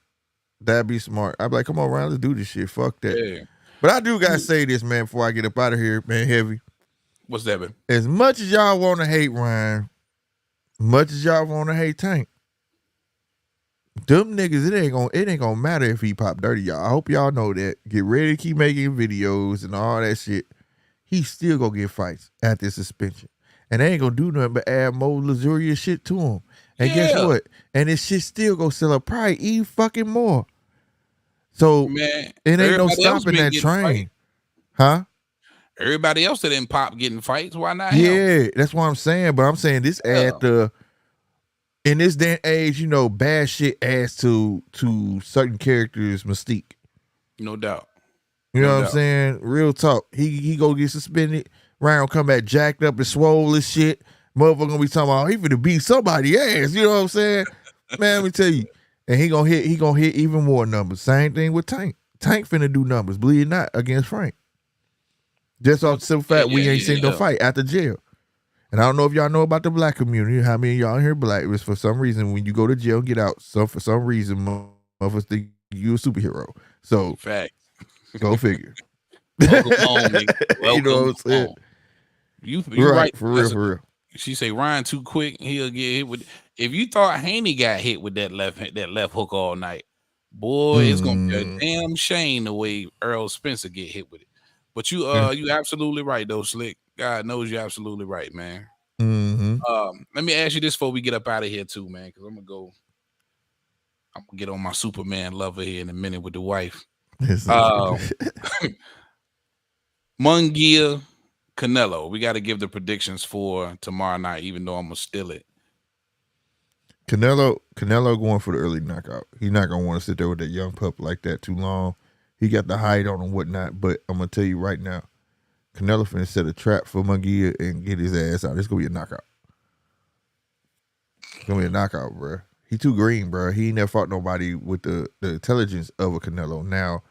Speaker 1: That'd be smart. I'd be like, come on around, let's do this shit. Fuck that. Yeah. But I do gotta say this, man, before I get up out of here, man, heavy.
Speaker 2: What's that, man?
Speaker 1: As much as y'all want to hate Ryan, much as y'all want to hate Tank, them niggas, it ain't gonna matter if he pop dirty, y'all. I hope y'all know that. Get ready to keep making videos and all that shit. He still gonna get fights after suspension. And they ain't gonna do nothing but add more luxurious shit to him. And guess what? And this shit still gonna sell a probably even fucking more. So
Speaker 2: Man,
Speaker 1: it ain't no
Speaker 2: everybody else
Speaker 1: stopping
Speaker 2: been
Speaker 1: that
Speaker 2: getting
Speaker 1: train.
Speaker 2: fight.
Speaker 1: Huh?
Speaker 2: Everybody else that didn't pop getting fights. Why not him?
Speaker 1: Yeah, that's what I'm saying. But I'm saying this add the in this day and age, you know, bad shit adds to certain characters' mystique.
Speaker 2: No doubt.
Speaker 1: You know what I'm saying? Real talk. He go get suspended. Ryan come back jacked up and swole as shit. Motherfucker gonna be talking about he finna beat somebody ass. You know what I'm saying? Man, let me tell you. And he gonna hit even more numbers. Same thing with Tank. Tank finna do numbers, believe it or not, against Frank. Just off the simple fact we ain't seen no fight after jail. And I don't know if y'all know about the black community. How many of y'all here black? It's for some reason when you go to jail and get out, for some reason motherfuckers think you a superhero. So
Speaker 2: fact.
Speaker 1: Go figure.
Speaker 2: Welcome home, nigga. Welcome
Speaker 1: you know what I'm saying?
Speaker 2: You
Speaker 1: right, for real.
Speaker 2: She say Ryan too quick. He'll get hit with. If you thought Haney got hit with that left hook all night, boy, it's gonna be a damn shame the way Earl Spencer get hit with it. But you absolutely right though, Slick. God knows you're absolutely right, man. Let me ask you this before we get up out of here too, man, because I'm gonna get on my Superman lover here in a minute with the wife. Munguia, Canelo. We got to give the predictions for tomorrow night, even though I'm gonna steal it.
Speaker 1: Canelo going for the early knockout. He's not gonna want to sit there with that young pup like that too long. He got the height on and whatnot. But I'm gonna tell you right now, Canelo finna set a trap for Munguia and get his ass out. It's gonna be a knockout. It's gonna be a knockout, bro. He too green, bro. He ain't never fought nobody with the intelligence of a Canelo. Now,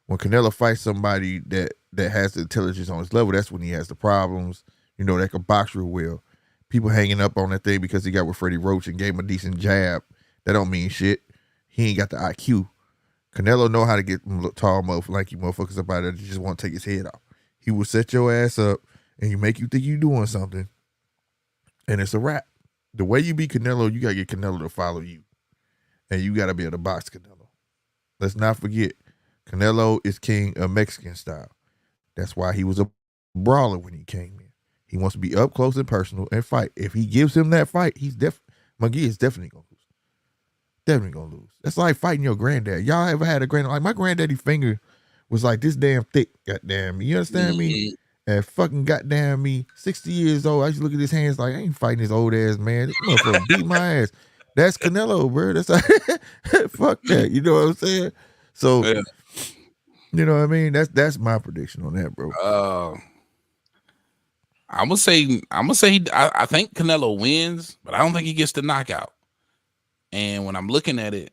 Speaker 1: when Canelo fights somebody that has the intelligence on his level, that's when he has the problems. You know, that can box real well. People hanging up on that thing because he got with Freddie Roach and gave him a decent jab. That don't mean shit. He ain't got the IQ. Canelo know how to get tall, lanky motherfuckers up out there that just want to take his head off. He will set your ass up and you make you think you doing something, and it's a wrap. The way you beat Canelo, you got to get Canelo to follow you. And you got to be able to box Canelo. Let's not forget, Canelo is king of Mexican style. That's why he was a brawler when he came in. He wants to be up close and personal and fight. If he gives him that fight, Munguia is definitely going to lose. Definitely going to lose. That's like fighting your granddad. Y'all ever had a granddad? Like my granddaddy finger was like this damn thick, goddamn me. You understand me? And fucking goddamn me, 60 years old. I used to look at his hands like, I ain't fighting this old ass man. This motherfucker beat my ass. That's Canelo, bro. That's like, fuck that. You know what I'm saying? So, you know what I mean? That's my prediction on that, bro.
Speaker 2: I'm gonna say I think Canelo wins, but I don't think he gets the knockout. And when I'm looking at it,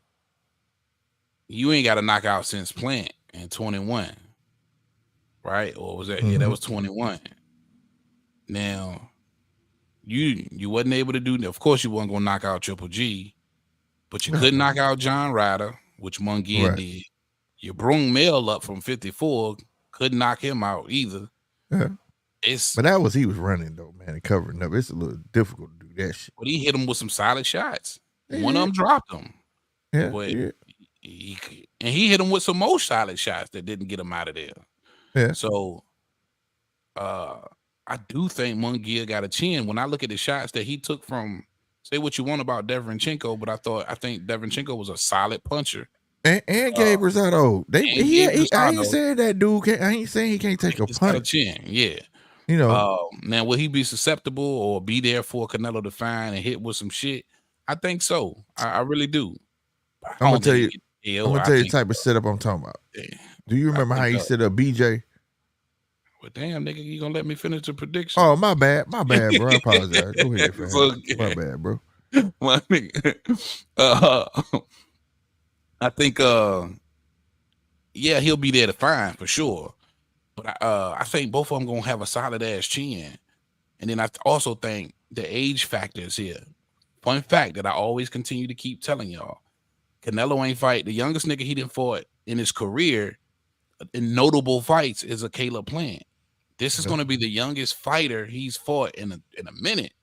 Speaker 2: you ain't got a knockout since Plant in 21. Right? Or was that? Yeah, that was 21. Now, you wasn't able to do. Of course, you wasn't gonna knock out Triple G, but you could knock out John Ryder, which Munguia did. You brung Mel up from 54, couldn't knock him out either.
Speaker 1: Yeah. But that was he was running though, man, and covering up. It's a little difficult to do that shit.
Speaker 2: But he hit him with some solid shots. One of them dropped him.
Speaker 1: Yeah.
Speaker 2: But he hit him with some more solid shots that didn't get him out of there.
Speaker 1: Yeah.
Speaker 2: So I do think Munguia got a chin. When I look at the shots that he took from, say what you want about Deverenchenko, but I think Deverenchenko was a solid puncher.
Speaker 1: And Gabe Rosado. I ain't saying that dude I ain't saying he can't take a punch.
Speaker 2: Got a chin, yeah.
Speaker 1: You know.
Speaker 2: Now will he be susceptible or be there for Canelo to find and hit with some shit? I think so. I really do.
Speaker 1: I'm gonna tell you the type of setup I'm talking about. Do you remember how he set up BJ?
Speaker 2: Well, damn, nigga, you gonna let me finish the prediction?
Speaker 1: Oh, my bad, bro. I apologize. Go ahead, fam. Okay. My bad, bro.
Speaker 2: My nigga. I think, he'll be there to find for sure. But I think both of them gonna have a solid ass chin, and then I also think the age factor is here. Fun fact that I always continue to keep telling y'all: Canelo ain't fight the youngest nigga he didn't fought in his career in notable fights is a Caleb Plant. This is going to be the youngest fighter he's fought in a minute.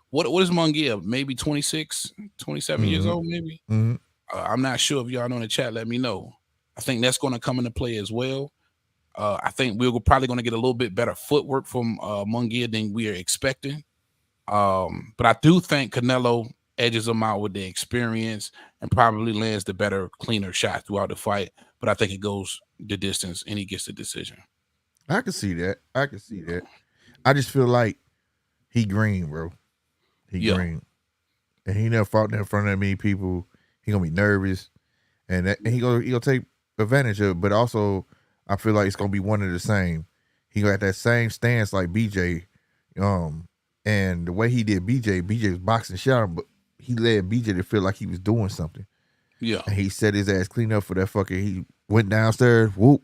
Speaker 2: What is Munguia? Maybe 26, 27 years old, maybe? I'm not sure. If y'all know in the chat, let me know. I think that's going to come into play as well. I think we're probably going to get a little bit better footwork from Munguia than we are expecting. But I do think Canelo edges him out with the experience and probably lands the better, cleaner shot throughout the fight. But I think it goes the distance and he gets the decision.
Speaker 1: I can see that. I just feel like he green, bro. He green. And he never fought in front of that many people. He gonna be nervous. And he'll take advantage of it. But also, I feel like it's gonna be one of the same. He got that same stance like BJ. And the way he did BJ was boxing shit out, but he led BJ to feel like he was doing something.
Speaker 2: Yeah.
Speaker 1: And he set his ass clean up for that fucking. He went downstairs, whoop.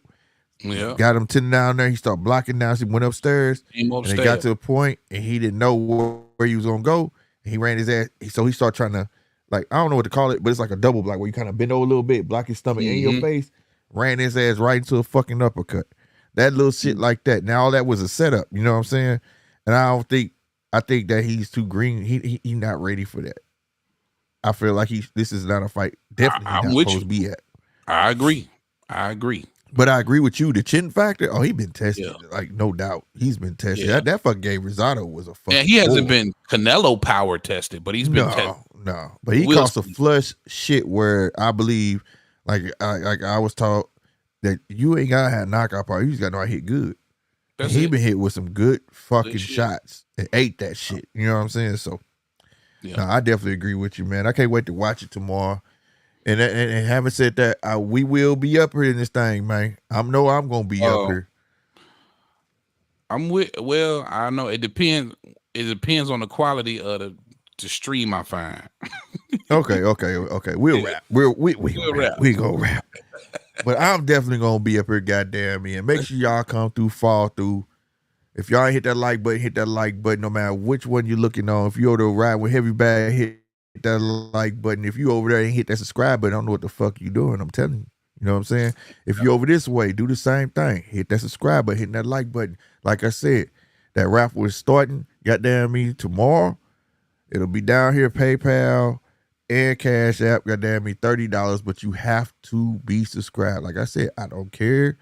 Speaker 2: Yeah.
Speaker 1: Got him 10 down there. He started blocking down. He went upstairs. And it got to a point, and he didn't know where he was gonna go. And he ran his ass. So he started trying to, like, I don't know what to call it, but it's like a double block where you kind of bend over a little bit, block his stomach and your face. Ran his ass right into a fucking uppercut. That little shit like that. Now all that was a setup. You know what I'm saying? And I think that he's too green. He not ready for that. I feel like this is not a fight. Definitely not supposed to be at.
Speaker 2: I agree.
Speaker 1: But I agree with you. The chin factor, he been tested. Like, no doubt. He's been tested. That fucking game Rosado was a fucking
Speaker 2: he hasn't been Canelo power tested, but he's been tested.
Speaker 1: No. But he caught some flush shit where I believe, like I was taught that you ain't gotta have knockout power. You just gotta know how to hit good. He been hit with some good fucking shots and ate that shit. You know what I'm saying? So no, I definitely agree with you, man. I can't wait to watch it tomorrow. And having said that, we will be up here in this thing, man. I know I'm gonna be up here.
Speaker 2: I know it depends. It depends on the quality of the stream I find.
Speaker 1: Okay. We'll rap. We gonna rap. But I'm definitely gonna be up here, goddamn me. And make sure y'all come through, fall through. If y'all hit that like button, hit that like button. No matter which one you're looking on. If you over there riding with Heavy Bag, hit that like button. If you over there and hit that subscribe button, I don't know what the fuck you doing. I'm telling you. You know what I'm saying? If you over this way, do the same thing. Hit that subscribe button, hit that like button. Like I said, that raffle is starting, goddamn me, tomorrow. It'll be down here, PayPal and Cash App, goddamn me, $30, but you have to be subscribed. Like I said, I don't care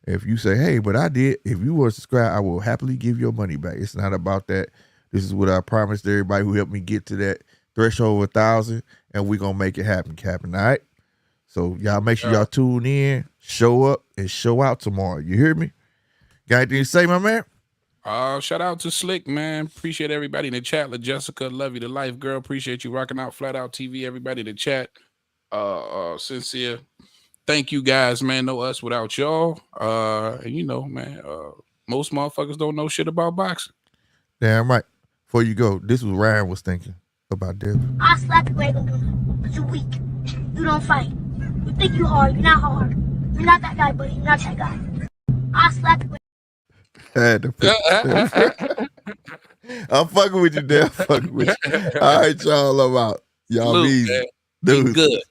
Speaker 1: if you say, hey, but I did. If you were subscribed, I will happily give your money back. It's not about that. This is what I promised everybody who helped me get to that threshold of 1,000, and we're going to make it happen, Captain, all right? So y'all make sure y'all tune in, show up, and show out tomorrow. You hear me? Got anything to say, my man?
Speaker 2: Shout out to Slick, man. Appreciate everybody in the chat. La Jessica, love you to life, girl. Appreciate you rocking out Flat Out TV. Everybody in the chat. Sincere. Thank you guys, man. No us without y'all. And you know, man, most motherfuckers don't know shit about boxing.
Speaker 1: Damn right. Before you go, this was Ryan was thinking about Devin.
Speaker 3: I'll slap you right gonna do, but you weak. You don't fight. You think you hard, you're not hard. You're not that guy, buddy. You're not that guy. I'll slap you.
Speaker 1: I'm fucking with you, Dad. Fucking with you. All right, y'all. I'm out. Y'all be easy. Dude.
Speaker 2: Good.